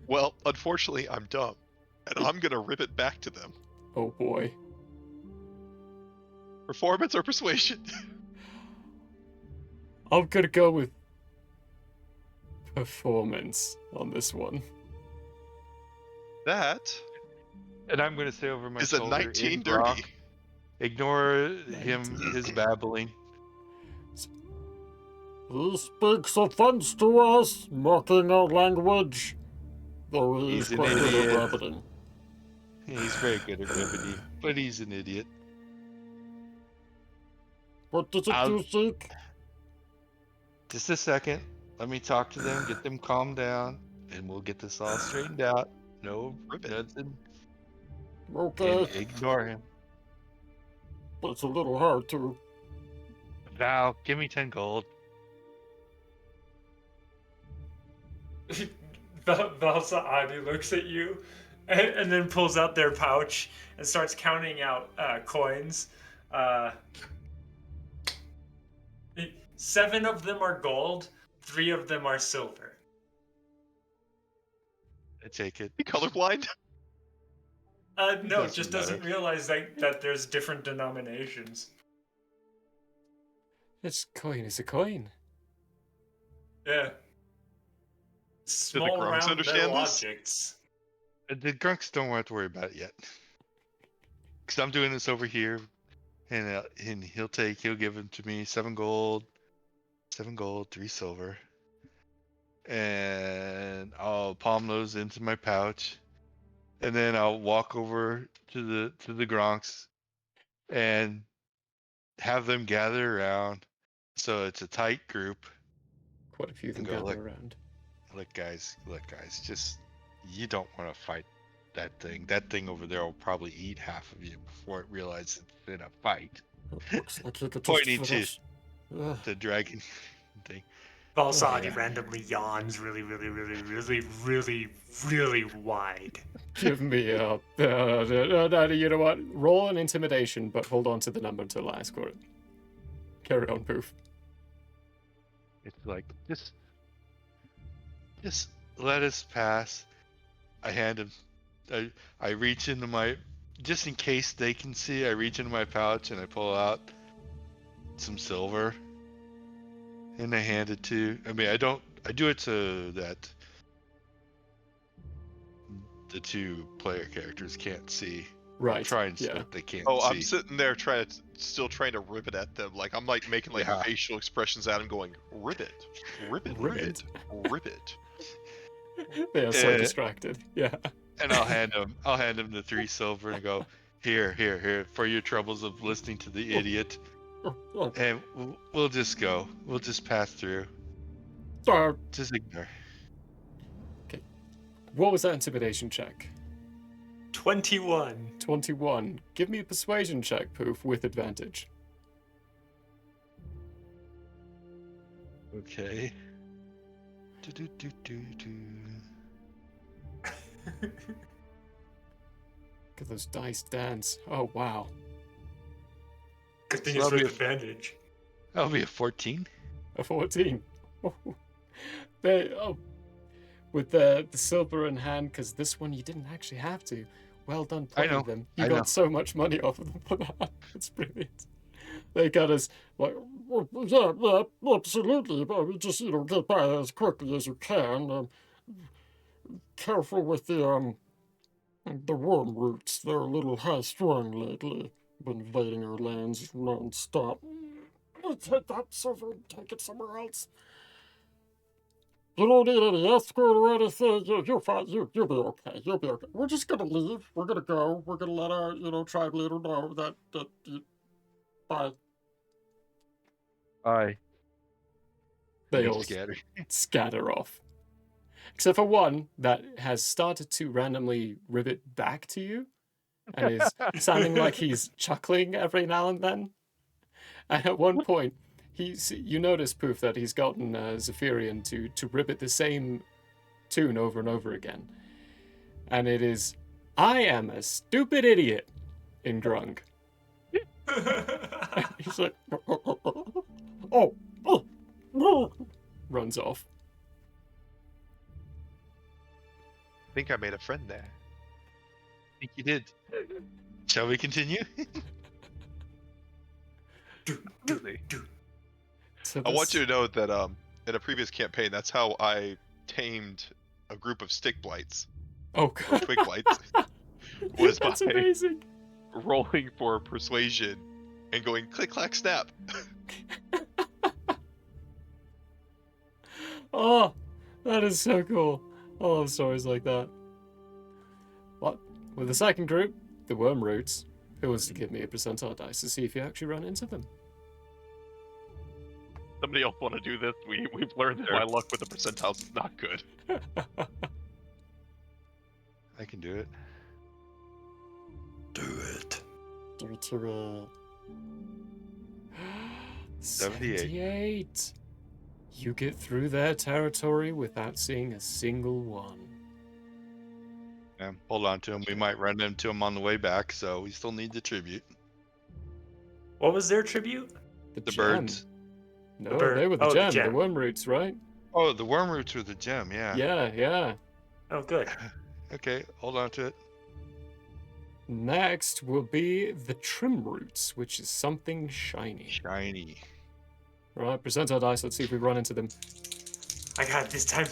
Speaker 5: well, unfortunately, I'm dumb, and I'm gonna rip it back to them.
Speaker 2: Oh boy.
Speaker 5: Performance or persuasion?
Speaker 2: I'm gonna go with performance on this one.
Speaker 5: That
Speaker 3: And I'm going to say over my
Speaker 5: is a
Speaker 3: shoulder,
Speaker 5: 19
Speaker 3: in
Speaker 5: dirty.
Speaker 3: Brock, ignore him,
Speaker 2: 19.
Speaker 3: his babbling.
Speaker 6: He speaks offense to us, mocking our language, though he
Speaker 3: He's
Speaker 6: is
Speaker 3: an
Speaker 6: quite good
Speaker 3: idiot.
Speaker 6: at rabbiting.
Speaker 3: He's very good at ribbity, but he's an idiot.
Speaker 6: What does it
Speaker 3: I'll-
Speaker 6: you seek?
Speaker 3: Just a second. Let me talk to them, get them calmed down, and we'll get this all straightened out. No,
Speaker 5: Ribbit.
Speaker 3: nothing.
Speaker 6: Okay,
Speaker 3: And ignore him.
Speaker 6: but it's a little hard to.
Speaker 3: Val, give me 10 gold.
Speaker 4: Balsaadi looks at you and then pulls out their pouch and starts counting out coins. 7 of them are gold, 3 of them are silver.
Speaker 3: I take it.
Speaker 5: You colorblind?
Speaker 4: No,
Speaker 3: Doesn't
Speaker 4: just
Speaker 3: matter.
Speaker 4: doesn't realize that there's different denominations.
Speaker 2: It's coin is a coin.
Speaker 4: Yeah. Small
Speaker 5: grunts
Speaker 4: round
Speaker 5: understand
Speaker 4: metal
Speaker 5: this?
Speaker 4: objects.
Speaker 3: The grunks don't have to worry about it yet. Because I'm doing this over here, and he'll give them to me 7 gold, 3 silver. And I'll palm those into my pouch. And then I'll walk over to the Gronks and have them gather around, so it's a tight group.
Speaker 2: Quite a few of them
Speaker 3: And go,
Speaker 2: gather
Speaker 3: look.
Speaker 2: around.
Speaker 3: Look, guys, just you don't want to fight that thing. That thing over there will probably eat half of you before it realizes it's in a fight.
Speaker 6: Looks like he could just
Speaker 3: Pointing
Speaker 6: fit
Speaker 3: to
Speaker 6: us. Ugh.
Speaker 3: the dragon thing.
Speaker 4: Balsaadi randomly yawns really wide.
Speaker 2: Give me a. No, you know what? Roll an intimidation, but hold on to the number until I score it. Carry on, Poof.
Speaker 3: It's like just let us pass. I hand him. I reach into my, just in case they can see. I reach into my pouch and I pull out some silver. And I hand it to. I mean, I do it so that the 2 player characters can't see.
Speaker 2: Right.
Speaker 3: I'm trying so
Speaker 2: yeah.
Speaker 3: that they can't
Speaker 5: Oh,
Speaker 3: see.
Speaker 5: I'm sitting there still trying to ribbit at them. Like I'm like making like
Speaker 3: Yeah.
Speaker 5: facial expressions at them, going ribbit, ribbit, ribbit, ribbit.
Speaker 2: They are so
Speaker 3: Eh.
Speaker 2: distracted. Yeah.
Speaker 3: And I'll hand him the 3 silver and go, here, for your troubles of listening to the idiot.
Speaker 6: Oh,
Speaker 3: And we'll just go. We'll just pass through.
Speaker 6: uh,
Speaker 3: Just ignore.
Speaker 2: What was that intimidation check?
Speaker 4: 21.
Speaker 2: 21. Give me a persuasion check, Poof, with advantage.
Speaker 3: Okay. Do.
Speaker 2: Look at those dice dance. Oh, wow.
Speaker 4: Good thing
Speaker 3: So
Speaker 4: it's
Speaker 3: that'll
Speaker 4: with
Speaker 3: be
Speaker 4: advantage.
Speaker 3: That'll be a 14.
Speaker 2: A 14. With the silver in hand, because this one you didn't actually have to. Well done
Speaker 3: I
Speaker 2: playing
Speaker 3: know,
Speaker 2: them. You
Speaker 3: I
Speaker 2: got
Speaker 3: know.
Speaker 2: so much money off of them for that. It's brilliant. They got us like,
Speaker 6: well, yeah, absolutely. But we just, get by as quickly as you can. Careful with the worm roots. They're a little high-strung lately. Been invading our lands non-stop. Take that silver and take it somewhere else. You don't need any escort or anything. You're fine. You'll be okay. You'll be okay. We're just gonna leave. We're gonna go. We're gonna let our, tribe leader know that you. Bye.
Speaker 3: Aye.
Speaker 2: they all
Speaker 3: Scatter.
Speaker 2: scatter off. Except for one that has started to randomly rivet back to you and is sounding like he's chuckling every now and then. And at one point, you notice, Poof, that he's gotten Zephyrian to ribbit the same tune over and over again. And it is I am a stupid idiot in Grung. He's like, oh, runs off.
Speaker 5: I think I made a friend there.
Speaker 3: I think you did. Shall we continue?
Speaker 5: Absolutely.
Speaker 2: So
Speaker 5: I want
Speaker 2: this-
Speaker 5: you to know that in a previous campaign, that's how I tamed a group of stick blights
Speaker 2: Oh
Speaker 5: or
Speaker 2: god,
Speaker 5: twig blights. Was
Speaker 2: that's
Speaker 5: by
Speaker 2: amazing.
Speaker 5: rolling for persuasion and going click clack snap.
Speaker 2: Oh, that is so cool. I love stories like that. What? With the second group, the worm roots. Who wants to give me a percentile dice to see if you actually run into them?
Speaker 5: Somebody else want to do this? We've learned that my luck with the percentiles is not good.
Speaker 3: I can do it.
Speaker 4: Do it.
Speaker 6: Give it to me.
Speaker 3: 78.
Speaker 2: 78. You get through their territory without seeing a single one.
Speaker 3: Yeah, hold on to him. We might run into him on the way back, so we still need the tribute.
Speaker 4: What was their tribute?
Speaker 3: The
Speaker 2: gem.
Speaker 3: birds.
Speaker 2: No,
Speaker 4: The bird-
Speaker 2: they were the
Speaker 4: oh, the
Speaker 2: gem, the
Speaker 4: gem.
Speaker 2: worm roots, right?
Speaker 3: Oh, the worm roots were the gem, yeah.
Speaker 2: Yeah.
Speaker 4: Oh, good.
Speaker 3: Okay, hold on to it.
Speaker 2: Next will be the trim roots, which is something shiny.
Speaker 3: Shiny.
Speaker 2: Right, percentile dice, let's see if we run into them.
Speaker 4: I got it this time.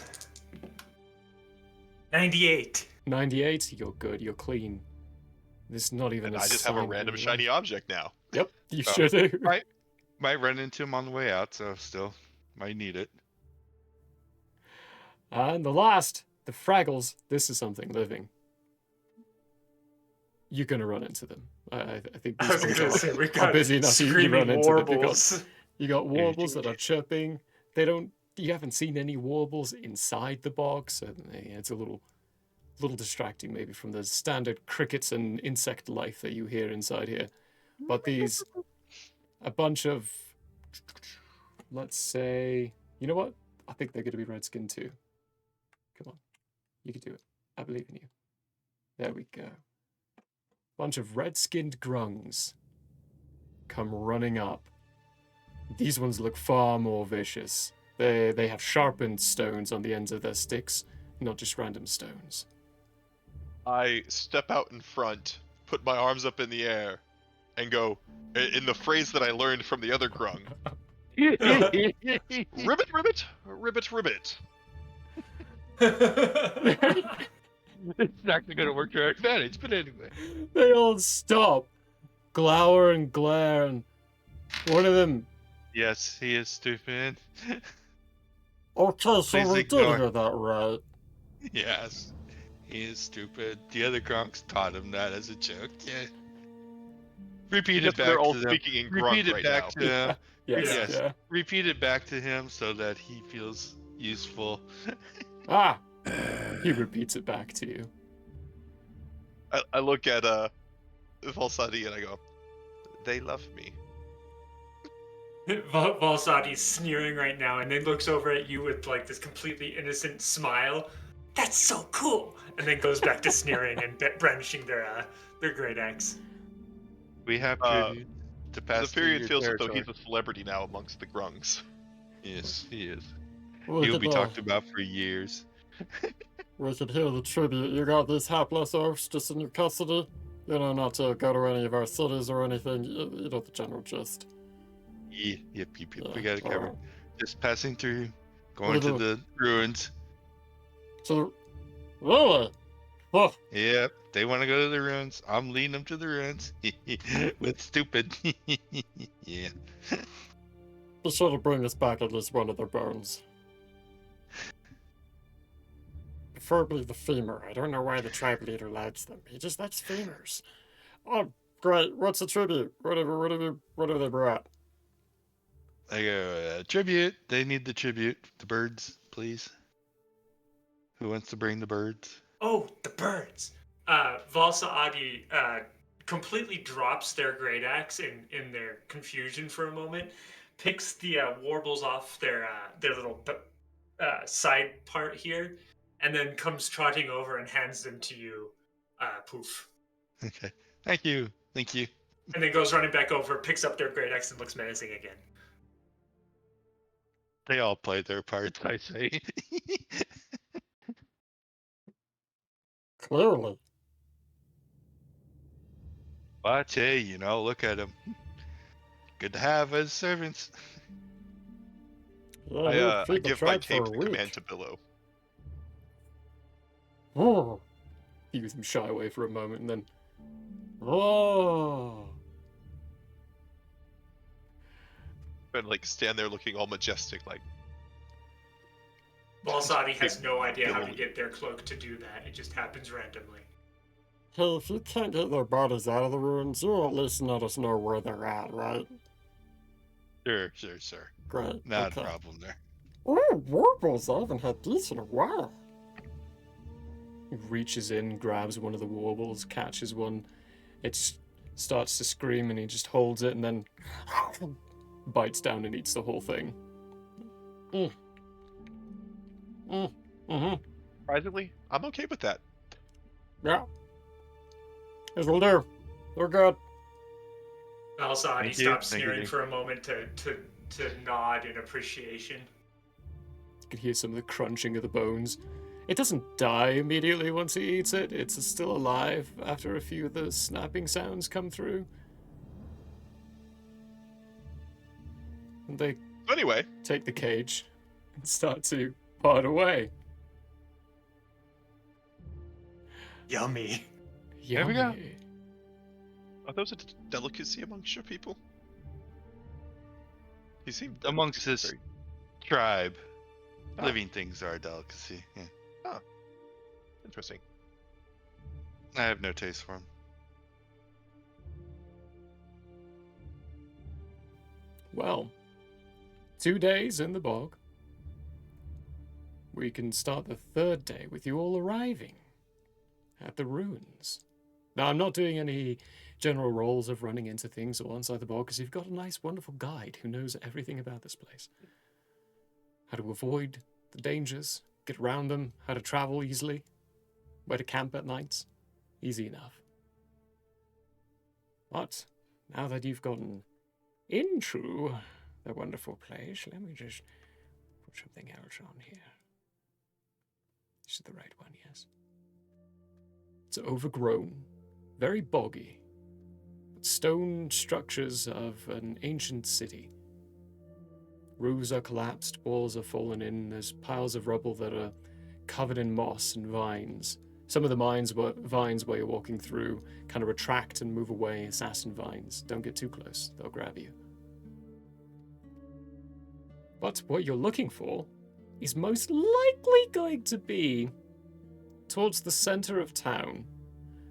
Speaker 4: 98.
Speaker 2: 98, you're good, you're clean. There's not even
Speaker 5: And
Speaker 2: a
Speaker 5: I just have a
Speaker 2: sign of
Speaker 5: random
Speaker 2: any
Speaker 5: shiny
Speaker 2: life.
Speaker 5: object now.
Speaker 2: Yep, you
Speaker 3: Oh,
Speaker 2: sure do.
Speaker 3: right. Might run into him on the way out, so still might need it.
Speaker 2: And the last, the Fraggles. This is something living. You're gonna run into them. I think
Speaker 4: I
Speaker 2: these
Speaker 4: was
Speaker 2: ones
Speaker 4: gonna
Speaker 2: are,
Speaker 4: say we
Speaker 2: are
Speaker 4: got
Speaker 2: busy enough. You
Speaker 4: screaming
Speaker 2: run into them.
Speaker 4: warbles.
Speaker 2: You got warbles that are chirping. They don't. You haven't seen any warbles inside the bog, so it's a little distracting maybe from the standard crickets and insect life that you hear inside here. But these, a bunch of, let's say, you know what? I think they're going to be redskin too. Come on, you can do it. I believe in you. There we go. Bunch of red-skinned grungs come running up. These ones look far more vicious. They have sharpened stones on the ends of their sticks, not just random stones.
Speaker 5: I step out in front, put my arms up in the air, and go, in the phrase that I learned from the other grung, ribbit, ribbit, ribbit, ribbit.
Speaker 3: It's not going to work to our advantage, but anyway.
Speaker 2: They all stop, glower and glare, and one of them,
Speaker 3: Yes, he is stupid.
Speaker 6: Okay, so
Speaker 3: Please
Speaker 6: we
Speaker 3: ignore.
Speaker 6: did hear that right.
Speaker 3: Yes, he is stupid. The other Gronks taught him that as a joke. Yeah. Repeat it
Speaker 5: Just
Speaker 3: back
Speaker 5: they're all
Speaker 3: to them.
Speaker 5: speaking in
Speaker 3: Repeat
Speaker 5: grung
Speaker 3: it
Speaker 5: right
Speaker 3: back
Speaker 5: now.
Speaker 3: to him.
Speaker 2: yes,
Speaker 3: Yes.
Speaker 2: yeah.
Speaker 3: Repeat it back to him so that he feels useful.
Speaker 2: Ah, he repeats it back to you.
Speaker 5: I look at Valsadi and I go, they love me.
Speaker 4: Valsadi's sneering right now and then looks over at you with like this completely innocent smile. That's so cool! And then goes back to sneering and brandishing their great axe.
Speaker 3: We have
Speaker 5: Uh,
Speaker 3: tribute to pass
Speaker 5: The
Speaker 3: through
Speaker 5: period
Speaker 3: your
Speaker 5: feels as though
Speaker 3: territory.
Speaker 5: he's a celebrity now amongst the grungs.
Speaker 3: Yes, he is.
Speaker 6: We
Speaker 3: He'll
Speaker 6: could,
Speaker 3: be talked about for years.
Speaker 6: we could hear the tribute. You got these hapless oafs just in your custody? You know, not to go to any of our cities or anything. You know the general gist.
Speaker 3: Yep. We
Speaker 6: Yeah,
Speaker 3: got it covered.
Speaker 6: alright.
Speaker 3: Just passing through, going to
Speaker 6: do?
Speaker 3: the ruins.
Speaker 6: So, really? Oh,
Speaker 3: Yep, they want to go to the ruins. I'm leading them to the ruins. With stupid. Yeah.
Speaker 6: be sure to bring us back at least one of their bones. Preferably the femur. I don't know why the tribe leader likes them. He just likes femurs. Oh, great. What's the tribute? What have they brought?
Speaker 3: I go, tribute. They need the tribute. The birds, please. Who wants to bring the birds?
Speaker 4: Oh, the birds! Valsa Adi completely drops their great axe in their confusion for a moment, picks the warbles off their little side part here, and then comes trotting over and hands them to you. Poof.
Speaker 3: Okay. Thank you. Thank you.
Speaker 4: And then goes running back over, picks up their great axe, and looks menacing again.
Speaker 3: They all played their parts, I say.
Speaker 6: Clearly.
Speaker 3: But hey, look at them. Good to have as servants.
Speaker 6: Yeah, he'll
Speaker 5: I
Speaker 6: feed the
Speaker 5: give my
Speaker 6: tribe for
Speaker 5: cape
Speaker 6: a
Speaker 5: the
Speaker 6: week.
Speaker 5: command to billow.
Speaker 6: Oh,
Speaker 2: You them shy away for a moment and then
Speaker 6: oh.
Speaker 5: And like stand there looking all majestic, like
Speaker 4: Balsadi has no idea how to
Speaker 5: billowy.
Speaker 4: get their cloak to do that. It just happens randomly.
Speaker 6: Hey, if you can't get their bodies out of the ruins, you'll at least let us know where they're at, right?
Speaker 3: Sure.
Speaker 6: Great.
Speaker 3: Not
Speaker 6: okay.
Speaker 3: a problem there.
Speaker 6: Oh, warbles! I haven't had these in a while.
Speaker 2: he reaches in, grabs one of the warbles, catches one. It starts to scream and he just holds it and then bites down and eats the whole thing.
Speaker 6: Mm-hmm.
Speaker 5: Surprisingly, I'm okay with that.
Speaker 6: Yeah. It'll do. They're good.
Speaker 4: Balsadi
Speaker 3: Thank you,
Speaker 4: stops
Speaker 3: thank you,
Speaker 4: sneering
Speaker 3: thank
Speaker 4: for a moment to nod in appreciation.
Speaker 2: You can hear some of the crunching of the bones. It doesn't die immediately once he eats it. It's still alive after a few of the snapping sounds come through. And they
Speaker 5: Anyway,
Speaker 2: take the cage and start to part away.
Speaker 4: Yummy.
Speaker 3: There we go.
Speaker 2: Yummy.
Speaker 5: are those a delicacy amongst your people? He seemed
Speaker 3: Amongst this
Speaker 5: very-
Speaker 3: tribe,
Speaker 5: Ah.
Speaker 3: living things are a delicacy. Yeah.
Speaker 5: interesting.
Speaker 3: I have no taste for them.
Speaker 2: Well, 2 days in the bog. We can start the third day with you all arriving at the ruins. Now, I'm not doing any general roles of running into things all inside the bog because you've got a nice, wonderful guide who knows everything about this place. How to avoid the dangers, get around them, how to travel easily, where to camp at nights. Easy enough. But now that you've gotten into the wonderful place, let me just put something else on here. This is the right one, yes. It's overgrown, very boggy. Stone structures of an ancient city. Roofs are collapsed, walls are fallen in, there's piles of rubble that are covered in moss and vines. Some of the vines where you're walking through kind of retract and move away, assassin vines. Don't get too close, they'll grab you. But what you're looking for is most likely going to be towards the center of town.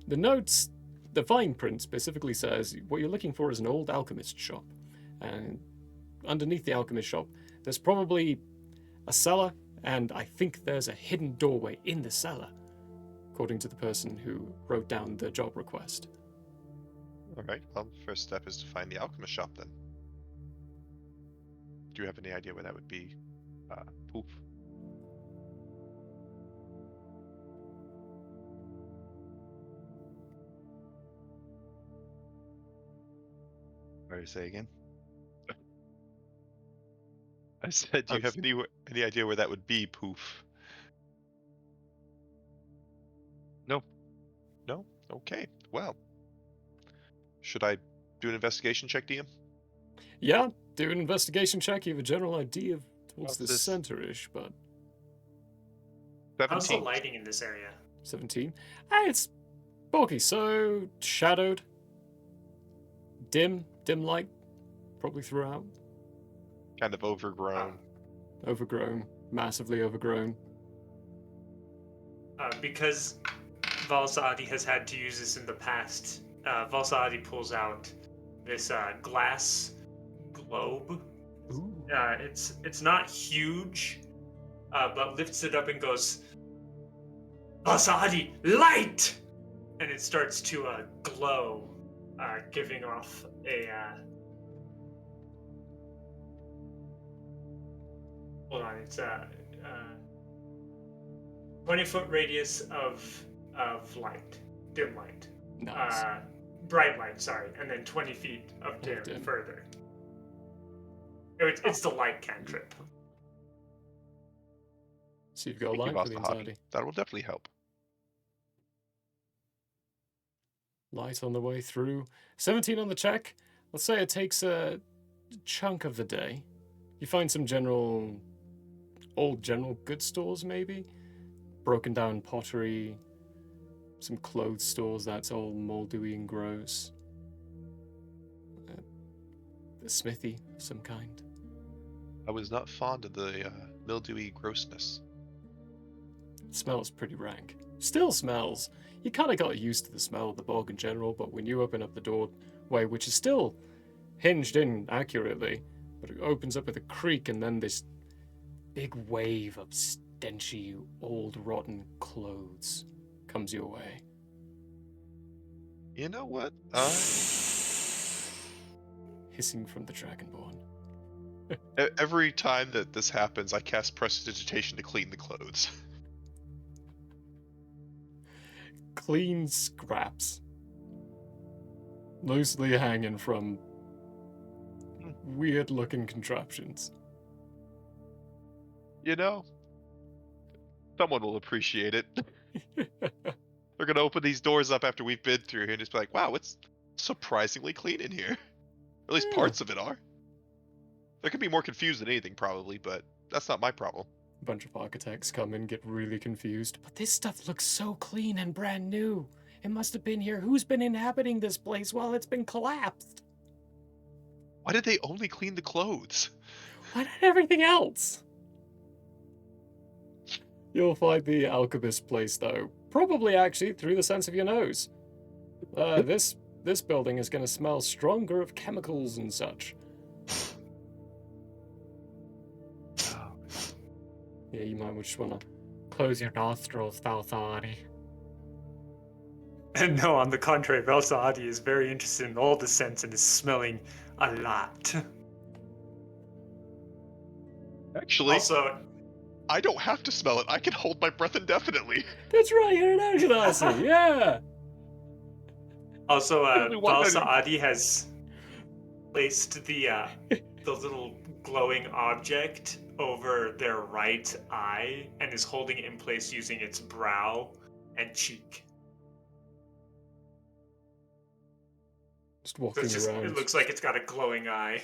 Speaker 2: The notes, the fine print specifically says what you're looking for is an old alchemist shop. And underneath the alchemist shop, there's probably a cellar, and I think there's a hidden doorway in the cellar, according to the person who wrote down the job request.
Speaker 5: All right. Well, first step is to find the alchemist shop then. Do you have any idea where that would be? Poof.
Speaker 3: What did you say again?
Speaker 5: I said, do you have any idea where that would be? Poof.
Speaker 3: Nope.
Speaker 5: No. Okay. Well, should I do an investigation check, DM?
Speaker 2: Yeah, do an investigation check. You have a general idea of towards
Speaker 3: What's
Speaker 2: the
Speaker 3: this?
Speaker 2: center-ish, but
Speaker 5: 17.
Speaker 4: How's the lighting in this area?
Speaker 2: 17. It's bulky, so shadowed. Dim light, probably throughout.
Speaker 5: Kind of overgrown.
Speaker 2: Overgrown, massively overgrown.
Speaker 4: Because Valsadi has had to use this in the past, Valsadi pulls out this glass globe.
Speaker 2: Ooh.
Speaker 4: It's not huge, but lifts it up and goes, Valsadi, light! And it starts to glow, giving off a... hold on, it's a 20-foot radius of light. dim light.
Speaker 2: Nice.
Speaker 4: Bright light, sorry, and then 20 feet of dim,
Speaker 2: dim.
Speaker 4: further. It's the light cantrip.
Speaker 2: So you've got a
Speaker 5: Thank you,
Speaker 2: light for the
Speaker 5: Master Hobby.
Speaker 2: entirety.
Speaker 5: That will definitely help.
Speaker 2: Light on the way through. 17 on the check. Let's say it takes a chunk of the day. You find some old general goods stores, maybe? Broken down pottery, some clothes stores that's all moldy and gross. A smithy of some kind.
Speaker 5: I was not fond of the mildewy grossness.
Speaker 2: It smells pretty rank. Still smells. You kind of got used to the smell of the bog in general, but when you open up the doorway, which is still hinged in accurately, but it opens up with a creak, and then this big wave of stenchy, old, rotten clothes comes your way.
Speaker 5: You know what?
Speaker 2: Hissing from the Dragonborn.
Speaker 5: Every time that this happens, I cast Prestidigitation to clean the clothes.
Speaker 2: Clean scraps. Loosely hanging from weird looking contraptions.
Speaker 5: You know, someone will appreciate it. They're gonna open these doors up after we've been through here and just be like, wow, it's surprisingly clean in here. Or at least
Speaker 2: Yeah.
Speaker 5: parts of it are. They could be more confused than anything, probably, but that's not my problem.
Speaker 2: A bunch of architects come in, get really confused. But this stuff looks so clean and brand new. It must have been here. Who's been inhabiting this place while it's been collapsed?
Speaker 5: Why did they only clean the clothes?
Speaker 2: Why not everything else? You'll find the alchemist place, though. Probably actually through the sense of your nose. This building is going to smell stronger of chemicals and such. Yeah, you might just want to close your nostrils, Valsari.
Speaker 4: And no, on the contrary, Valsaadi is very interested in all the scents and is smelling a lot.
Speaker 5: Actually,
Speaker 4: Also,
Speaker 5: I don't have to smell it. I can hold my breath indefinitely.
Speaker 2: That's right, you're an Argonauty, yeah!
Speaker 5: Only one
Speaker 4: Valsaadi has placed the little glowing object over their right eye and is holding it in place using its brow and cheek.
Speaker 2: Just
Speaker 4: So
Speaker 2: walking around.
Speaker 4: it looks like it's got a glowing eye.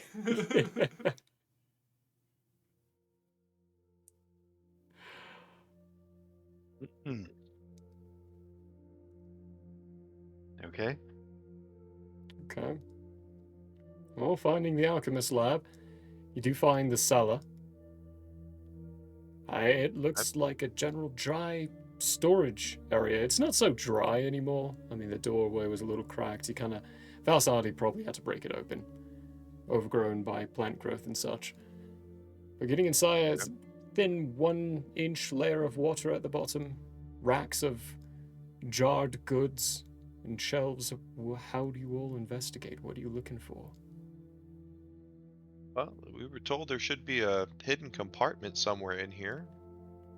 Speaker 5: Okay.
Speaker 2: Okay. Well, finding the alchemist lab, you do find the cellar. It looks like a general dry storage area. It's not so dry anymore. I mean, the doorway was a little cracked. Valsardi probably had to break it open. Overgrown by plant growth and such. But getting inside, it's a thin 1-inch layer of water at the bottom. Racks of jarred goods and shelves. How do you all investigate? What are you looking for?
Speaker 5: Well, we were told there should be a hidden compartment somewhere in here,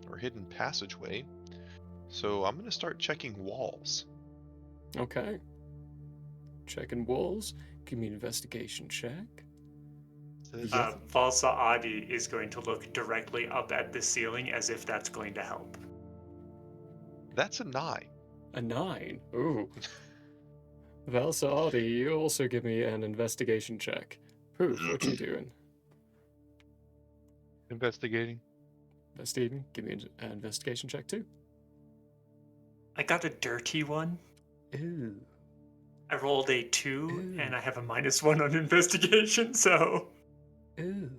Speaker 5: or hidden passageway. So I'm gonna start checking walls.
Speaker 2: Okay. Checking walls. Give me an investigation check.
Speaker 4: Valsaadi is going to look directly up at the ceiling as if that's going to help.
Speaker 5: That's a 9.
Speaker 2: A 9. Ooh. Valsaadi, you also give me an investigation check. Poof, what you doing?
Speaker 5: Investigating.
Speaker 2: Steven, give me an investigation check too.
Speaker 4: I got a dirty one.
Speaker 2: Ooh.
Speaker 4: I rolled a 2,
Speaker 2: Ooh.
Speaker 4: and I have a -1 on investigation, so...
Speaker 2: Ooh.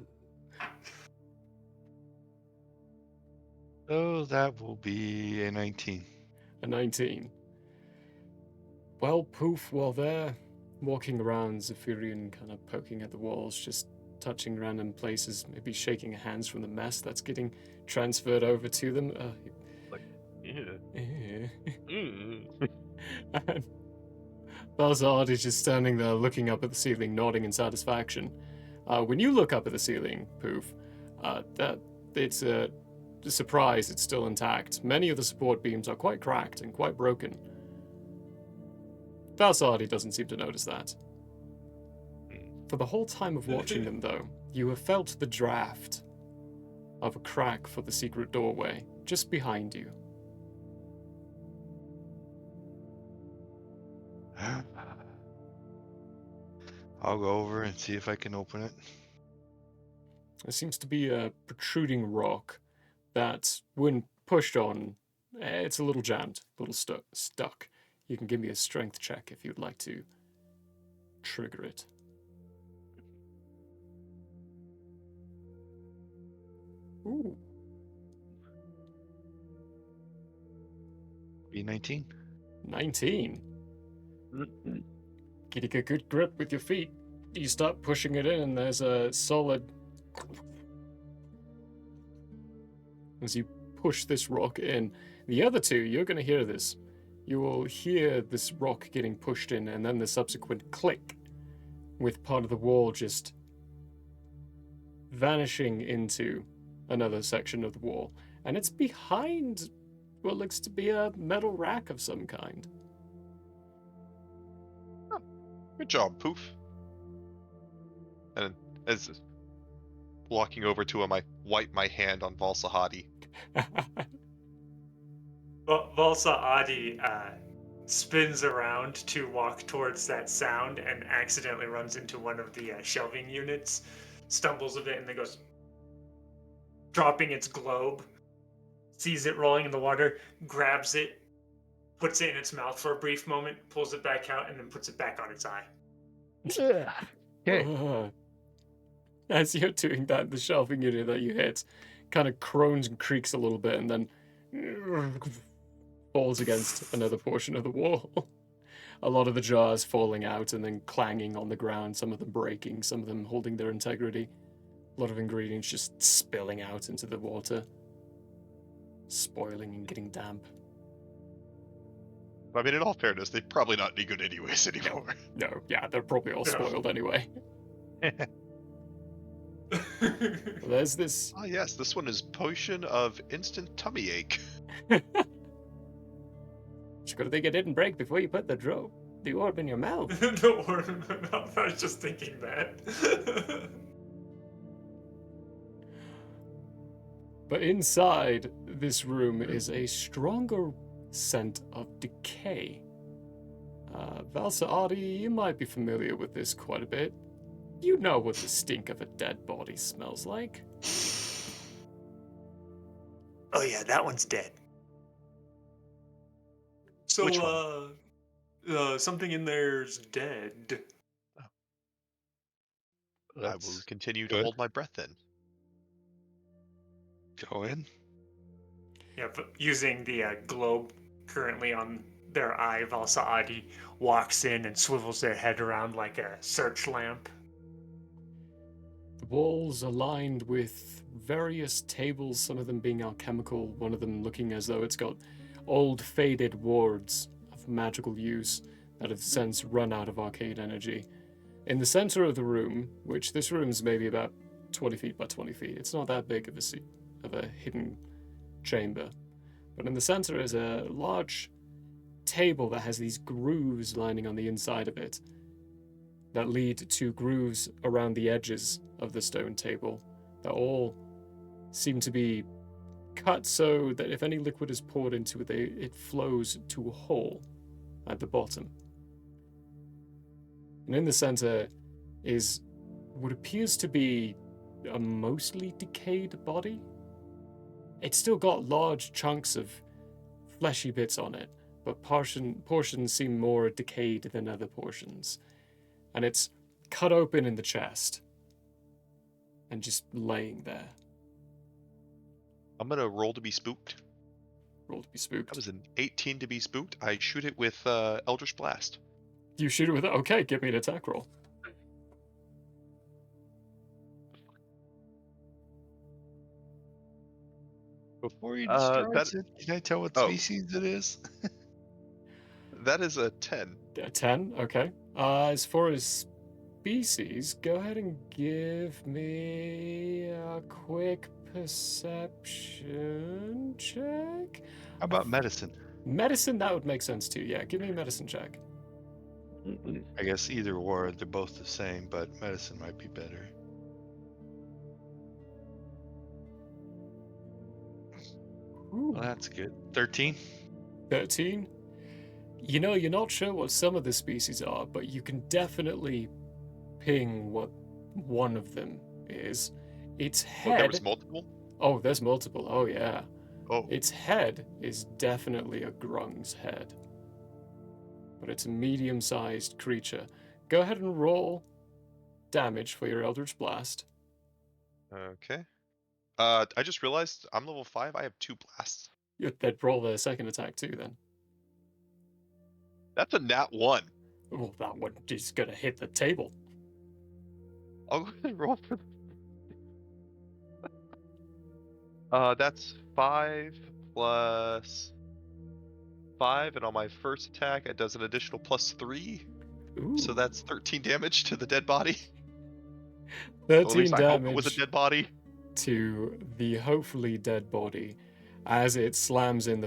Speaker 3: Oh, that will be a 19.
Speaker 2: A 19. Well, Poof, while they're walking around, Zephyrian kind of poking at the walls, just touching random places, maybe shaking hands from the mess that's getting transferred over to them.
Speaker 5: Yeah.
Speaker 2: And Balzard is just standing there looking up at the ceiling, nodding in satisfaction. When you look up at the ceiling, Poof, it's a surprise it's still intact. Many of the support beams are quite cracked and quite broken. Valsardi doesn't seem to notice that. For the whole time of watching them, though, you have felt the draft of a crack for the secret doorway just behind you.
Speaker 3: I'll go over and see if I can open it.
Speaker 2: There seems to be a protruding rock that, when pushed on, it's a little jammed, a little stuck. You can give me a strength check if you'd like to trigger it. Ooh.
Speaker 3: B19.
Speaker 2: 19. Getting a good grip with your feet. You start pushing it in, and there's a solid. As you push this rock in, the other two, you're going to hear this. You will hear this rock getting pushed in, and then the subsequent click, with part of the wall just vanishing into another section of the wall. And it's behind what looks to be a metal rack of some kind.
Speaker 5: Good job, Poof. And as walking over to him, I wipe my hand on Valsahadi.
Speaker 4: Valsa Adi spins around to walk towards that sound and accidentally runs into one of the shelving units, stumbles a bit, and then goes, dropping its globe, sees it rolling in the water, grabs it, puts it in its mouth for a brief moment, pulls it back out, and then puts it back on its eye.
Speaker 3: Okay.
Speaker 2: As you're doing that, the shelving unit that you hit kind of groans and creaks a little bit and then falls against another portion of the wall. A lot of the jars falling out and then clanging on the ground, some of them breaking, some of them holding their integrity. A lot of ingredients just spilling out into the water, spoiling and getting damp.
Speaker 5: I mean, in all fairness, they're probably not any good anyways anymore.
Speaker 2: No, yeah, they're probably all
Speaker 4: No.
Speaker 2: spoiled anyway. There's this.
Speaker 5: Ah, yes, this one is potion of instant tummy ache.
Speaker 2: Just gotta think it didn't break before you put the orb in your mouth.
Speaker 4: Don't worry, I was just thinking that.
Speaker 2: But inside this room is a stronger scent of decay. Valsaadi, you might be familiar with this quite a bit. You know what the stink of a dead body smells like.
Speaker 4: Oh yeah, that one's dead. So,
Speaker 5: Which one?
Speaker 4: something in there's dead.
Speaker 5: I will continue to
Speaker 3: good.
Speaker 5: hold my breath then.
Speaker 3: Go in.
Speaker 4: Yeah, but using the globe currently on their eye, Valsaadi walks in and swivels their head around like a search lamp.
Speaker 2: The walls are lined with various tables, some of them being alchemical, one of them looking as though it's got old faded wards of magical use that have since run out of arcane energy. In the center of the room, which this room's maybe about 20 feet by 20 feet, it's not that big of a hidden chamber. But in the center is a large table that has these grooves lining on the inside of it that lead to grooves around the edges of the stone table that all seem to be cut so that if any liquid is poured into it, it flows to a hole at the bottom. And in the center is what appears to be a mostly decayed body. It's still got large chunks of fleshy bits on it, but portions seem more decayed than other portions. And it's cut open in the chest and just laying there.
Speaker 5: I'm gonna roll to be spooked.
Speaker 2: Roll to be spooked.
Speaker 5: That was an 18 to be spooked. I shoot it with Eldritch Blast.
Speaker 2: You shoot it with it? Okay, give me an attack roll.
Speaker 3: Before you
Speaker 5: Uh,
Speaker 3: destroy
Speaker 5: that-
Speaker 3: it, can I tell what
Speaker 5: Oh.
Speaker 3: species it is?
Speaker 5: That is a 10.
Speaker 2: A 10, okay. As far as species, go ahead and give me a quick perception check.
Speaker 3: How about medicine?
Speaker 2: Medicine, that would make sense too. Yeah, give me a medicine check.
Speaker 3: I guess either or, they're both the same, but medicine might be better.
Speaker 2: Ooh,
Speaker 3: Well, that's good. 13?
Speaker 2: 13. You know, you're not sure what some of the species are, but you can definitely ping what one of them is. Its
Speaker 5: Oh, there was
Speaker 2: head.
Speaker 5: multiple?
Speaker 2: Oh, there's multiple. Oh, yeah.
Speaker 5: Oh,
Speaker 2: Its head is definitely a grung's head. But it's a medium-sized creature. Go ahead and roll damage for your Eldritch Blast.
Speaker 5: okay. I just realized I'm level 5. I have 2 blasts.
Speaker 2: They'd roll their second attack too, then.
Speaker 5: That's a nat 1.
Speaker 2: Well, that one is gonna hit the table.
Speaker 5: I'll go ahead and roll for that's 5 plus 5, and on my first attack, it does an additional plus 3.
Speaker 2: Ooh,
Speaker 5: So that's 13 damage to the dead body. Or at
Speaker 2: 13
Speaker 5: least I hope it was a
Speaker 2: damage
Speaker 5: dead body.
Speaker 2: to the hopefully dead body as it slams in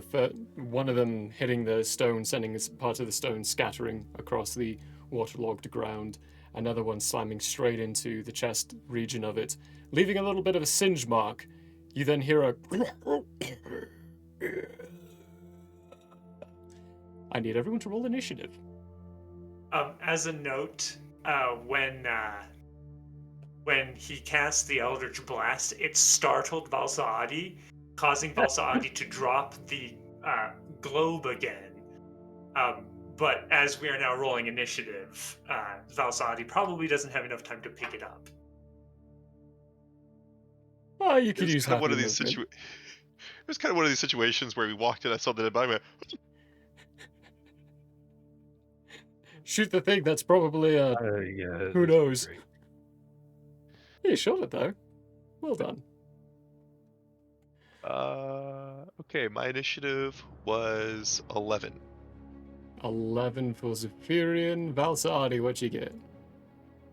Speaker 2: one of them hitting the stone, sending part of the stone scattering across the waterlogged ground. Another one slamming straight into the chest region of it, leaving a little bit of a singe mark. You then hear a. I need everyone to roll initiative.
Speaker 4: As a note, when he cast the Eldritch Blast, it startled Valsaadi, causing Valsaadi to drop the globe again. But as we are now rolling initiative, Valsaadi probably doesn't have enough time to pick it up.
Speaker 2: Oh, you
Speaker 5: It
Speaker 2: could
Speaker 5: was
Speaker 2: use
Speaker 5: kind of
Speaker 2: half
Speaker 5: one
Speaker 2: your
Speaker 5: of these
Speaker 2: movement.
Speaker 5: It was kind of one of these situations where we walked in, I saw the dead body, I went,
Speaker 2: Shoot the thing. That's probably
Speaker 3: Yeah.
Speaker 2: who knows? You shot it though. Well done.
Speaker 5: okay, my initiative was 11.
Speaker 2: 11 for Zephyrian. Valsaadi, what'd you get?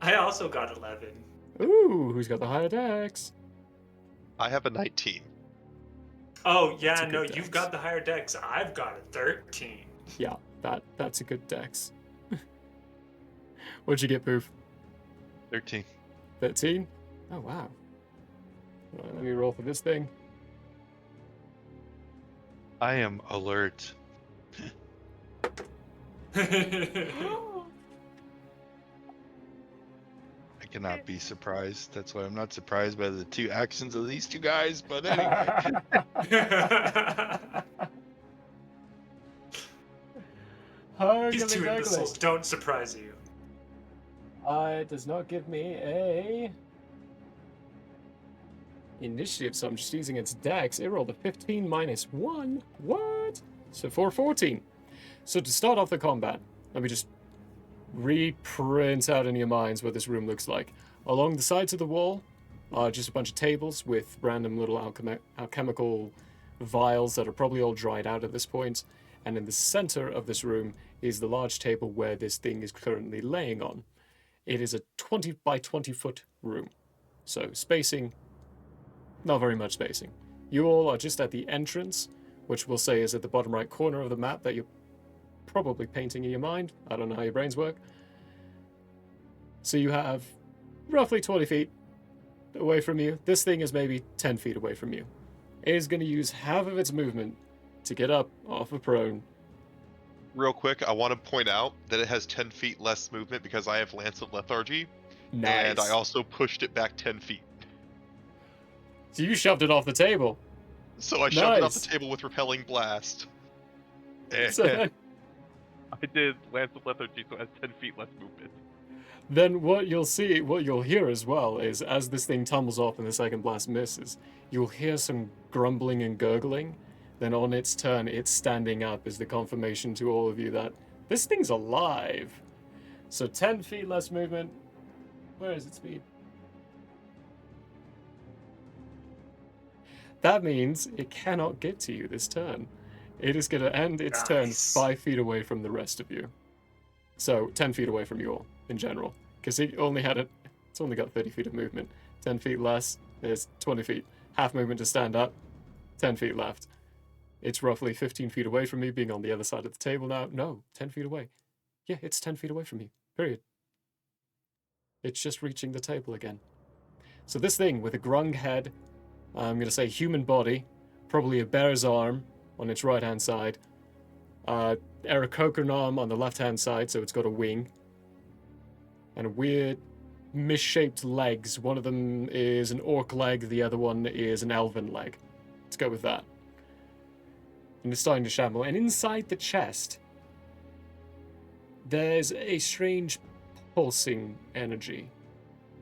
Speaker 4: I also got 11.
Speaker 2: Ooh, who's got the higher dex?
Speaker 5: I have a 19.
Speaker 4: Oh,
Speaker 2: That's
Speaker 4: yeah,
Speaker 2: a good
Speaker 4: no,
Speaker 2: dex.
Speaker 4: you've got the higher dex. I've got a 13.
Speaker 2: Yeah, that's a good dex. What'd you get, Poof?
Speaker 3: 13.
Speaker 2: 13? Oh, wow. Right, let me roll for this thing.
Speaker 3: I am alert. I cannot be surprised. That's why I'm not surprised by the two actions of these two guys. But anyway,
Speaker 4: These two imbeciles don't surprise you.
Speaker 2: It does not give me a initiative, so I'm just using its dex. It rolled a 15 minus 1. What? So 414. So to start off the combat, let me just reprint out in your minds what this room looks like. Along the sides of the wall are just a bunch of tables with random little alchemical vials that are probably all dried out at this point. And in the center of this room is the large table where this thing is currently laying on. It is a 20 by 20 foot room. So spacing, not very much spacing. You all are just at the entrance, which we'll say is at the bottom right corner of the map that you're probably painting in your mind. I don't know how your brains work. So you have roughly 20 feet away from you. This thing is maybe 10 feet away from you. It is going to use half of its movement to get up off of prone.
Speaker 5: Real quick, I want to point out that it has 10 feet less movement because I have Lance of Lethargy,
Speaker 2: Nice.
Speaker 5: and I also pushed it back 10 feet.
Speaker 2: So you shoved it off the table.
Speaker 5: So I shoved it off
Speaker 2: Nice.
Speaker 5: the table with Repelling Blast.
Speaker 2: So then,
Speaker 5: I did Lance of Lethargy, so it has 10 feet less movement.
Speaker 2: then what you'll hear as well is as this thing tumbles off and the second blast misses, you'll hear some grumbling and gurgling. Then on its turn, it's standing up as the confirmation to all of you that this thing's alive. So 10 feet less movement. Where is its speed? That means it cannot get to you this turn. It is going to end its turn
Speaker 4: Nice.
Speaker 2: 5 feet away from the rest of you. So 10 feet away from you all in general. Because it's only got 30 feet of movement. 10 feet less is 20 feet. Half movement to stand up, 10 feet left. It's roughly 15 feet away from me, being on the other side of the table now. No, 10 feet away. Yeah, it's 10 feet away from you. Period. It's just reaching the table again. So this thing with a grung head, I'm going to say human body, probably a bear's arm on its right-hand side, Aarakocra arm on the left-hand side, so it's got a wing, and weird misshaped legs. One of them is an orc leg, the other one is an elven leg. Let's go with that. And it's starting to shamble. And inside the chest, there's a strange pulsing energy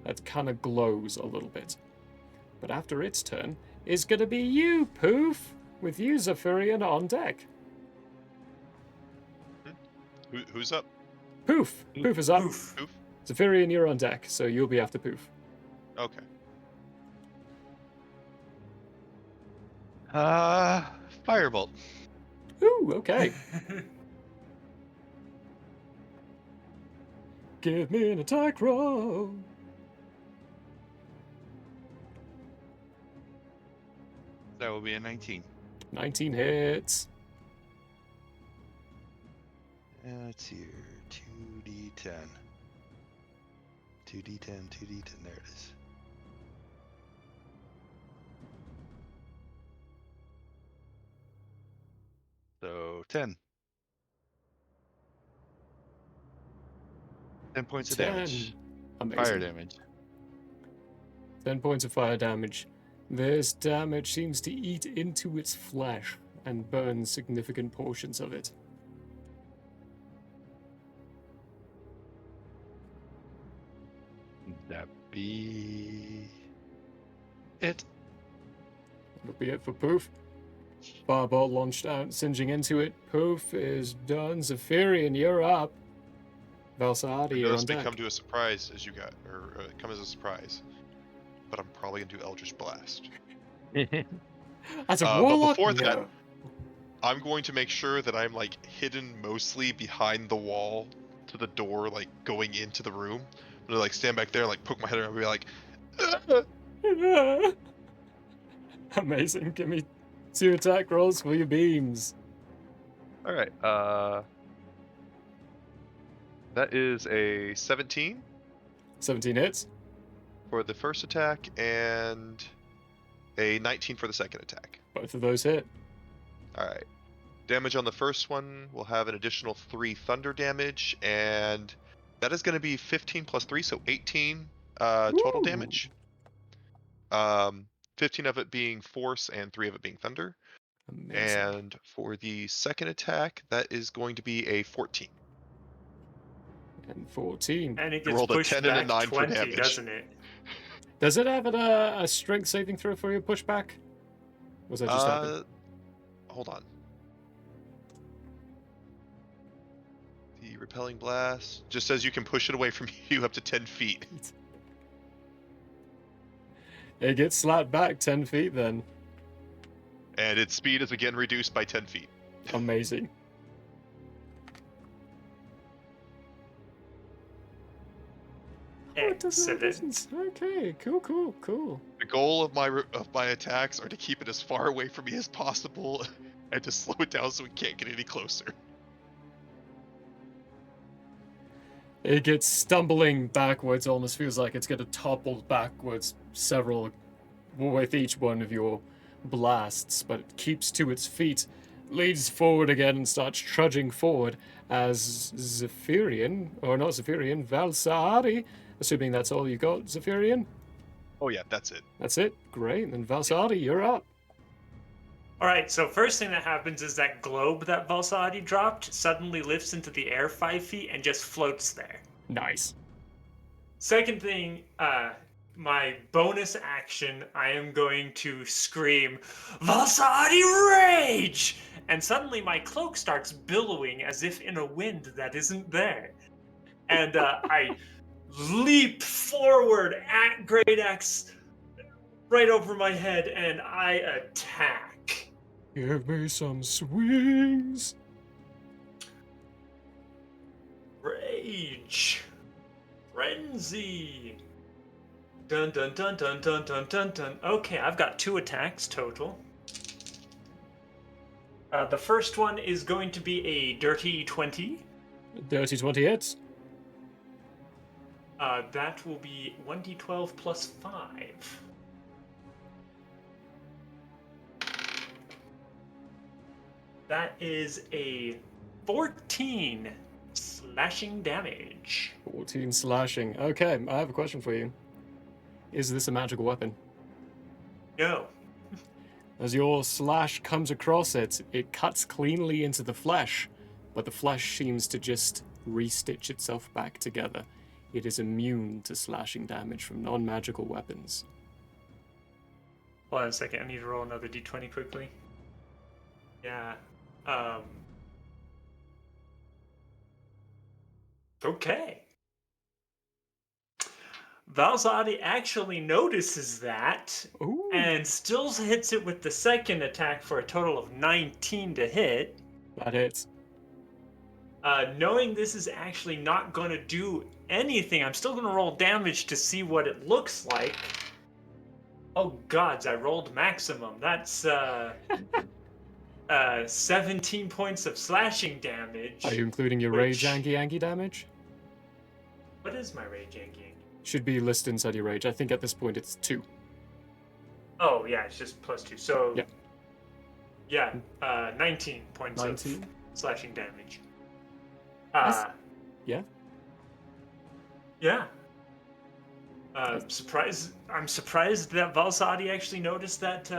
Speaker 2: that kind of glows a little bit. But after its turn, is going to be you, Poof, with you, Zephyrian, on deck.
Speaker 5: Who's up?
Speaker 2: Poof! Poof is up.
Speaker 4: Oof.
Speaker 5: Poof?
Speaker 2: Zephyrian, you're on deck, so you'll be after Poof.
Speaker 5: Okay. Firebolt.
Speaker 2: Ooh, okay. Give me an attack roll.
Speaker 3: That will be a 19.
Speaker 2: 19 hits.
Speaker 3: Let's see here. 2d10. 2d10, 2d10. There it is. So 10. 10 points of
Speaker 2: 10.
Speaker 3: damage.
Speaker 2: Amazing.
Speaker 3: Fire damage.
Speaker 2: 10 points of fire damage. This damage seems to eat into its flesh and burn significant portions of it.
Speaker 3: That be it.
Speaker 2: That'll be it for Poof. Firebolt launched out, singeing into it. Poof is done. Zephyrian, you're up. Valsardi, you're on
Speaker 5: Notice may
Speaker 2: deck.
Speaker 5: come to a surprise as you got, or come as a surprise. But I'm probably gonna do Eldritch Blast.
Speaker 2: As a
Speaker 5: but
Speaker 2: warlock,
Speaker 5: before
Speaker 2: no.
Speaker 5: that- I'm going to make sure that I'm like hidden mostly behind the wall to the door, like going into the room. I'm gonna like stand back there, like poke my head around, and be like, "Ah!"
Speaker 2: Amazing. Give me 2 attack rolls for your beams.
Speaker 5: All right. That is a 17
Speaker 2: 17 hits.
Speaker 5: for the first attack and a 19 for the second attack.
Speaker 2: Both of those hit.
Speaker 5: All right. Damage on the first one will have an additional 3 thunder damage, and that is going to be 15 plus 3, so 18 total
Speaker 2: Ooh.
Speaker 5: damage. 15 of it being force and 3 of it being thunder.
Speaker 2: Amazing.
Speaker 5: And for the second attack, that is going to be a 14.
Speaker 2: And 14.
Speaker 4: And it
Speaker 5: I
Speaker 4: gets
Speaker 5: rolled a
Speaker 4: pushed
Speaker 5: 10 and a
Speaker 4: back
Speaker 5: 9 for
Speaker 4: 20,
Speaker 5: damage.
Speaker 4: doesn't it?
Speaker 2: Does it have a strength saving throw for your pushback? Was that just happen?
Speaker 5: Hold on. The repelling blast just says you can push it away from you up to 10 feet.
Speaker 2: It gets slapped back 10 feet then.
Speaker 5: And its speed is again reduced by 10 feet.
Speaker 2: Amazing.
Speaker 4: Excellent.
Speaker 2: Okay, cool.
Speaker 5: The goal of my attacks are to keep it as far away from me as possible and to slow it down so it can't get any closer.
Speaker 2: It gets stumbling backwards, almost feels like it's going to topple backwards several with each one of your blasts, but it keeps to its feet, leads forward again and starts trudging forward as Zephyrian, or not Zephyrian, Valsari, assuming that's all you got, Zephyrian?
Speaker 5: Oh yeah, that's it.
Speaker 2: That's it? Great, then Valsari, you're up.
Speaker 4: All right, so first thing that happens is that globe that Valsadi dropped suddenly lifts into the air 5 feet and just floats there.
Speaker 2: Nice.
Speaker 4: Second thing, my bonus action, I am going to scream, Valsadi Rage! And suddenly my cloak starts billowing as if in a wind that isn't there. And I leap forward at Great Axe right over my head and I attack.
Speaker 2: Give me some swings.
Speaker 4: Rage. Frenzy. Dun dun dun dun dun dun dun dun. Okay, I've got 2 attacks total. The first one is going to be a dirty 20.
Speaker 2: Dirty 20 hits.
Speaker 4: That will be 1d12 plus 5. That is a 14 slashing damage.
Speaker 2: 14 slashing. Okay, I have a question for you. Is this a magical weapon?
Speaker 4: No.
Speaker 2: As your slash comes across it, it cuts cleanly into the flesh, but the flesh seems to just restitch itself back together. It is immune to slashing damage from non-magical weapons.
Speaker 4: Hold on a second, I need to roll another d20 quickly. Yeah. Okay. Valzadi actually notices that
Speaker 2: Ooh,
Speaker 4: and still hits it with the second attack for a total of 19 to hit.
Speaker 2: that hits.
Speaker 4: Knowing this is actually not going to do anything, I'm still going to roll damage to see what it looks like. Oh gods, I rolled maximum. That's 17 points of slashing damage.
Speaker 2: Are you including your rage Anki damage?
Speaker 4: What is my rage Anki?
Speaker 2: Should be listed inside your rage. I think at this point it's 2.
Speaker 4: Oh yeah, it's just plus 2. So
Speaker 2: Yeah.
Speaker 4: 19 points
Speaker 2: 19?
Speaker 4: of slashing damage.
Speaker 2: Yeah.
Speaker 4: Yeah. I'm surprised that Valsadi actually noticed that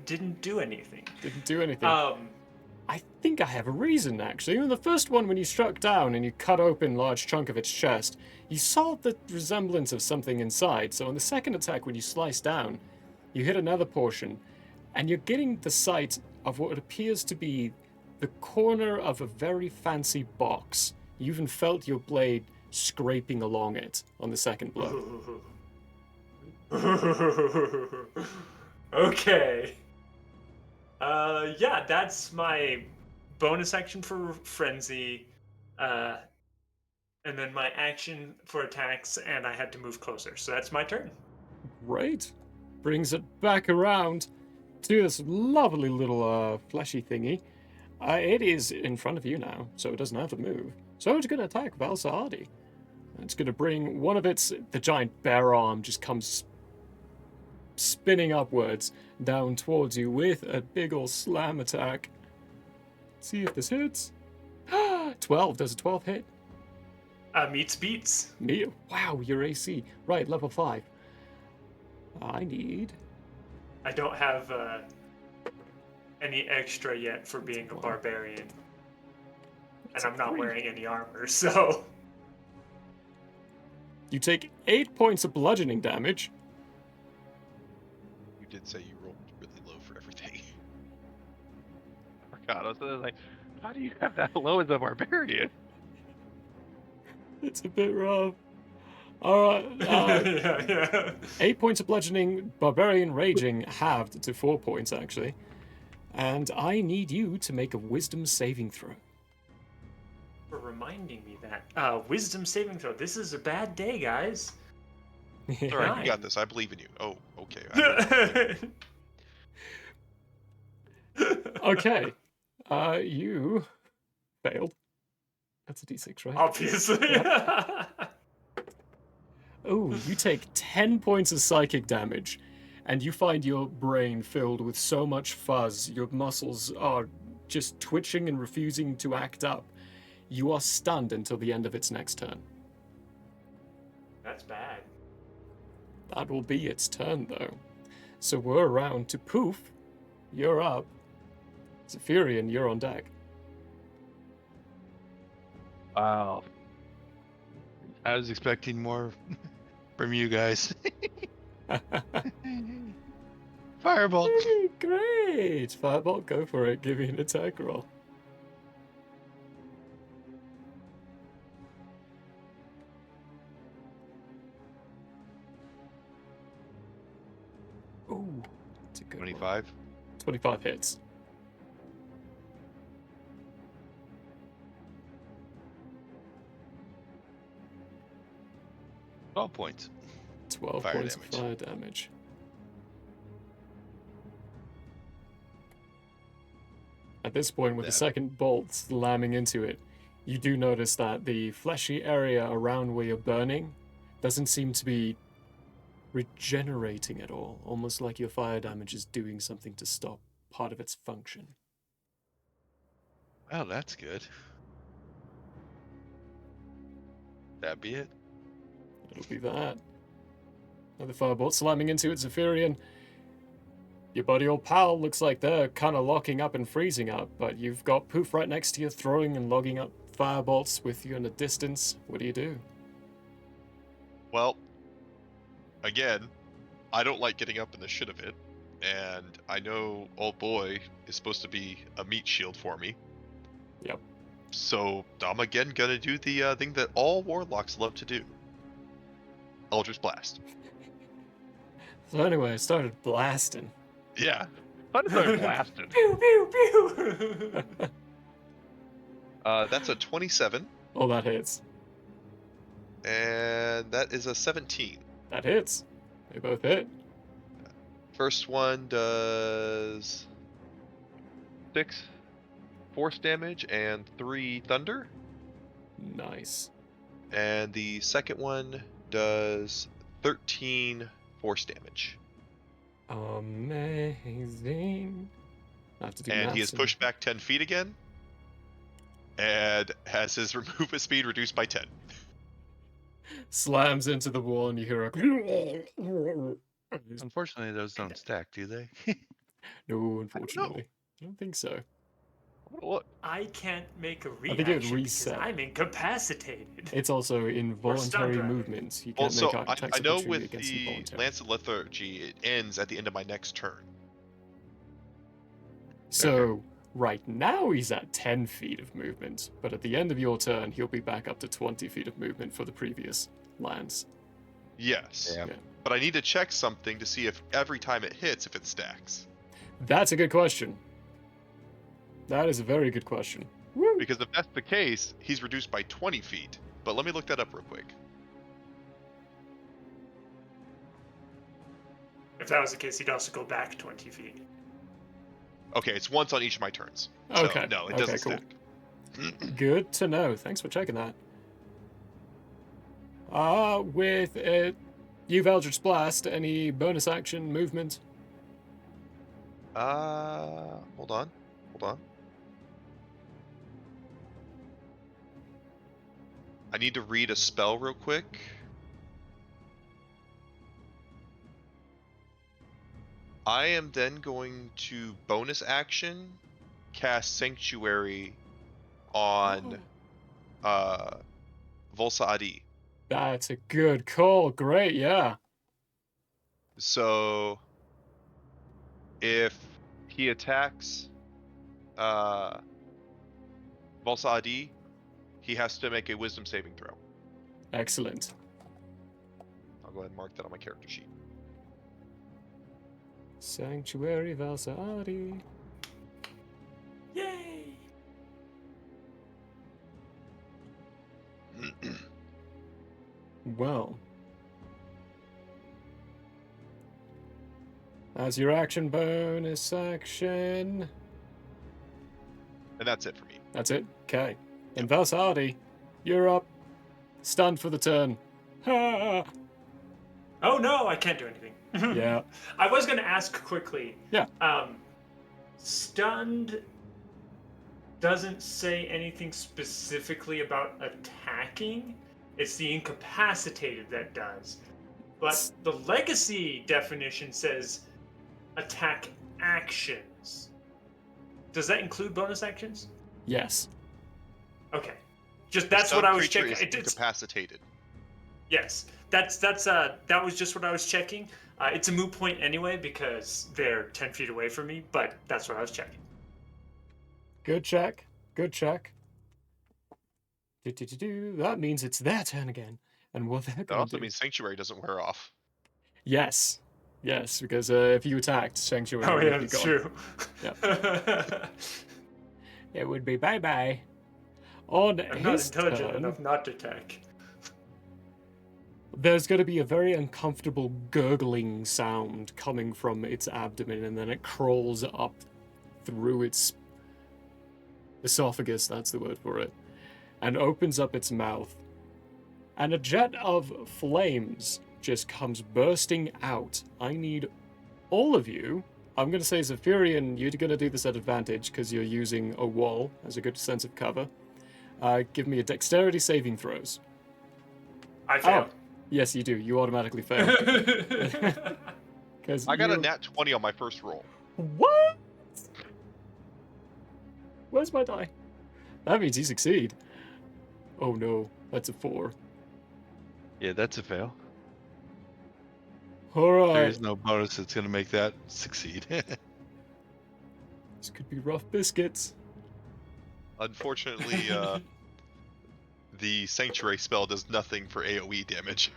Speaker 4: didn't do anything.
Speaker 2: Didn't do anything. I think I have a reason, actually. In the first one, when you struck down and you cut open a large chunk of its chest, you saw the resemblance of something inside. So on the second attack, when you slice down, you hit another portion, and you're getting the sight of what appears to be the corner of a very fancy box. You even felt your blade scraping along it on the second blow.
Speaker 4: Okay. Yeah, that's my bonus action for frenzy, and then my action for attacks, and I had to move closer. So that's my turn.
Speaker 2: Great. Brings it back around to this lovely little fleshy thingy. It is in front of you now, so it doesn't have to move. So it's going to attack Valsaadi. It's going to bring one of the giant bear arm just comes spinning upwards down towards you with a big ol' slam attack. See if this hits. 12. Does a 12 hit?
Speaker 4: Meets beats.
Speaker 2: Wow, your AC. Right, level 5. I
Speaker 4: don't have any extra yet for being a barbarian. And I'm not wearing any armor, so...
Speaker 2: You take 8 points of bludgeoning damage.
Speaker 5: You did say you rolled really low for everything. I forgot. I was like, how do you have that low as a barbarian?
Speaker 2: It's a bit rough. Alright.
Speaker 4: yeah.
Speaker 2: 8 points of bludgeoning, barbarian raging, halved to 4 points, actually. And I need you to make a wisdom saving throw.
Speaker 4: For reminding me that. Wisdom saving throw. This is a bad day, guys.
Speaker 5: All right, you got this. I believe in you. Oh, okay.
Speaker 2: Okay. You failed. That's a d6, right?
Speaker 4: Obviously.
Speaker 2: Oh, you take 10 points of psychic damage, and you find your brain filled with so much fuzz, your muscles are just twitching and refusing to act up. You are stunned until the end of its next turn.
Speaker 4: That's bad.
Speaker 2: That will be its turn, though. So we're around to Poof. You're up. Zephyrian, you're on deck.
Speaker 3: Wow. I was expecting more from you guys. Firebolt.
Speaker 2: Great! Firebolt, go for it. Give me an attack roll. Ooh, that's a good
Speaker 3: 25.
Speaker 2: 25 hits.
Speaker 3: $12 points.
Speaker 2: 12
Speaker 3: Fire
Speaker 2: points
Speaker 3: damage.
Speaker 2: of fire damage. At this point, with the
Speaker 3: That-
Speaker 2: second bolt slamming into it, You do notice that the fleshy area around where you're burning doesn't seem to be regenerating at all, almost like your fire damage is doing something to stop part of its function.
Speaker 3: Oh, that's good. That'd be it.
Speaker 2: It'll be that. Another firebolt slamming into it, Zephyrian. Your buddy old pal looks like they're kind of locking up and freezing up, but you've got Poof right next to you, throwing and logging up firebolts with you in the distance. What do you do?
Speaker 5: Well, again, I don't like getting up in the shit of it, and I know old boy is supposed to be a meat shield for me.
Speaker 2: Yep.
Speaker 5: So I'm again gonna do the thing that all warlocks love to do. Eldritch Blast.
Speaker 2: So anyway, I started blasting.
Speaker 5: Yeah. I started blasting.
Speaker 4: Pew pew pew.
Speaker 5: That's a 27,
Speaker 2: Oh, that hits.
Speaker 5: and that is a 17.
Speaker 2: That hits. They both hit.
Speaker 5: First one does 6 force damage and 3 thunder,
Speaker 2: Nice.
Speaker 5: and the second one does 13 force damage.
Speaker 2: Amazing. I have to do
Speaker 5: And he
Speaker 2: maths
Speaker 5: is pushed back 10 feet again, and has his movement speed reduced by 10.
Speaker 2: Slams into the wall, and you hear a.
Speaker 3: Unfortunately, those don't stack, do they?
Speaker 2: No, unfortunately. I don't think so.
Speaker 5: Look,
Speaker 4: I can't make a
Speaker 2: think it would
Speaker 4: reaction because
Speaker 2: reset.
Speaker 4: I'm incapacitated.
Speaker 2: It's also involuntary
Speaker 4: driving.
Speaker 2: movements. You
Speaker 5: well,
Speaker 2: can't
Speaker 5: so
Speaker 2: make attacks
Speaker 5: I know
Speaker 2: opportunity
Speaker 5: with
Speaker 2: against
Speaker 5: the
Speaker 2: involuntary.
Speaker 5: Lance of Lethargy, it ends at the end of my next turn.
Speaker 2: So, right now he's at 10 feet of movement, but at the end of your turn, he'll be back up to 20 feet of movement for the previous lance.
Speaker 5: Yes.
Speaker 3: Yeah.
Speaker 2: Yeah.
Speaker 5: But I need to check something to see if every time it hits, if it stacks.
Speaker 2: That's a good question. That is a very good question. Woo!
Speaker 5: Because if that's the case, he's reduced by 20 feet. But let me look that up real quick.
Speaker 4: If that was the case, he'd also go back 20 feet.
Speaker 5: Okay, it's once on each of my turns. So,
Speaker 2: Okay.
Speaker 5: no, it
Speaker 2: Okay,
Speaker 5: doesn't
Speaker 2: cool.
Speaker 5: stack.
Speaker 2: Good to know. Thanks for checking that. With you've Eldritch Blast, any bonus action movement?
Speaker 5: Hold on. I need to read a spell real quick. I am then going to bonus action cast Sanctuary on Volsa Adi.
Speaker 2: That's a good call. Great, yeah.
Speaker 5: So if he attacks Volsa Adi, he has to make a wisdom saving throw.
Speaker 2: Excellent.
Speaker 5: I'll go ahead and mark that on my character sheet.
Speaker 2: Sanctuary Valsari.
Speaker 4: Yay!
Speaker 2: Well. As your action bonus action.
Speaker 5: And that's it for me.
Speaker 2: That's it? Okay. And Valsardi, you're up. Stunned for the turn. Ha!
Speaker 4: Oh no, I can't do anything.
Speaker 2: Yeah.
Speaker 4: I was going to ask quickly.
Speaker 2: Yeah.
Speaker 4: Stunned doesn't say anything specifically about attacking. It's the incapacitated that does. But the legacy definition says attack actions. Does that include bonus actions?
Speaker 2: Yes.
Speaker 4: Okay. Just that's what I was checking.
Speaker 5: Is
Speaker 4: It's
Speaker 5: incapacitated.
Speaker 4: yes. That was just what I was checking. It's a moot point anyway because they're 10 feet away from me, but that's what I was checking.
Speaker 2: Good check. Good check. That means it's their turn again. And what they're
Speaker 5: That
Speaker 2: going to
Speaker 5: also
Speaker 2: do...
Speaker 5: means Sanctuary doesn't wear off.
Speaker 2: Yes. Yes, because if you attacked, Sanctuary
Speaker 4: Oh
Speaker 2: would
Speaker 4: yeah,
Speaker 2: be
Speaker 4: that's
Speaker 2: gone.
Speaker 4: true.
Speaker 2: It would be bye-bye. On
Speaker 4: I'm not
Speaker 2: his
Speaker 4: intelligent
Speaker 2: turn,
Speaker 4: enough not to attack.
Speaker 2: there's going to be a very uncomfortable gurgling sound coming from its abdomen, and then it crawls up through its esophagus, that's the word for it. and opens up its mouth. And a jet of flames just comes bursting out. I need all of you. I'm going to say, Zephyrian, you're going to do this at advantage because you're using a wall as a good sense of cover. Give me a dexterity saving throws.
Speaker 4: I fail.
Speaker 2: Yes, you do. You automatically fail. Because
Speaker 5: I got a nat 20 on my first roll.
Speaker 2: What? Where's my die? That means you succeed. Oh no, that's a 4.
Speaker 3: Yeah, that's a fail.
Speaker 2: All
Speaker 3: There
Speaker 2: right.
Speaker 3: is no bonus that's going to make that succeed.
Speaker 2: This could be rough biscuits.
Speaker 5: Unfortunately, the Sanctuary spell does nothing for AoE damage.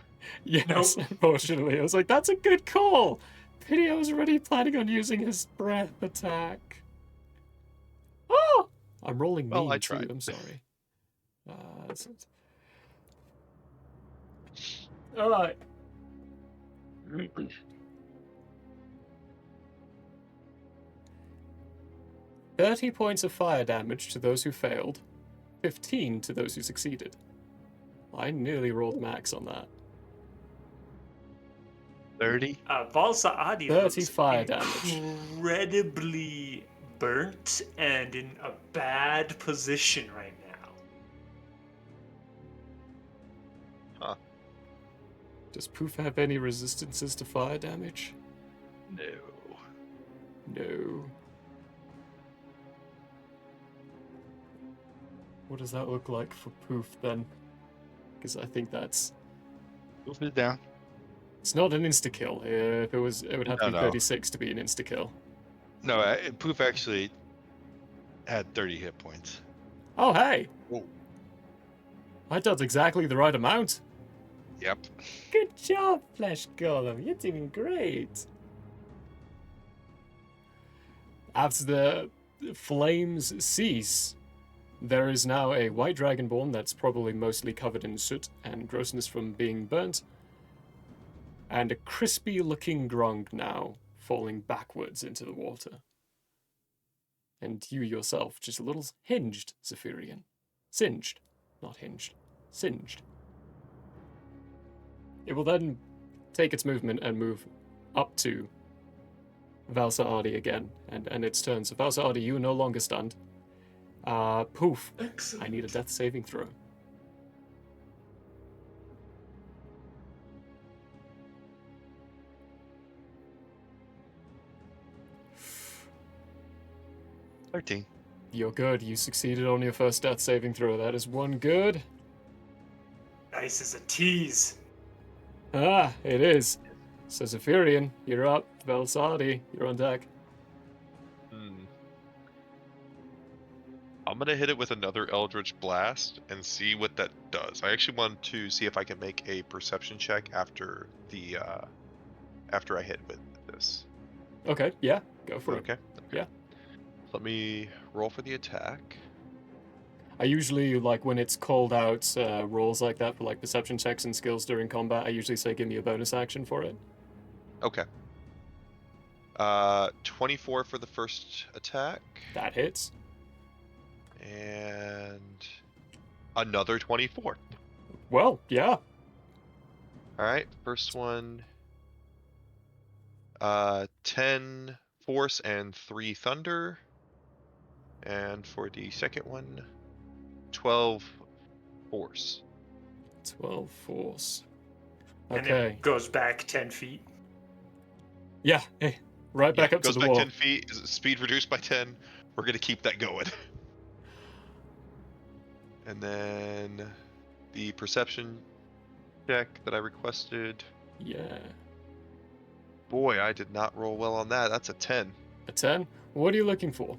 Speaker 2: Yes,
Speaker 4: Nope.
Speaker 2: unfortunately. I was like, that's a good call. Pity I was already planning on using his breath attack. Oh! I'm rolling
Speaker 5: Well,
Speaker 2: mean
Speaker 5: I
Speaker 2: too,
Speaker 5: tried.
Speaker 2: I'm sorry. Alright. 30 points of fire damage to those who failed, 15 to those who succeeded. I nearly rolled max on that.
Speaker 3: 30?
Speaker 4: Valsa Adi
Speaker 2: 30
Speaker 4: looks
Speaker 2: fire damage.
Speaker 4: incredibly burnt and in a bad position right now.
Speaker 2: Does Poof have any resistances to fire damage?
Speaker 3: No.
Speaker 2: No. What does that look like for Poof then? Because I think that's...
Speaker 3: Move it down.
Speaker 2: It's not an insta-kill. If it was, it would have to be
Speaker 3: No.
Speaker 2: 36 to be an insta-kill.
Speaker 3: No, Poof actually had 30 hit points.
Speaker 2: Oh, hey!
Speaker 3: Whoa.
Speaker 2: I dealt exactly the right amount.
Speaker 3: Yep.
Speaker 2: Good job, Flesh Golem. You're doing great. After the flames cease, there is now a white dragonborn that's probably mostly covered in soot and grossness from being burnt, and a crispy-looking grung now falling backwards into the water. And you yourself, just a little hinged, Zephyrian. Singed. Not hinged. Singed. It will then take its movement and move up to Valsa Ardi again, and its turn. So Valsa Ardi, you are no longer stunned. Poof.
Speaker 4: Excellent.
Speaker 2: I need a death saving throw.
Speaker 3: $13.
Speaker 2: You're good. You succeeded on your first death saving throw. That is one good.
Speaker 4: Nice as a tease.
Speaker 2: Ah, it is. So Zephyrian, you're up. Velsadi, you're on deck.
Speaker 5: I'm gonna hit it with another Eldritch Blast and see what that does. I actually want to see if I can make a perception check after the after I hit with this.
Speaker 2: Okay, yeah, go for it.
Speaker 5: Okay.
Speaker 2: Yeah.
Speaker 5: Let me roll for the attack.
Speaker 2: I usually, like, when it's called out rolls like that for, like, perception checks and skills during combat, I usually say give me a bonus action for it.
Speaker 5: Okay. 24 for the first attack.
Speaker 2: That hits.
Speaker 5: And another 24.
Speaker 2: Well, yeah.
Speaker 5: Alright, first one. 10 force and 3 thunder. And for the second one, 12 force.
Speaker 2: 12 force.
Speaker 4: And
Speaker 2: Okay.
Speaker 4: it goes back 10 feet.
Speaker 2: Yeah, right back up to
Speaker 5: goes
Speaker 2: the
Speaker 5: back
Speaker 2: wall.
Speaker 5: 10 feet, speed reduced by 10. We're gonna keep that going. And then the perception check that I requested.
Speaker 2: Yeah.
Speaker 5: Boy, I did not roll well on that. That's a 10.
Speaker 2: A 10? What are you looking for?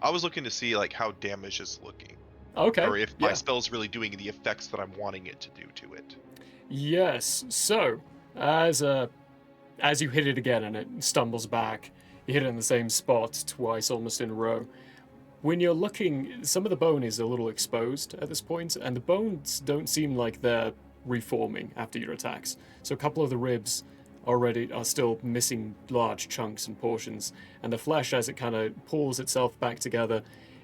Speaker 5: I was looking to see like how damage is looking.
Speaker 2: Okay.
Speaker 5: Or if my
Speaker 2: yeah.
Speaker 5: spell's really doing the effects that I'm wanting it to do to it.
Speaker 2: Yes. So, as you hit it again and it stumbles back, you hit it in the same spot twice almost in a row. When you're looking, some of the bone is a little exposed at this point, and the bones don't seem like they're reforming after your attacks. So a couple of the ribs already are still missing large chunks and portions, and the flesh, as it kind of pulls itself back together,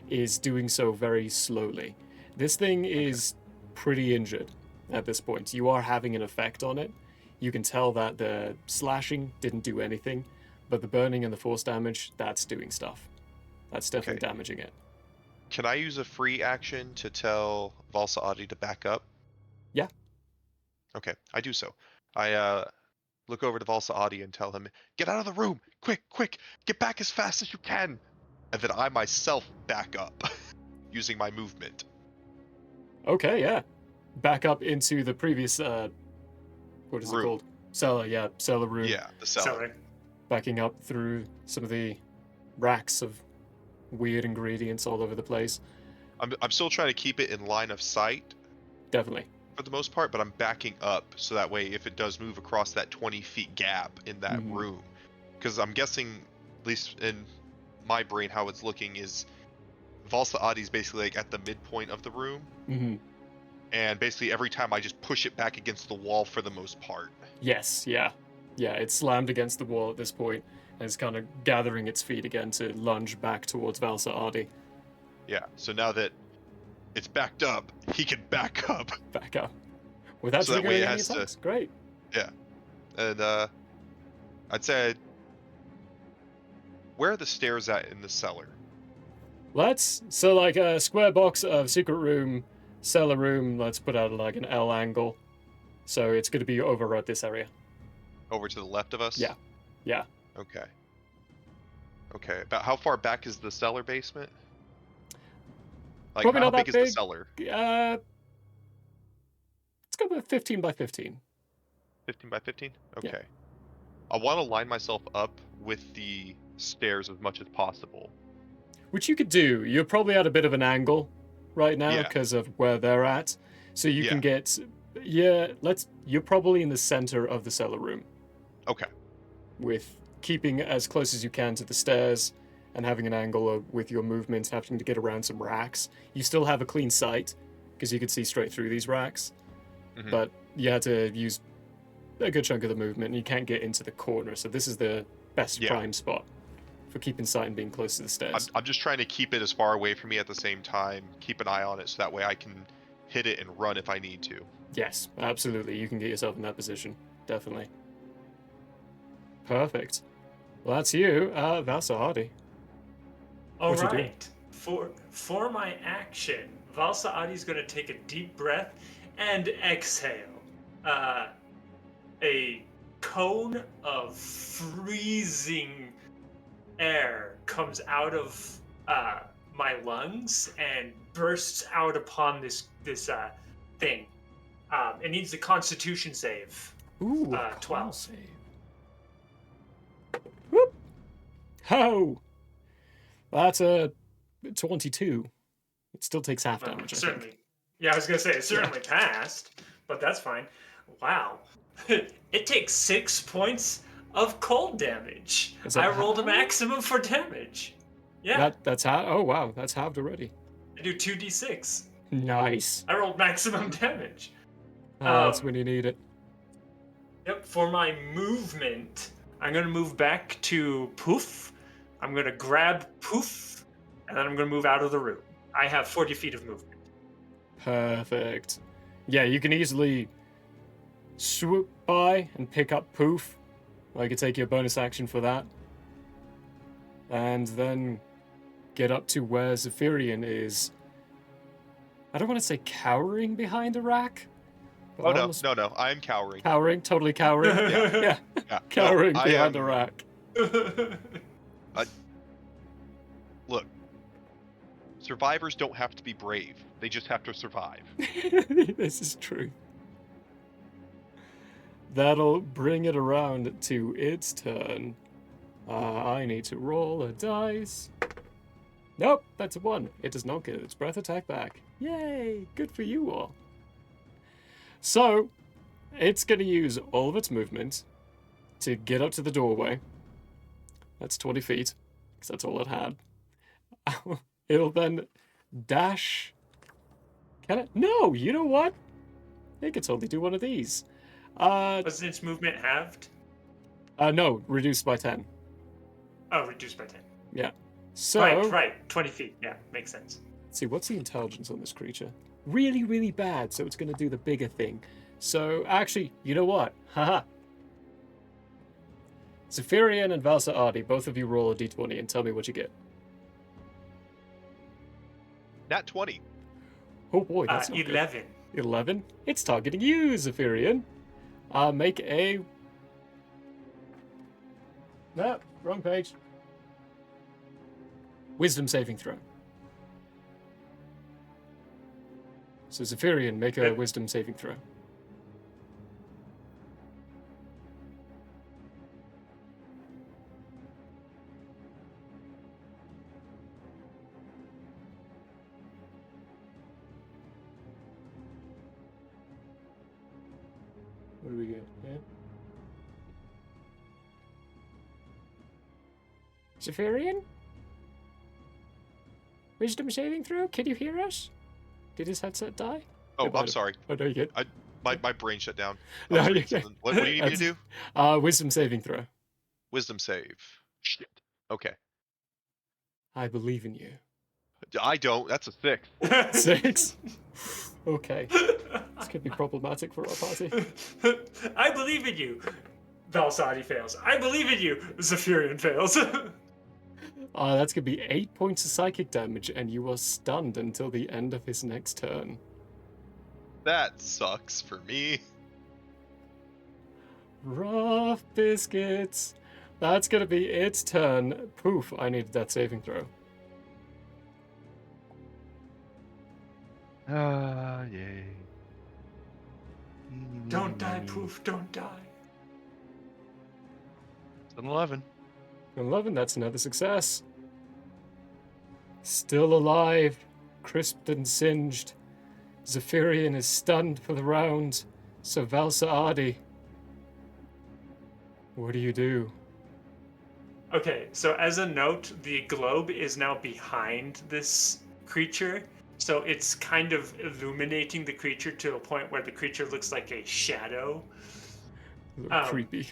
Speaker 2: is doing so very slowly. This thing is pretty injured at this point. You are having an effect on it. You can tell that the slashing didn't do anything, but the burning and the force damage, that's doing stuff. That's definitely
Speaker 5: Okay.
Speaker 2: damaging it.
Speaker 5: Can I use a free action to tell Valsa Adi to back up?
Speaker 2: Yeah.
Speaker 5: Okay, I do so. I look over to Valsa Adi and tell him, "Get out of the room! Quick, quick! Get back as fast as you can!" And then I myself back up, using my movement.
Speaker 2: Okay, yeah. Back up into the previous, what is it
Speaker 5: Room.
Speaker 2: called? Cellar, yeah, cellar room.
Speaker 5: Yeah, the cellar.
Speaker 4: Sorry.
Speaker 2: Backing up through some of the racks of weird ingredients all over the place.
Speaker 5: I'm still trying to keep it in line of sight
Speaker 2: Definitely.
Speaker 5: for the most part, but I'm backing up so that way if it does move across that 20 feet gap in that
Speaker 2: Mhm.
Speaker 5: room, because I'm guessing, at least in my brain, how it's looking is Valsa Adi's basically like at the midpoint of the room,
Speaker 2: Mm-hmm.
Speaker 5: and basically every time I just push it back against the wall for the most part.
Speaker 2: Yes, yeah. Yeah, it's slammed against the wall at this point, and it's kind of gathering its feet again to lunge back towards Valsa Adi.
Speaker 5: Yeah, so now that it's backed up, he can back up.
Speaker 2: Back up. Without
Speaker 5: So that way
Speaker 2: triggering
Speaker 5: it
Speaker 2: any
Speaker 5: has to-
Speaker 2: attacks. Great.
Speaker 5: And I'd say, where are the stairs at in the cellar?
Speaker 2: So like a square box of secret room, cellar room, let's put out like an L angle. So it's going to be over at this area.
Speaker 5: Over to the left of us?
Speaker 2: Yeah. Yeah.
Speaker 5: Okay. Okay, about how far back is the cellar basement? Like,
Speaker 2: Probably
Speaker 5: how
Speaker 2: not
Speaker 5: big
Speaker 2: that
Speaker 5: is the
Speaker 2: big.
Speaker 5: cellar?
Speaker 2: It's got about 15 by 15.
Speaker 5: 15 by 15?
Speaker 2: Yeah.
Speaker 5: Okay. I want to line myself up with the stairs as much as possible.
Speaker 2: Which you could do. You're probably at a bit of an angle right now
Speaker 5: Yeah.
Speaker 2: because of where they're at. So you can get, you're probably in the center of the cellar room
Speaker 5: Okay.
Speaker 2: with keeping as close as you can to the stairs and having an angle with your movements, having to get around some racks. You still have a clean sight because you can see straight through these racks,
Speaker 5: Mhm.
Speaker 2: but you had to use a good chunk of the movement and you can't get into the corner. So this is the best
Speaker 5: Yeah.
Speaker 2: prime spot for keeping sight and being close to the stairs.
Speaker 5: I'm just trying to keep it as far away from me at the same time, keep an eye on it so that way I can hit it and run if I need to.
Speaker 2: Yes, absolutely. You can get yourself in that position. Definitely. Perfect. Well, that's you, Valsa Hardy.
Speaker 4: All
Speaker 2: What'd you do?
Speaker 4: right. For my action, Valsa Adi's going to take a deep breath and exhale. A cone of freezing air comes out of my lungs and bursts out upon this thing. It needs a Constitution save.
Speaker 2: Ooh,
Speaker 4: 12.
Speaker 2: save. Whoop. Ho! That's a 22. It still takes half
Speaker 4: Well,
Speaker 2: damage, I
Speaker 4: certainly.
Speaker 2: think.
Speaker 4: Yeah, I was gonna say it certainly passed, but that's fine. Wow. It takes 6 points of cold damage.
Speaker 2: Is that
Speaker 4: I rolled a
Speaker 2: half?
Speaker 4: maximum for damage. Yeah,
Speaker 2: That's half. Oh, wow. That's halved already.
Speaker 4: I do 2d6.
Speaker 2: Nice.
Speaker 4: I rolled maximum damage.
Speaker 2: That's when you need it.
Speaker 4: Yep, for my movement, I'm gonna move back to Poof. I'm gonna grab Poof, and then I'm gonna move out of the room. I have 40 feet of movement.
Speaker 2: Perfect. Yeah, you can easily swoop by and pick up Poof. I could take your bonus action for that. And then get up to where Zephyrian is. I don't want to say cowering behind a rack. but
Speaker 5: Oh, no,
Speaker 2: almost
Speaker 5: no, I'm cowering.
Speaker 2: Cowering, totally cowering.
Speaker 4: Yeah.
Speaker 2: Yeah,
Speaker 5: Yeah,
Speaker 2: cowering
Speaker 5: no, I
Speaker 2: behind a
Speaker 5: am-
Speaker 2: rack.
Speaker 5: Look, survivors don't have to be brave. They just have to survive.
Speaker 2: This is true. That'll bring it around to its turn. I need to roll a dice. Nope, that's a 1. It does not get its breath attack back. Yay! Good for you all. So, it's going to use all of its movement to get up to the doorway. That's 20 feet, because that's all it had. It'll then dash. Can it? No, you know what? It could totally do one of these.
Speaker 4: Wasn't its movement halved?
Speaker 2: No, reduced by 10.
Speaker 4: Oh, reduced by 10.
Speaker 2: Yeah. So,
Speaker 4: Right, 20 feet. Yeah, makes sense.
Speaker 2: Let's see, what's the intelligence on this creature? Really, really bad, so it's going to do the bigger thing. So, actually, you know what? Haha. Zephyrian and Valsa Ardi, both of you roll a d20 and tell me what you get.
Speaker 5: Nat 20.
Speaker 2: Oh boy, that's not good.
Speaker 4: 11.
Speaker 2: 11? It's targeting you, Zephyrian. Make a... No, wrong page. Wisdom saving throw. So Zephyrian, make a
Speaker 4: Yep.
Speaker 2: wisdom saving throw. What do we get? Yeah. Zephyrian? Wisdom saving throw? Can you hear us? Did his headset die?
Speaker 5: Oh,
Speaker 2: It might
Speaker 5: I'm
Speaker 2: have.
Speaker 5: sorry.
Speaker 2: Oh, no, you good.
Speaker 5: My brain shut down. I
Speaker 2: No,
Speaker 5: was
Speaker 2: you're
Speaker 5: reading
Speaker 2: good.
Speaker 5: something. What do you need me to do?
Speaker 2: Wisdom saving throw.
Speaker 5: Wisdom save. Shit. Okay.
Speaker 2: I believe in you.
Speaker 5: I don't. That's a 6.
Speaker 2: 6? Okay. This could be problematic for our party.
Speaker 4: I believe in you. Valsadi fails. I believe in you. Zephyrian fails.
Speaker 2: That's going to be 8 points of psychic damage, and you are stunned until the end of his next turn.
Speaker 5: That sucks for me.
Speaker 2: Rough biscuits. That's going to be its turn. Poof, I need that saving throw.
Speaker 5: Yay.
Speaker 4: Don't die, Poof. Don't die.
Speaker 5: It's an 11.
Speaker 2: 11, that's another success. Still alive, crisped and singed. Zephyrian is stunned for the round, so Valsa Ardi. What do you do?
Speaker 4: Okay, so as a note, the globe is now behind this creature, so it's kind of illuminating the creature to a point where the creature looks like a shadow.
Speaker 2: A little creepy.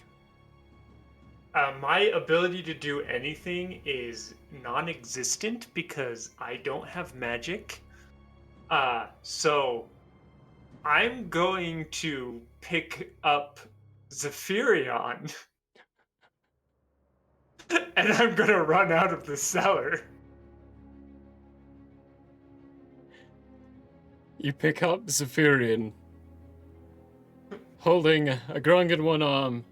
Speaker 4: My ability to do anything is non-existent because I don't have magic. So I'm going to pick up Zephyrion and I'm gonna run out of the cellar.
Speaker 2: You pick up Zephyrian, holding a grung in one arm,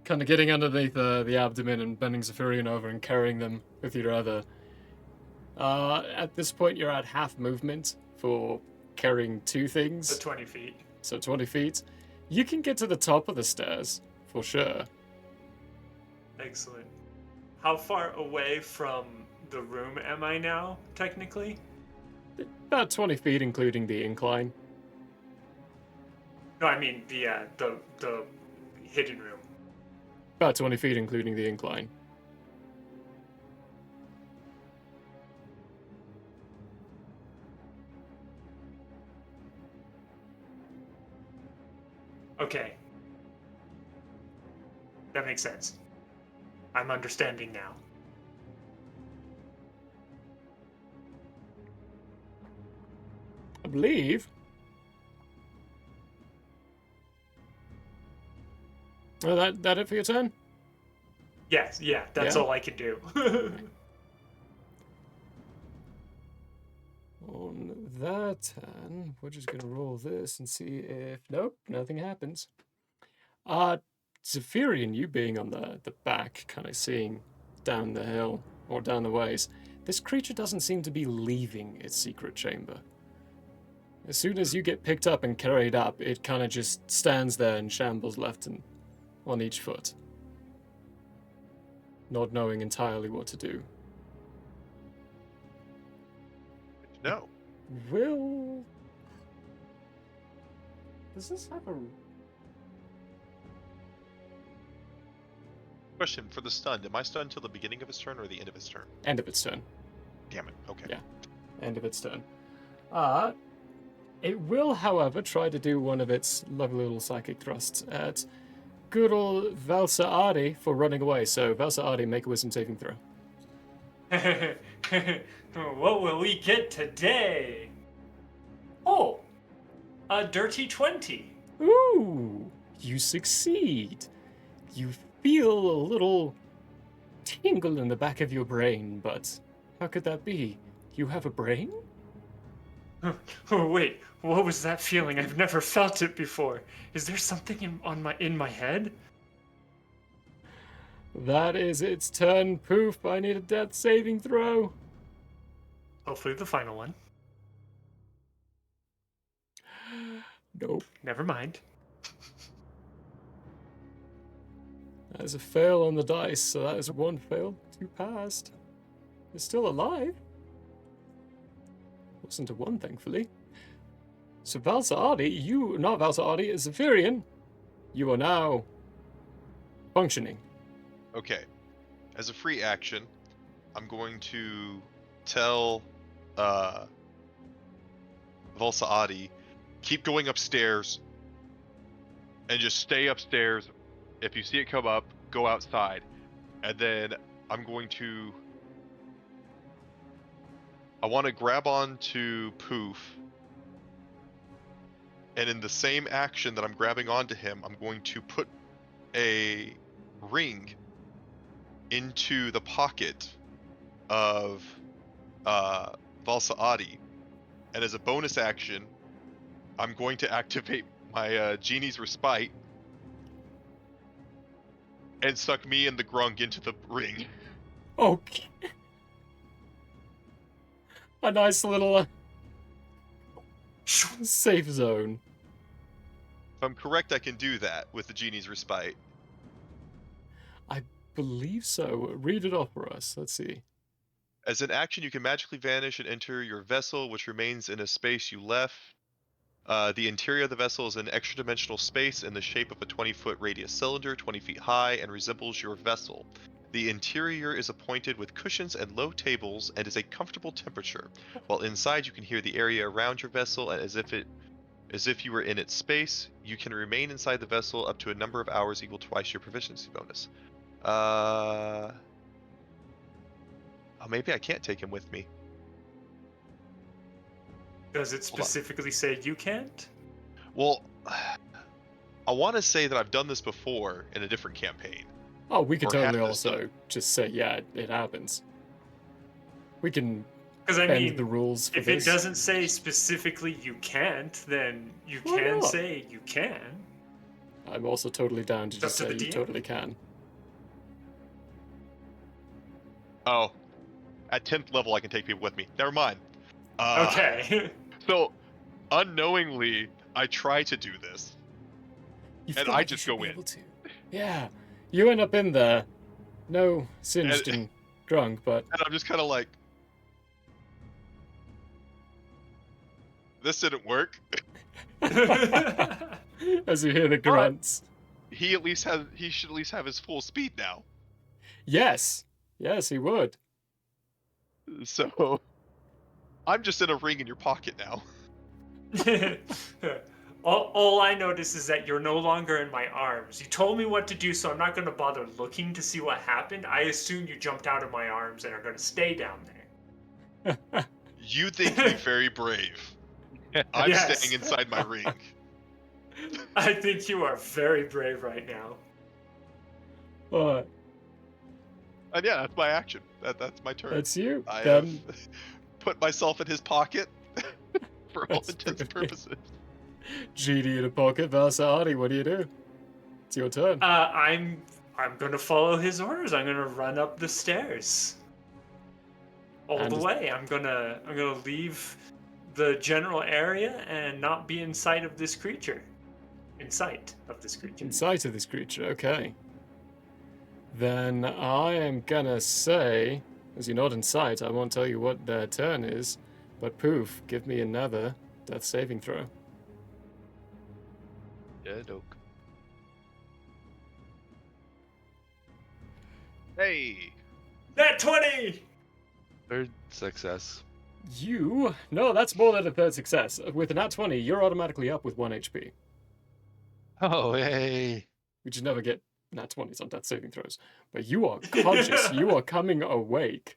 Speaker 2: kind of getting underneath the abdomen and bending Zephyrian over and carrying them with your other. At this point, you're at half movement for carrying two things.
Speaker 4: So 20 feet.
Speaker 2: So 20 feet. You can get to the top of the stairs, for sure.
Speaker 4: Excellent. How far away from the room am I now, technically?
Speaker 2: About 20 feet, including the incline.
Speaker 4: No, I mean the hidden room.
Speaker 2: About 20 feet, including the incline.
Speaker 4: Okay. That makes sense. I'm understanding now.
Speaker 2: I believe. Oh, that it for your turn?
Speaker 4: Yes, yeah, that's
Speaker 2: Yeah.
Speaker 4: all I can do.
Speaker 2: On that turn, we're just gonna roll this and see if nope, nothing happens. Zephyrian, you being on the back, kind of seeing down the hill or down the ways, this creature doesn't seem to be leaving its secret chamber. As soon as you get picked up and carried up, it kind of just stands there and shambles left and on each foot, not knowing entirely what to do.
Speaker 5: No.
Speaker 2: Will... Does this have a...
Speaker 5: Question for the stunned. Am I stunned till the beginning of his turn or the end of his turn?
Speaker 2: End of its turn.
Speaker 5: Damn it. Okay.
Speaker 2: Yeah. End of its turn. It will, however, try to do one of its lovely little psychic thrusts at good old Valsa Ardi for running away. So, Valsa Ardi, make a wisdom saving throw.
Speaker 4: What will we get today? Oh, a dirty 20.
Speaker 2: Ooh, you succeed. You feel a little tingle in the back of your brain, but how could that be? You have a brain?
Speaker 4: Oh wait, what was that feeling? I've never felt it before. Is there something in my head?
Speaker 2: That is its turn, Poof. I need a death saving throw.
Speaker 4: Hopefully the final one.
Speaker 2: Nope.
Speaker 4: Never mind.
Speaker 2: That is a fail on the dice, so that is one fail, two passed. It's still alive. Wasn't a one, thankfully. So Valsaadi, not Valsaadi, Zephyrian, you are now functioning.
Speaker 5: Okay. As a free action, I'm going to tell Volsaadi, keep going upstairs and just stay upstairs. If you see it come up, go outside. And then I'm going to... I want to grab on to Poof. And in the same action that I'm grabbing onto him, I'm going to put a ring into the pocket of Valsaadi. And as a bonus action, I'm going to activate my Genie's Respite and suck me and the Grunk into the ring.
Speaker 2: Okay. A nice little safe zone.
Speaker 5: If I'm correct, I can do that with the Genie's Respite.
Speaker 2: I believe so. Read it off for us. Let's see.
Speaker 5: As an action, you can magically vanish and enter your vessel, which remains in a space you left. The interior of the vessel is an extra-dimensional space in the shape of a 20-foot radius cylinder, 20 feet high, and resembles your vessel. The interior is appointed with cushions and low tables and is a comfortable temperature. While inside, you can hear the area around your vessel as if you were in its space. You can remain inside the vessel up to a number of hours equal to twice your proficiency bonus. Oh, maybe I can't take him with me.
Speaker 4: Does it specifically say you can't?
Speaker 5: Well, I want to say that I've done this before in a different campaign.
Speaker 2: Oh, we could
Speaker 5: Or have
Speaker 2: totally
Speaker 5: this
Speaker 2: also just say, yeah, it happens. We can
Speaker 4: Because I
Speaker 2: bend
Speaker 4: mean,
Speaker 2: the rules for
Speaker 4: if
Speaker 2: this.
Speaker 4: it doesn't say specifically you can't, then you
Speaker 2: Why
Speaker 4: can
Speaker 2: not?
Speaker 4: say you can.
Speaker 2: I'm also totally down to
Speaker 4: It's
Speaker 2: just
Speaker 4: up
Speaker 2: say
Speaker 4: to the
Speaker 2: you
Speaker 4: DM.
Speaker 2: totally can.
Speaker 5: Oh, at 10th level, I can take people with me. Never mind.
Speaker 4: Okay.
Speaker 5: So, unknowingly, I try to do this.
Speaker 2: You
Speaker 5: And
Speaker 2: feel
Speaker 5: I
Speaker 2: like
Speaker 5: just
Speaker 2: you should
Speaker 5: go
Speaker 2: be
Speaker 5: in.
Speaker 2: able to. Yeah. You end up in there. No singed
Speaker 5: And-
Speaker 2: and drunk, but
Speaker 5: And I'm just kind of like, this didn't work.
Speaker 2: as you hear the grunts.
Speaker 5: He should at least have his full speed now.
Speaker 2: Yes. Yes, he would.
Speaker 5: So, I'm just in a ring in your pocket now.
Speaker 4: all I notice is that you're no longer in my arms. You told me what to do, so I'm not going to bother looking to see what happened. I assume you jumped out of my arms and are going to stay down there.
Speaker 5: You think me very brave. I'm
Speaker 4: Yes.
Speaker 5: staying inside my ring.
Speaker 4: I think you are very brave right now.
Speaker 2: Alright,
Speaker 5: And yeah, that's my action. That's my turn.
Speaker 2: that's you.
Speaker 5: I
Speaker 2: Then
Speaker 5: have put myself in his pocket for all
Speaker 2: That's
Speaker 5: intents and
Speaker 2: brilliant.
Speaker 5: purposes.
Speaker 2: GD in a pocket, Valsaadi, what do you do? It's your turn.
Speaker 4: I'm going to follow his orders. I'm going to run up the stairs. All
Speaker 2: And
Speaker 4: the
Speaker 2: is-
Speaker 4: way. I'm going to leave the general area and not be in sight of this creature. In sight of this creature.
Speaker 2: In sight of this creature, okay. Then I am gonna say, as you're not in sight, I won't tell you what their turn is, but Poof, give me another death saving throw.
Speaker 5: Yeah, doke. Hey!
Speaker 4: Nat 20!
Speaker 3: Third success.
Speaker 2: No, that's more than a third success. With a nat 20, you're automatically up with 1 HP.
Speaker 3: Oh, hey.
Speaker 2: We just never get nat 20s on death saving throws. But you are conscious, you are coming awake.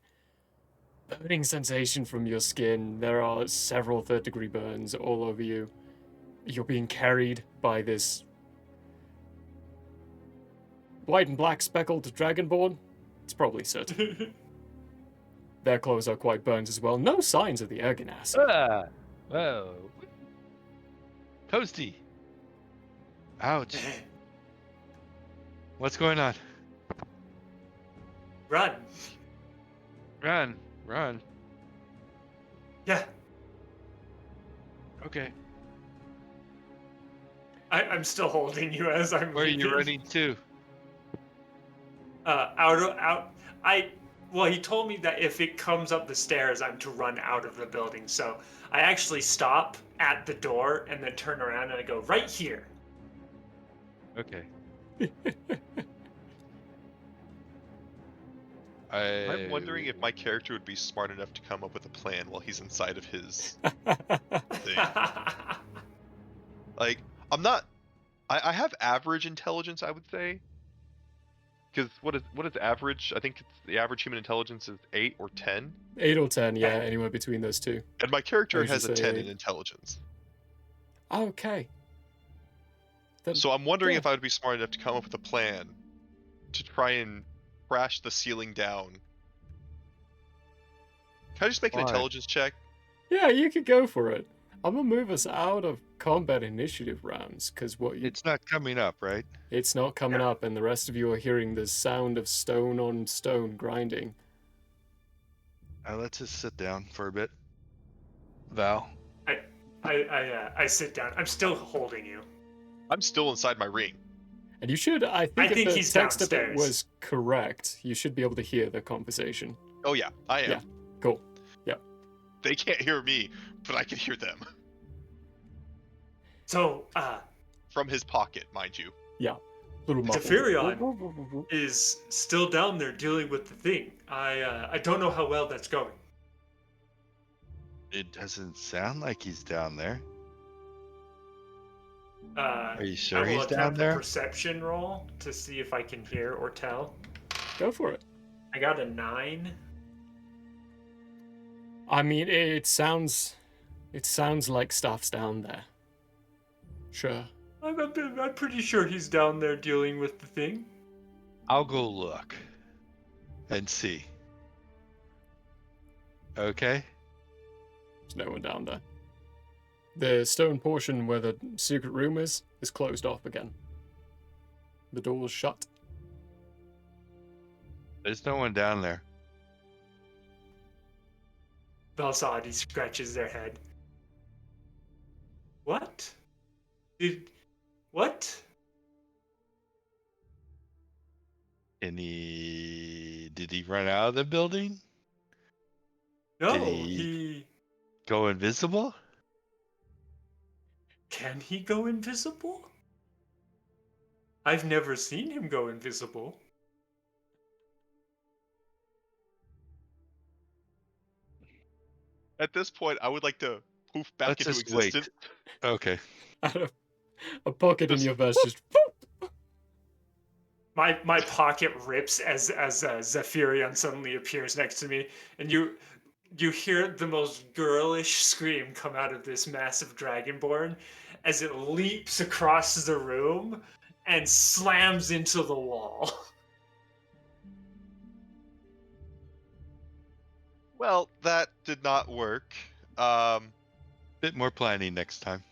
Speaker 2: burning sensation from your skin. There are several third-degree burns all over you. You're being carried by this white and black speckled dragonborn. It's probably Soot. Their clothes are quite burned as well. No signs of the Ergonassi.
Speaker 3: Ah, whoa. Toasty. Ouch. What's going on?
Speaker 4: Run.
Speaker 3: Run.
Speaker 4: Yeah,
Speaker 3: Okay.
Speaker 4: I'm still holding you as I'm
Speaker 3: Where are you
Speaker 4: leaving.
Speaker 3: running to?
Speaker 4: Out. Well, he told me that if it comes up the stairs, I'm to run out of the building. So I actually stop at the door and then turn around and I go right here.
Speaker 3: Okay.
Speaker 5: I'm wondering if my character would be smart enough to come up with a plan while he's inside of his thing. Like, I'm not. I have average intelligence, I would say. Because what is average? I think it's the average human intelligence is 8 or 10,
Speaker 2: 8 or 10, yeah, anywhere between those two.
Speaker 5: and my character
Speaker 2: I usually
Speaker 5: has a
Speaker 2: say
Speaker 5: 10
Speaker 2: 8.
Speaker 5: in intelligence.
Speaker 2: Okay. Then,
Speaker 5: So I'm wondering
Speaker 2: yeah.
Speaker 5: if I would be smart enough to come up with a plan to try and crash the ceiling down. Can I just make an
Speaker 3: Why?
Speaker 5: intelligence check?
Speaker 2: Yeah, you could go for it. I'm gonna move us out of combat initiative rounds, because
Speaker 3: It's not coming up, right?
Speaker 2: it's not coming up, and the rest of you are hearing the sound of stone on stone grinding.
Speaker 3: Let's just sit down for a bit. Val.
Speaker 4: I sit down. I'm still holding you.
Speaker 5: I'm still inside my ring.
Speaker 2: And you should, I think,
Speaker 4: think
Speaker 2: if the
Speaker 4: he's
Speaker 2: text of it
Speaker 4: downstairs.
Speaker 2: was correct, you should be able to hear the conversation.
Speaker 5: Oh yeah, I am.
Speaker 2: Yeah. Cool.
Speaker 5: They can't hear me, but I can hear them.
Speaker 4: So,
Speaker 5: From his pocket, mind you.
Speaker 2: Little muffled.
Speaker 4: Zephyrion is still down there dealing with the thing. I don't know how well that's going.
Speaker 3: It doesn't sound like he's down there.
Speaker 4: Are
Speaker 3: you sure
Speaker 4: I will
Speaker 3: he's
Speaker 4: attempt
Speaker 3: down there?
Speaker 4: a perception roll to see if I can hear or tell.
Speaker 2: Go for it.
Speaker 4: I got a 9.
Speaker 2: I mean, it sounds like stuff's down there. Sure.
Speaker 4: I'm pretty sure he's down there dealing with the thing.
Speaker 3: I'll go look and see. Okay?
Speaker 2: There's no one down there. The stone portion where the secret room is closed off again. The door's shut.
Speaker 3: There's no one down there.
Speaker 4: Balsadi scratches their head. What? What?
Speaker 3: Did he run out of the building?
Speaker 4: No,
Speaker 3: Did
Speaker 4: he...
Speaker 3: Go invisible?
Speaker 4: Can he go invisible? I've never seen him go invisible.
Speaker 5: At this point, I would like to poof back
Speaker 3: Let's
Speaker 5: into
Speaker 3: just wait.
Speaker 5: existence.
Speaker 3: Okay.
Speaker 2: Out of a pocket in your vest, just
Speaker 4: My pocket rips as Zephyrion suddenly appears next to me, and you hear the most girlish scream come out of this massive dragonborn as it leaps across the room and slams into the wall.
Speaker 5: Well, that did not work.
Speaker 3: Bit more planning next time.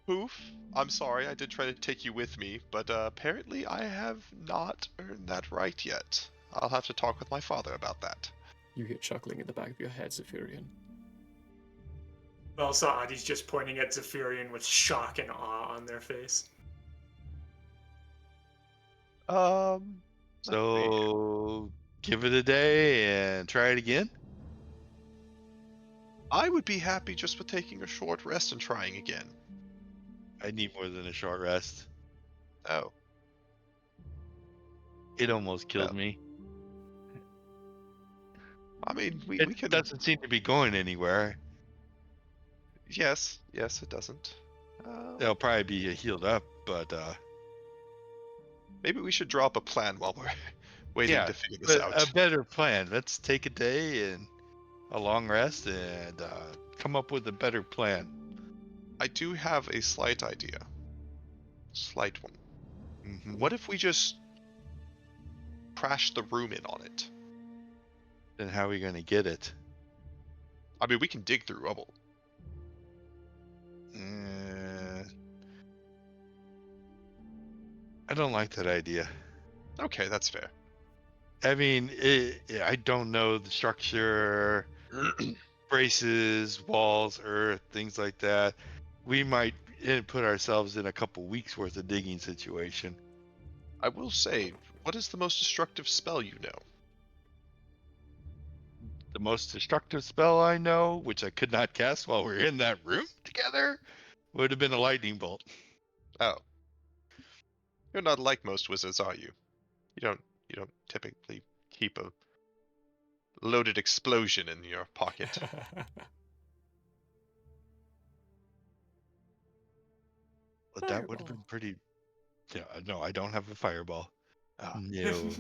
Speaker 5: Poof. I'm sorry, I did try to take you with me, but apparently I have not earned that right yet. I'll have to talk with my father about that.
Speaker 2: You hear chuckling in the back of your head, Zephyrion.
Speaker 4: Well, Saadi's just pointing at Zephyrion with shock and awe on their face.
Speaker 5: Let's see.
Speaker 3: So, give it a day and try it again?
Speaker 5: I would be happy just with taking a short rest and trying again.
Speaker 3: I need more than a short rest.
Speaker 5: Oh.
Speaker 3: It almost killed
Speaker 5: Yeah.
Speaker 3: me.
Speaker 5: I mean, we
Speaker 3: It
Speaker 5: can...
Speaker 3: doesn't seem to be going anywhere.
Speaker 5: Yes, it doesn't.
Speaker 3: They'll probably be healed up, but
Speaker 5: Maybe we should draw up a plan while we're waiting
Speaker 3: yeah,
Speaker 5: to figure this
Speaker 3: but
Speaker 5: out.
Speaker 3: a better plan. Let's take a day and a long rest and come up with a better plan.
Speaker 5: I do have a slight idea. Slight one.
Speaker 3: Mhm.
Speaker 5: What if we just crash the room in on it?
Speaker 3: Then how are we gonna get it?
Speaker 5: I mean, we can dig through rubble.
Speaker 3: I don't like that idea.
Speaker 5: Okay, that's fair.
Speaker 3: I mean, I don't know the structure, braces, walls, earth, things like that. We might put ourselves in a couple weeks worth of digging situation.
Speaker 5: I will say, what is the most destructive spell you know?
Speaker 3: The most destructive spell I know, which I could not cast while we were in that room together, would have been a lightning bolt.
Speaker 5: Oh. You're not like most wizards, are you? You don't typically keep a loaded explosion in your pocket.
Speaker 3: But that would have
Speaker 2: Fireball.
Speaker 3: been pretty. Yeah, no, I don't have a fireball.
Speaker 5: Ah.
Speaker 3: No.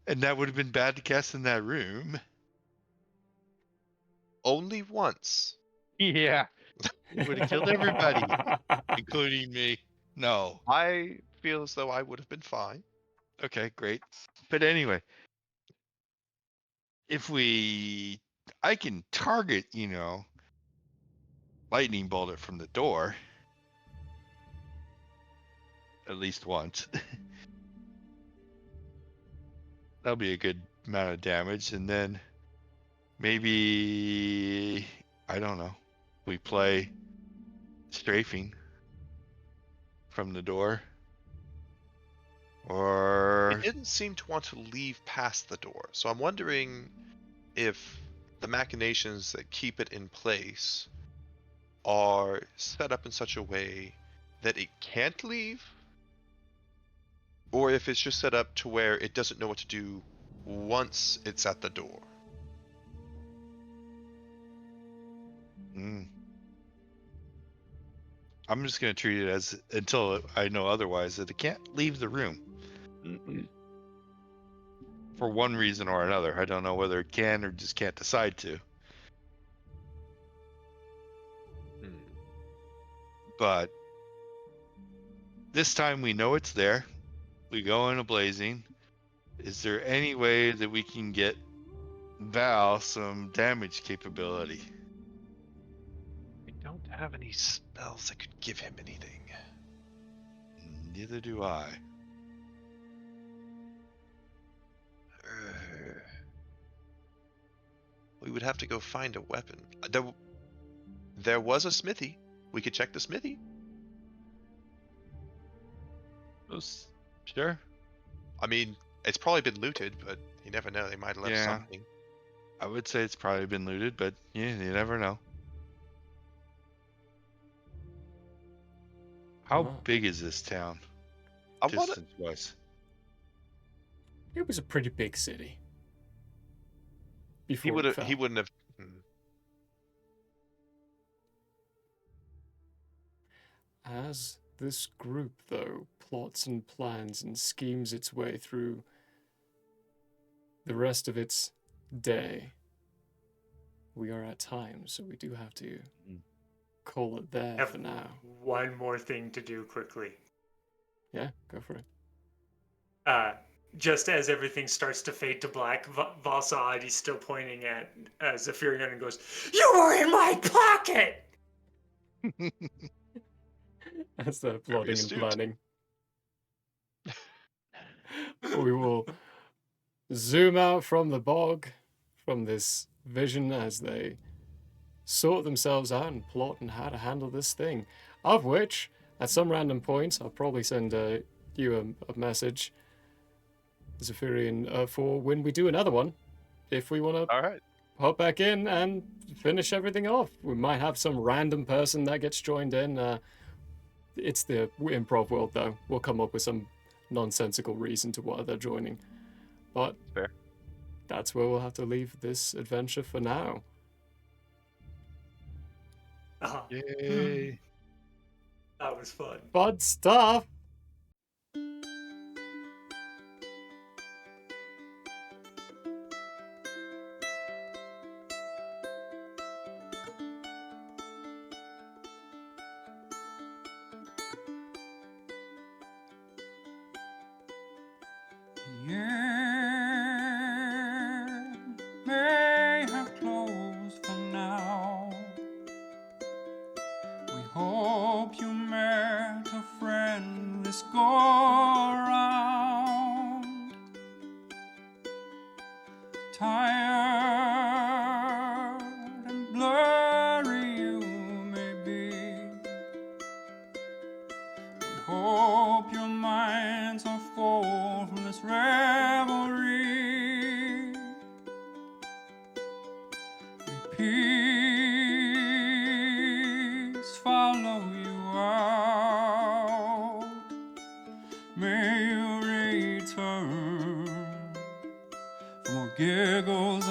Speaker 3: And that would have been bad to cast in that room.
Speaker 5: Only once.
Speaker 3: Yeah. It would have killed everybody, including me. No.
Speaker 5: I feel as though I would have been fine.
Speaker 3: Okay, great. But anyway, if I can target, lightning bolt it from the door at least once. That'll be a good amount of damage. And then maybe, I don't know, we play strafing from the door.
Speaker 5: It
Speaker 3: Or
Speaker 5: didn't seem to want to leave past the door, so I'm wondering if the machinations that keep it in place are set up in such a way that it can't leave, or if it's just set up to where it doesn't know what to do once it's at the door.
Speaker 3: I'm just going to treat it as, until I know otherwise, that it can't leave the room. For one reason or another. I don't know whether it can or just can't decide to. But this time we know it's there. We go in a blazing. Is there any way that we can get Val some damage capability?
Speaker 5: I don't have any spells that could give him anything.
Speaker 3: Neither do I.
Speaker 5: We would have to go find a weapon. There was a smithy. We could check the smithy.
Speaker 3: Sure.
Speaker 5: I mean, it's probably been looted, but you never know. They might have left
Speaker 3: Yeah.
Speaker 5: something.
Speaker 3: I would say it's probably been looted, but yeah, you never know. How
Speaker 2: Wow.
Speaker 3: big is this town?
Speaker 5: I want to.
Speaker 3: Distance-wise.
Speaker 2: It was a pretty big city.
Speaker 5: He
Speaker 2: Before
Speaker 5: would
Speaker 2: it
Speaker 5: have.
Speaker 2: fell.
Speaker 5: He wouldn't have.
Speaker 2: As this group, though, plots and plans and schemes its way through the rest of its day, we are at time, so we do have to call it there
Speaker 4: Have
Speaker 2: for now.
Speaker 4: one more thing to do quickly.
Speaker 2: Yeah, go for it.
Speaker 4: Just as everything starts to fade to black, Valsaad is still pointing at Zephyrian and goes, "You were in my pocket!"
Speaker 2: As they're
Speaker 5: Very
Speaker 2: plotting and
Speaker 5: astute.
Speaker 2: planning. We will zoom out from the bog, from this vision as they sort themselves out and plot on how to handle this thing. Of which, at some random point, I'll probably send you a message, Zephyrian, for when we do another one. If we want to
Speaker 5: All right.
Speaker 2: hop back in and finish everything off. We might have some random person that gets joined in. It's the improv world, though. We'll come up with some nonsensical reason to why they're joining. But
Speaker 5: Fair.
Speaker 2: that's where we'll have to leave this adventure for now.
Speaker 3: Yay.
Speaker 4: That was fun.
Speaker 2: Fun stuff!
Speaker 1: year may have closed for now. We hope you met a friend this go around. Tired and blurry you may be. We hope your minds are full from this revelry. May peace follow you out. May you return for more giggles